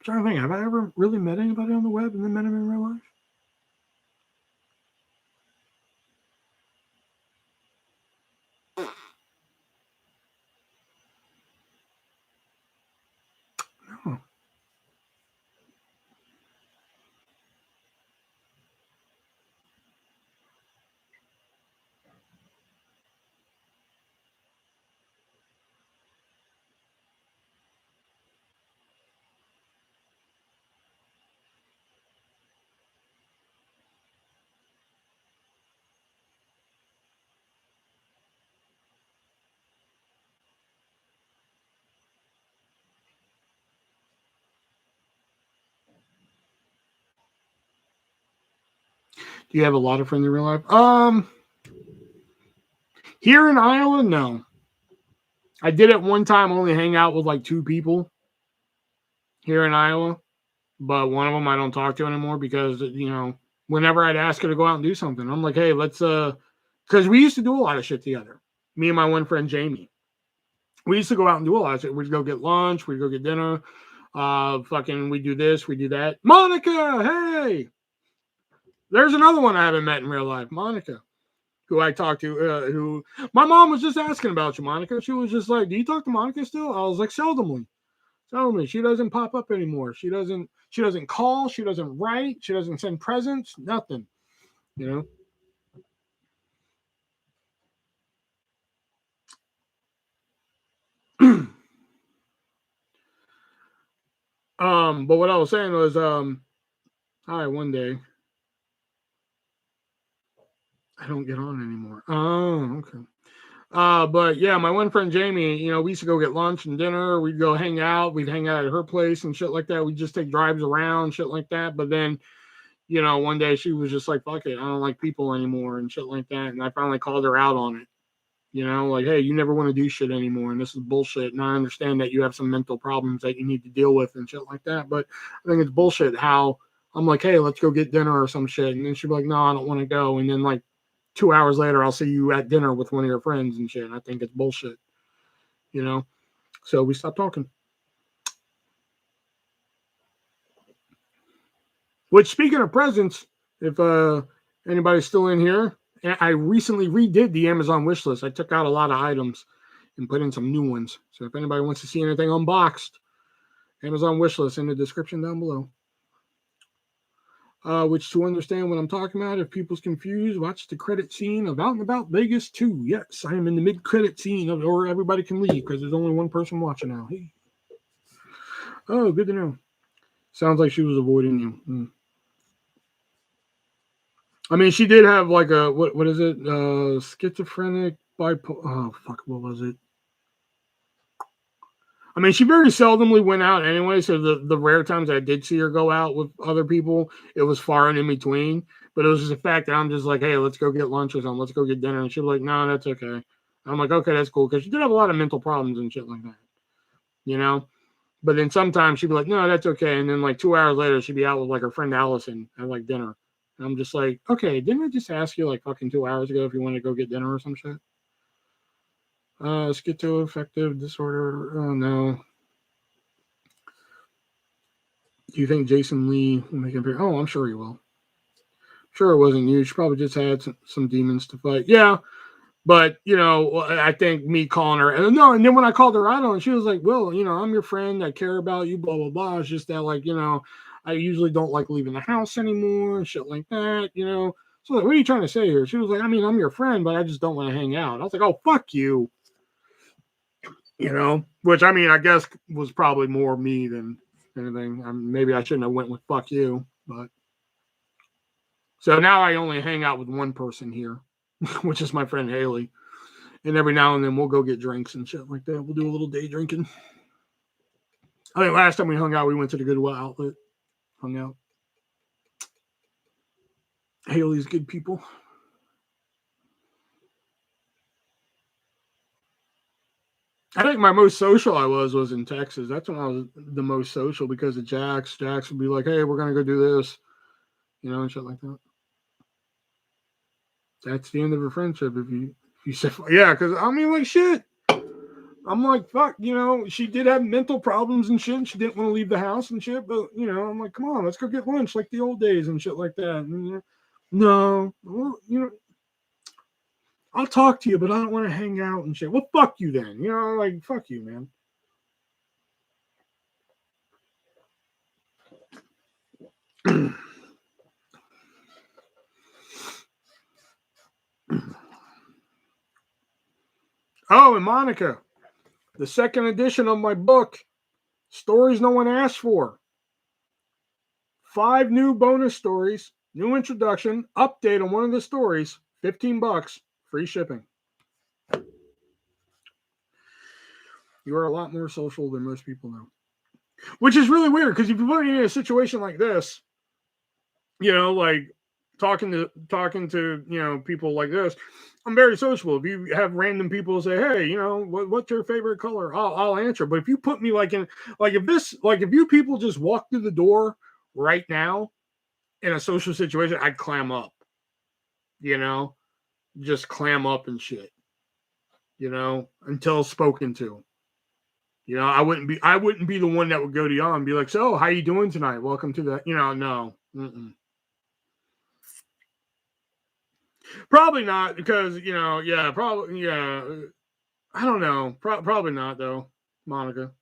trying to think. Have I ever really met anybody on the web and then met him in real life? No. Do you have a lot of friends in real life? Here in Iowa, no. I did at one time only hang out with like 2 people here in Iowa, but one of them I don't talk to anymore because, whenever I'd ask her to go out and do something, I'm like, hey, let's, because we used to do a lot of shit together. Me and my one friend, Jamie. We used to go out and do a lot of shit. We'd go get lunch. We'd go get dinner. We do this. We do that. Monica, hey! There's another one I haven't met in real life. Monica, who I talked to, who my mom was just asking about you, Monica. She was just like, do you talk to Monica still? I was like, seldomly. She doesn't pop up anymore. She doesn't call. She doesn't write. She doesn't send presents. Nothing. But what I was saying was, hi, one day. I don't get on anymore. Oh, okay. But yeah, my one friend Jamie, we used to go get lunch and dinner. We'd go hang out. We'd hang out at her place and shit like that. We'd just take drives around, shit like that. But then, one day she was just like, fuck it, I don't like people anymore and shit like that. And I finally called her out on it. Like, hey, you never want to do shit anymore. And this is bullshit. And I understand that you have some mental problems that you need to deal with and shit like that. But I think it's bullshit how I'm like, hey, let's go get dinner or some shit. And then she'd be like, no, I don't want to go. And then like 2 hours later, I'll see you at dinner with one of your friends and shit. And I think it's bullshit, So we stopped talking. Which, speaking of presents, if anybody's still in here, I recently redid the Amazon wish list. I took out a lot of items and put in some new ones. So if anybody wants to see anything unboxed, Amazon wish list in the description down below. Which, to understand what I'm talking about, if people's confused, watch the credit scene of Out and About Vegas 2. Yes, I am in the mid-credit scene, or everybody can leave because there's only one person watching now. Hey. Oh, good to know. Sounds like she was avoiding you. I mean, she did have like a, what is it? Schizophrenic, bipolar. Oh, fuck, what was it? I mean, she very seldomly went out anyway. So the rare times I did see her go out with other people, it was far and in between. But it was just the fact that I'm just like, hey, let's go get lunch or something. Let's go get dinner. And she's like, no, that's okay. I'm like, okay, that's cool. Because she did have a lot of mental problems and shit like that, But then sometimes she'd be like, no, that's okay. And then like 2 hours later, she'd be out with like her friend Allison at like dinner. And I'm just like, okay, didn't I just ask you like fucking 2 hours ago if you want to go get dinner or some shit? Schizoaffective disorder. Oh, no. Do you think Jason Lee will make him? Oh, I'm sure he will. Sure, it wasn't you. She probably just had some demons to fight. Yeah, but I think me calling her and then when I called her out on, she was like, "Well, I'm your friend. I care about you. Blah blah blah." It's just that, like, I usually don't like leaving the house anymore and shit like that. So like, what are you trying to say here? She was like, "I mean, I'm your friend, but I just don't want to hang out." I was like, "Oh, fuck you." Which I mean, I guess was probably more me than anything. Maybe I shouldn't have went with "fuck you," but. So now I only hang out with one person here, which is my friend Haley. And every now and then we'll go get drinks and shit like that. We'll do a little day drinking. I think last time we hung out, we went to the Goodwill outlet, hung out. Haley's good people. I think my most social I was in Texas. That's when I was the most social because of Jax. Jax would be like, hey, we're going to go do this, and shit like that. That's the end of a friendship if you say, yeah, because I mean, like, shit. I'm like, fuck, she did have mental problems and shit. And she didn't want to leave the house and shit. But, I'm like, come on, let's go get lunch like the old days and shit like that. And, no, well, I'll talk to you, but I don't want to hang out and shit. Well, fuck you then. Like, fuck you, man. Oh, and Monica, the second edition of my book, Stories No One Asked For. 5 new bonus stories, new introduction, update on one of the stories, $15, free shipping. You are a lot more social than most people know. Which is really weird, because if you put me in a situation like this, like talking to people like this, I'm very sociable. If you have random people say, "Hey, what's your favorite color?" I'll answer. But if you put me if you people just walk through the door right now in a social situation, I'd clam up. Just clam up and shit. Until spoken to. I wouldn't be the one that would go to y'all and be like, "So, how you doing tonight? Welcome to the," no. Probably not, because probably, I don't know, probably not though, Monica.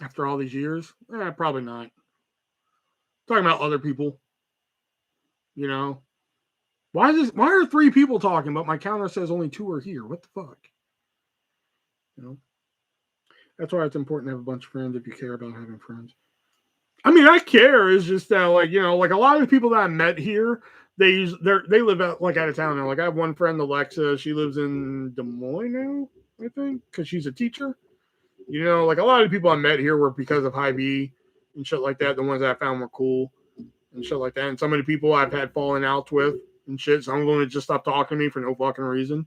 After all these years, probably not. Talking about other people, you know. Why are 3 people talking, but my counter says only 2 are here? What the fuck? That's why it's important to have a bunch of friends if you care about having friends. I mean, I care. It's just that, like a lot of the people that I met here, they live out out of town now. Like I have one friend, Alexa. She lives in Des Moines now, I think, because she's a teacher. Like a lot of the people I met here were because of Hy-Vee and shit like that. The ones that I found were cool and shit like that. And some of the people I've had falling outs with and shit. Some of them just stopped talking to me for no fucking reason.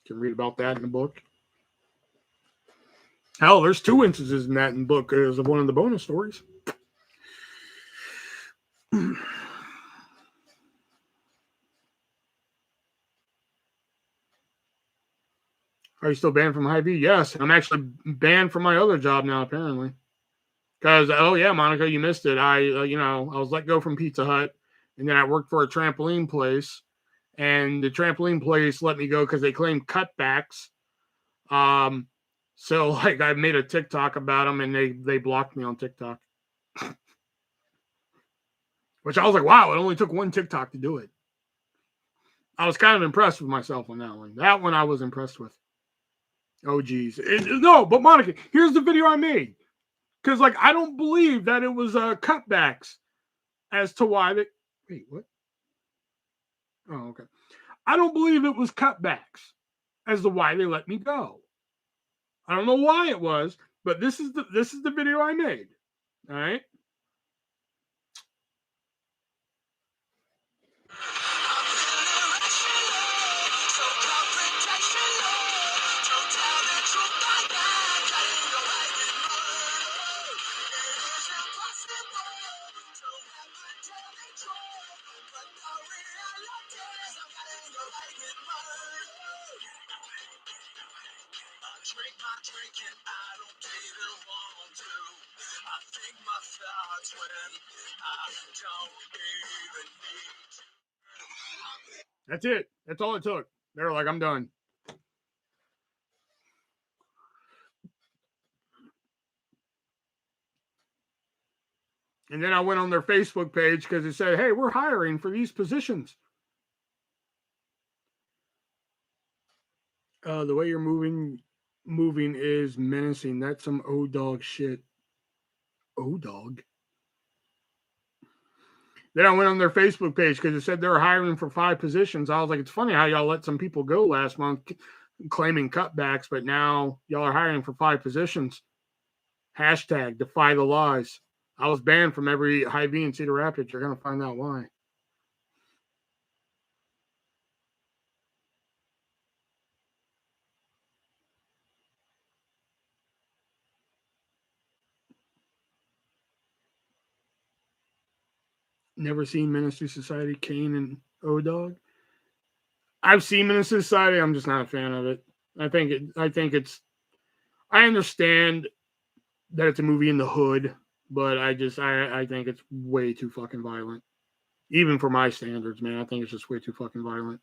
You can read about that in the book. Hell, there's 2 instances in that in the book as of one of the bonus stories. Are you still banned from Hy-Vee? Yes. I'm actually banned from my other job now, apparently. Because, oh yeah, Monica, you missed it. I was let go from Pizza Hut, and then I worked for a trampoline place, and the trampoline place let me go because they claimed cutbacks. So I made a TikTok about them, and they blocked me on TikTok. Which I was like, wow, it only took 1 TikTok to do it. I was kind of impressed with myself on that one. That one I was impressed with. Oh, geez. No, but Monica, here's the video I made. Because, I don't believe that it was cutbacks as to why they... Wait, what? Oh, okay. I don't believe it was cutbacks as to why they let me go. I don't know why it was, but this is the video I made. All right. Drink my drink and I don't even want to. I think my thoughts when I don't even need to. That's it. That's all it took. They're like, I'm done. And then I went on their Facebook page because it said, hey, we're hiring for these positions. The way you're moving is menacing. That's some O-Dog shit. O-Dog? Then I went on their Facebook page because it said they were hiring for 5 positions. I was like, it's funny how y'all let some people go last month claiming cutbacks, but now y'all are hiring for 5 positions. Hashtag defy the lies. I was banned from every Hy-Vee in Cedar Rapids. You're going to find out why. Never seen Ministry Society, Kane and O-Dog. I've seen Ministry Society. I'm just not a fan of it. I think it's. I understand that it's a movie in the hood, but I think it's way too fucking violent. Even for my standards, man, I think it's just way too fucking violent.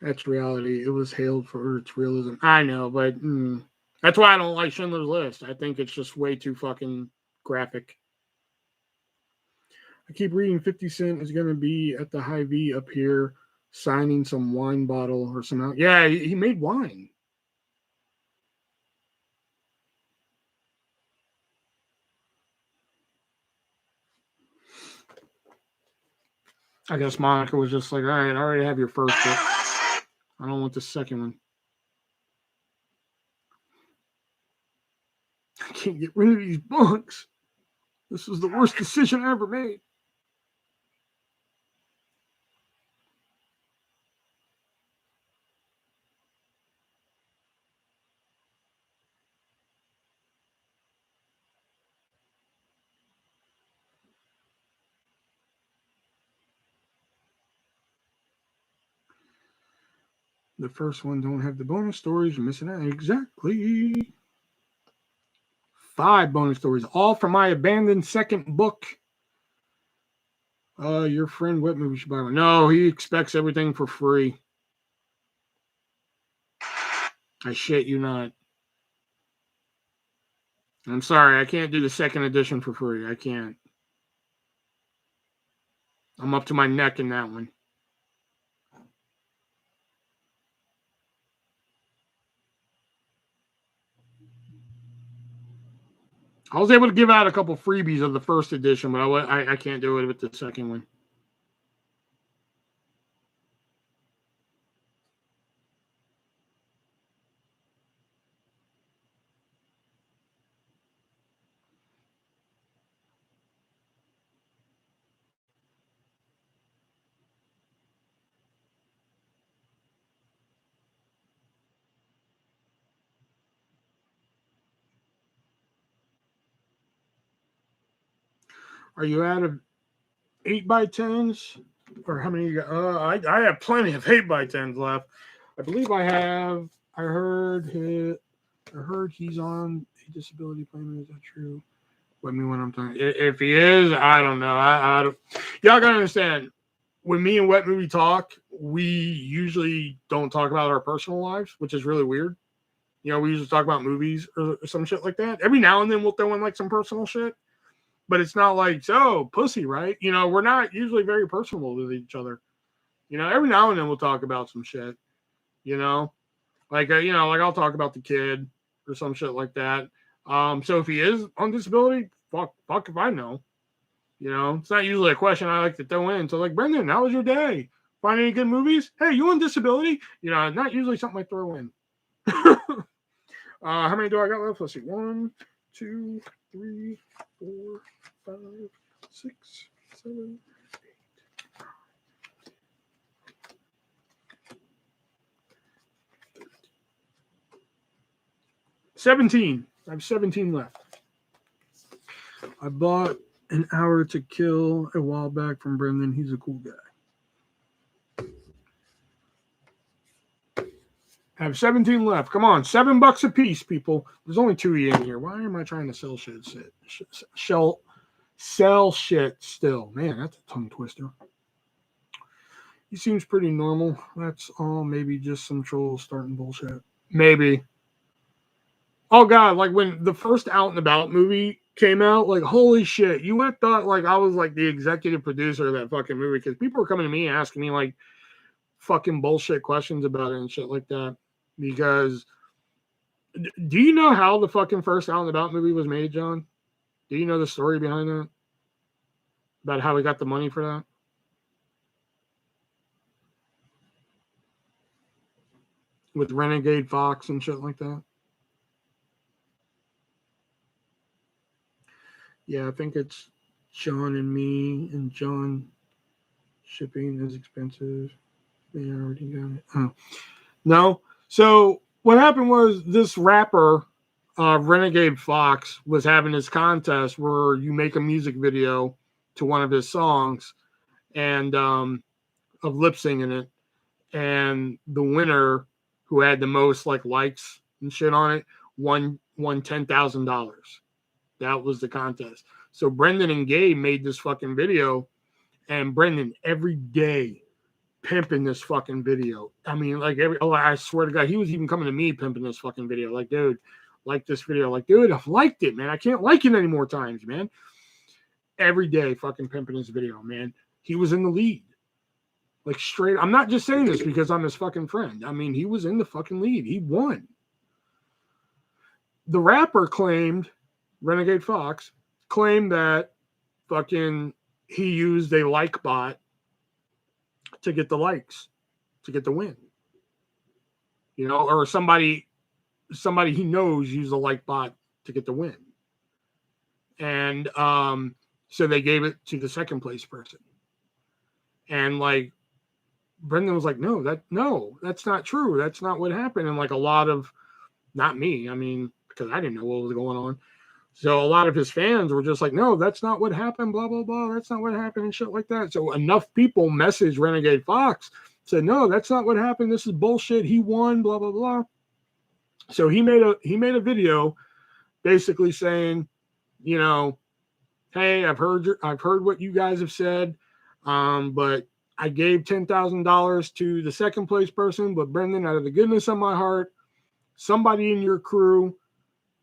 That's reality. It was hailed for its realism. I know, but That's why I don't like Schindler's List. I think it's just way too fucking graphic. I keep reading 50 Cent is going to be at the Hy-Vee up here signing some wine bottle or some. Yeah, he made wine. I guess Monica was just like, all right, I already have your first book. I don't want the second one. I can't get rid of these books. This was the worst decision I ever made. The first one don't have the bonus stories. You're missing out. Exactly. 5 bonus stories, all from my abandoned second book. Your friend what movie should buy one? No, he expects everything for free. I shit you not. I'm sorry, I can't do the second edition for free. I can't. I'm up to my neck in that one. I was able to give out a couple freebies of the first edition, but I can't do it with the second one. Are you out of 8x10s? Or how many you got? I have plenty of 8x10s left. I believe I have. I heard he's on a disability plan. Is that true? Let me when I'm talking. If he is, I don't know. I don't. Y'all gotta understand. When me and Wet Movie talk, we usually don't talk about our personal lives, which is really weird. You know, we usually talk about movies or some shit like that. Every now and then we'll throw in like some personal shit, but it's not like, so pussy, right? You know, we're not usually very personal with each other. You know, every now and then we'll talk about some shit, you know, like, like I'll talk about the kid or some shit like that. So if he is on disability, fuck if I know. You know, it's not usually a question I like to throw in. So, like, Brendan, how was your day? Find any good movies? Hey, you on disability? You know, not usually something I throw in. How many do I got left? Let's see. 1, 2, 3, 4, 5, 6, 7, 8. 17. I have 17 left. I bought An Hour to Kill a while back from Brendan. He's a cool guy. I have 17 left. Come on, $7 a piece, people. There's only 2 in here. Why am I trying to sell shit? Sell shit still. Man, that's a tongue twister. He seems pretty normal. That's all. Maybe just some trolls starting bullshit. Maybe. Oh God, like when the first Out and About movie came out, like holy shit, you would have thought like I was like the executive producer of that fucking movie because people were coming to me asking me like fucking bullshit questions about it and shit like that. Because do you know how the fucking first Out and About movie was made, John? Do you know the story behind that? About how we got the money for that? With Renegade Fox and shit like that? Yeah, I think it's John and me, and John shipping is expensive. They already got it. Oh. No. So what happened was this rapper, Renegade Fox, was having this contest where you make a music video to one of his songs and of lip singing it. And the winner who had the most like likes and shit on it won $10,000. That was the contest. So Brendan and Gabe made this fucking video, and Brendan every day pimping this fucking video. I mean, like I swear to God, he was even coming to me pimping this fucking video. Like, dude, like this video. Like, dude, I've liked it, man. I can't like it any more times, man. Every day fucking pimping his video, man. He was in the lead. Like, straight. I'm not just saying this because I'm his fucking friend. I mean, he was in the fucking lead. He won. The rapper claimed, Renegade Fox, claimed that fucking he used a like bot to get the likes, to get the win. You know, or somebody he knows used a like bot to get the win. And so they gave it to the second place person. And like Brendan was like, no, that's not true. That's not what happened. And like a lot of, not me, I mean, because I didn't know what was going on. So a lot of his fans were just like, no, that's not what happened, blah, blah, blah. That's not what happened and shit like that. So enough people messaged Renegade Fox, said, no, that's not what happened. This is bullshit. He won, blah, blah, blah. So he made a video basically saying, you know, hey, I've heard what you guys have said, but I gave $10,000 to the second place person, but Brendan, out of the goodness of my heart, somebody in your crew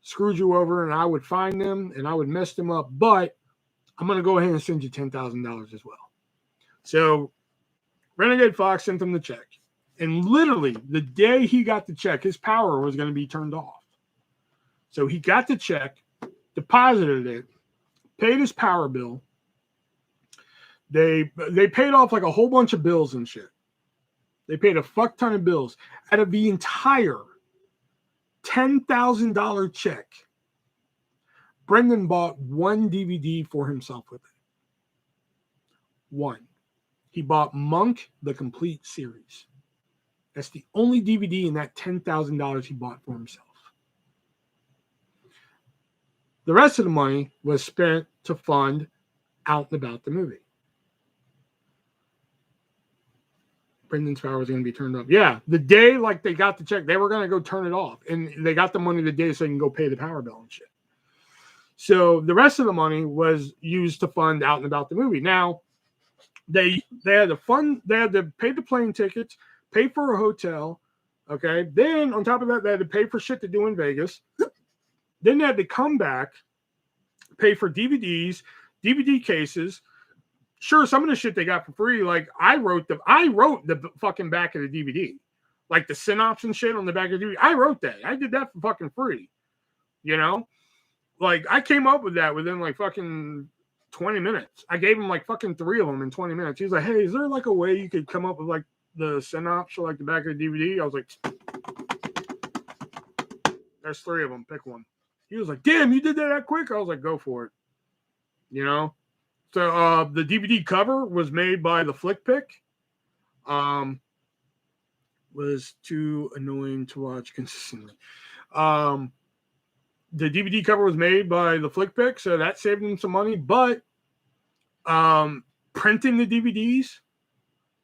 screwed you over, and I would find them and I would mess them up, but I'm going to go ahead and send you $10,000 as well. So Renegade Fox sent him the check. And literally the day he got the check, his power was going to be turned off. So he got the check, deposited it, paid his power bill. They paid off like a whole bunch of bills and shit. They paid a fuck ton of bills. Out of the entire $10,000 check, Brendan bought one DVD for himself with it. One. He bought Monk, the complete series. That's the only DVD in that $10,000 he bought for himself. The rest of the money was spent to fund Out and About the movie. Brendan's power was going to be turned off. Yeah, the day like they got the check, they were going to go turn it off. And they got the money the day so they can go pay the power bill and shit. So the rest of the money was used to fund Out and About the movie. Now, they had to pay the plane tickets, pay for a hotel, okay? Then, on top of that, they had to pay for shit to do in Vegas. Then they had to come back, pay for DVDs, DVD cases. Sure, some of the shit they got for free. Like, I wrote the fucking back of the DVD. Like, the synopsis and shit on the back of the DVD. I wrote that. I did that for fucking free. You know? Like, I came up with that within, like, fucking 20 minutes. I gave him, like, fucking 3 of them in 20 minutes. He was like, hey, is there, like, a way you could come up with, like, the synopsis or, like, the back of the DVD? I was like, there's 3 of them. Pick one. He was like, damn, you did that quick? I was like, go for it. You know? So the DVD cover was made by the Flick Pick. Was too annoying to watch consistently. The DVD cover was made by the Flick Pick, so that saved him some money. But printing the DVDs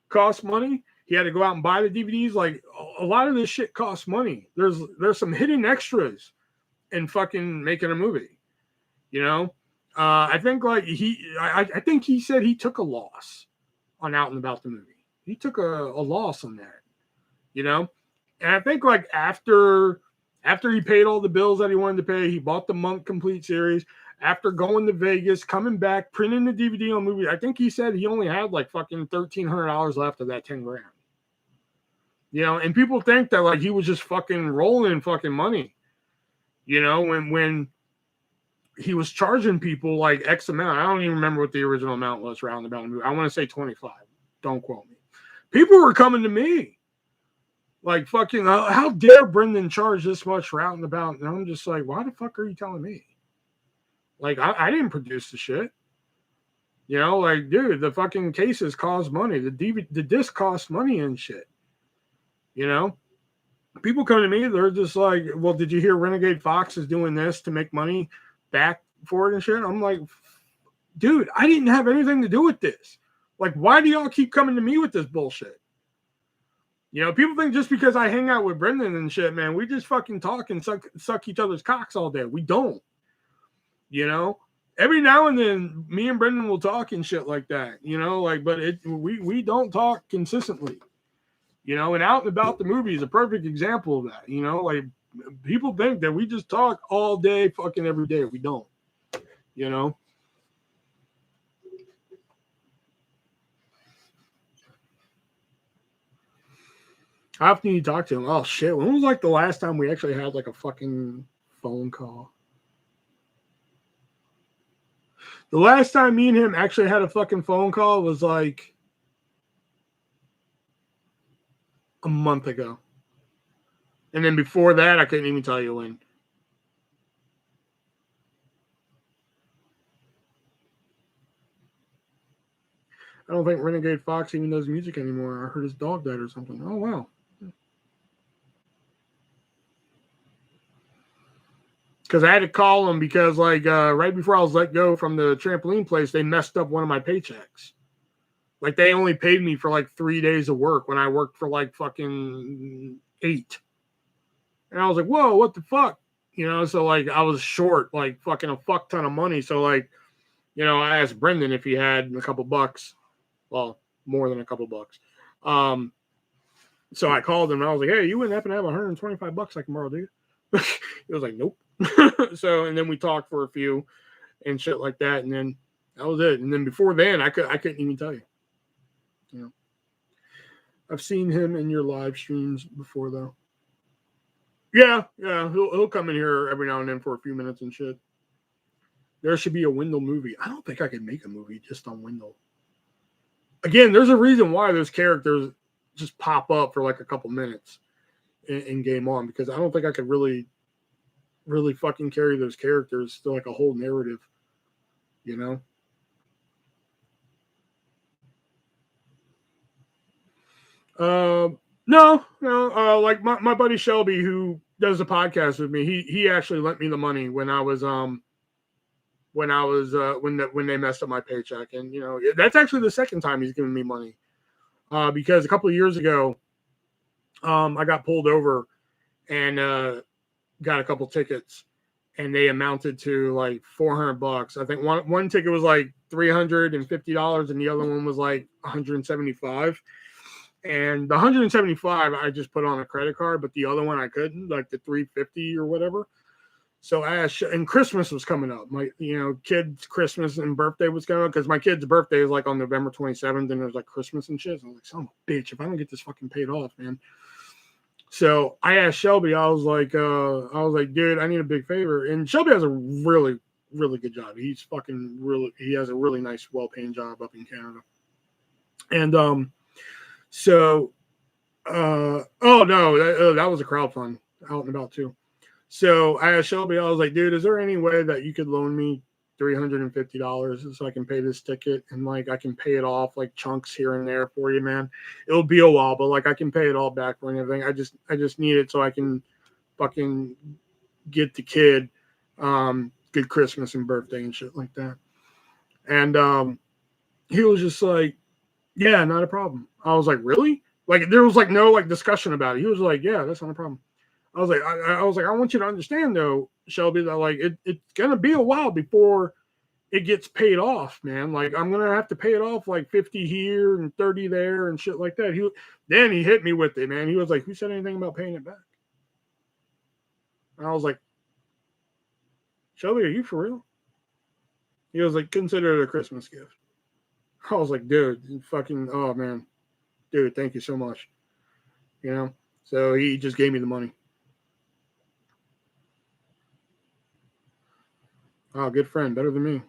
cost money. He had to go out and buy the DVDs. Like, a lot of this shit costs money. There's some hidden extras in fucking making a movie. You know? I think like I think he said he took a loss on Out and About the movie. He took a loss on that, you know. And I think like after he paid all the bills that he wanted to pay, he bought the Monk complete series. After going to Vegas, coming back, printing the DVD on movie, I think he said he only had like fucking $1,300 left of that $10,000. You know, and people think that like he was just fucking rolling fucking money. You know, when he was charging people like X amount. I don't even remember what the original amount was for Out and About the movie. I want to say 25. Don't quote me. People were coming to me like, fucking, how dare Brendan charge this much for Out and About? And I'm just like, why the fuck are you telling me? Like, I didn't produce the shit. You know, like, dude, the fucking cases cost money. The disc costs money and shit. You know? People come to me, they're just like, well, did you hear Renegade Fox is doing this to make money back for it and shit? I'm like, dude, I didn't have anything to do with this. Like, why do y'all keep coming to me with this bullshit? You know, people think just because I hang out with Brendan and shit, man, we just fucking talk and suck each other's cocks all day. We don't. You know, every now and then me and Brendan will talk and shit like that, you know, like, but we don't talk consistently, you know. And Out and About the movie is a perfect example of that. You know, like, People think that we just talk all day, fucking every day. We don't, you know? How often do you talk to him? Oh, shit. When was like the last time we actually had like a fucking phone call? The last time me and him actually had a fucking phone call was like a month ago. And then before that, I couldn't even tell you when. I don't think Renegade Fox even does music anymore. I heard his dog died or something. Oh, wow. Because I had to call him because, like, right before I was let go from the trampoline place, they messed up one of my paychecks. Like, they only paid me for like 3 days of work when I worked for like fucking 8. And I was like, whoa, what the fuck? You know, so like I was short like fucking a fuck ton of money. So, like, you know, I asked Brendan if he had a couple bucks. Well, more than a couple bucks. So I called him and I was like, hey, you wouldn't happen to have 125 bucks I can borrow, do you? He was like, nope. So, and then we talked for a few and shit like that. And then that was it. And then before then, I couldn't even tell you. You know, I've seen him in your live streams before though. Yeah. He'll come in here every now and then for a few minutes and shit. There should be a Wendell movie. I don't think I could make a movie just on Wendell. Again, there's a reason why those characters just pop up for like a couple minutes in Game On, because I don't think I could really fucking carry those characters to like a whole narrative, you know? No. Like my buddy Shelby, who does the podcast with me, he actually lent me the money when when they messed up my paycheck, and you know that's actually the second time he's given me money, because a couple of years ago, I got pulled over and got a couple tickets, and they amounted to like $400. I think one ticket was like $350, and the other one was like $175. And the 175 I just put on a credit card, but the other one I couldn't, like the 350 or whatever. So and Christmas was coming up. My, you know, kids' Christmas and birthday was coming up, because my kid's birthday is like on November 27th, and there's like Christmas and shit. So I was like, son of a bitch, if I don't get this fucking paid off, man. So I asked Shelby, I was like, dude, I need a big favor. And Shelby has a really, really good job. He has a really nice, well-paying job up in Canada. And so, oh no, that was a crowdfund out and about too. So I asked Shelby, I was like, dude, is there any way that you could loan me $350 so I can pay this ticket, and like I can pay it off like chunks here and there for you, man? It'll be a while, but like I can pay it all back for anything. I just need it so I can fucking get the kid good Christmas and birthday and shit like that. And he was just like, yeah, not a problem. I was like, really? Like there was like no like discussion about it. He was like, yeah, that's not a problem. I was like, I want you to understand though, Shelby, that like it's gonna be a while before it gets paid off, man. Like I'm gonna have to pay it off like 50 here and 30 there and shit like that. Then he hit me with it, man. He was like, who said anything about paying it back? And I was like, Shelby, are you for real? He was like, consider it a Christmas gift. I was like, dude, fucking, oh man, dude, thank you so much. You know, so he just gave me the money. Oh, good friend, better than me.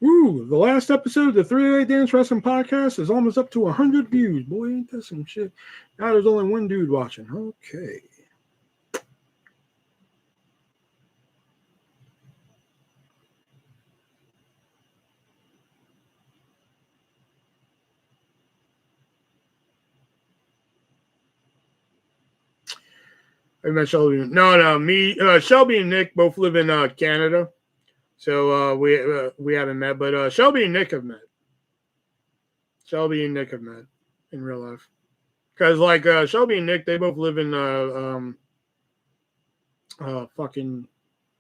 Ooh, the last episode of the 3 Day Dance Wrestling Podcast is almost up to 100 views. Boy, ain't that some shit. Now there's only one dude watching. Okay. I met Shelby. No, me, Shelby and Nick both live in Canada, so we haven't met. But Shelby and Nick have met. Shelby and Nick have met in real life, because like Shelby and Nick, they both live in fucking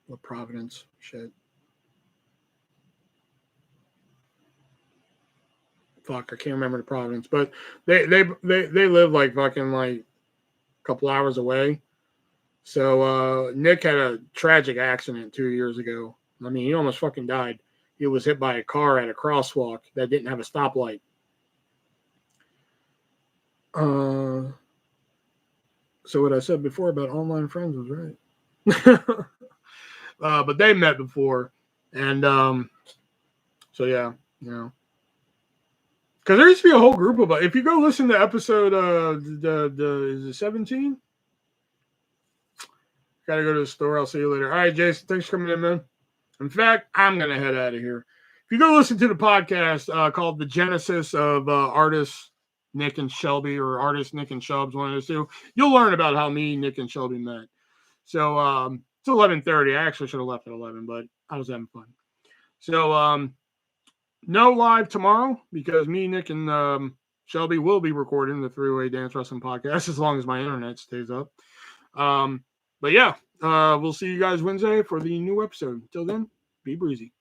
what Providence shit. Fuck, I can't remember the Providence, but they live like fucking like a couple hours away. So Nick had a tragic accident 2 years ago. I mean, he almost fucking died. He was hit by a car at a crosswalk that didn't have a stoplight. So what I said before about online friends was right. But they met before, and so yeah, you know, because there used to be a whole group of us. If you go listen to episode is it 17? Gotta go to the store. I'll see you later. All right, Jason, thanks for coming in, man. In fact, I'm gonna head out of here. If you go listen to the podcast called The Genesis of Artists Nick and Shelby, or Artist Nick and Shubs, one of those two, you'll learn about how me, Nick, and Shelby met. So it's 11:30. I actually should have left at 11, but I was having fun. So no live tomorrow because me, Nick, and Shelby will be recording the Three-Way Dance Wrestling podcast as long as my internet stays up. But yeah, we'll see you guys Wednesday for the new episode. Till then, be breezy.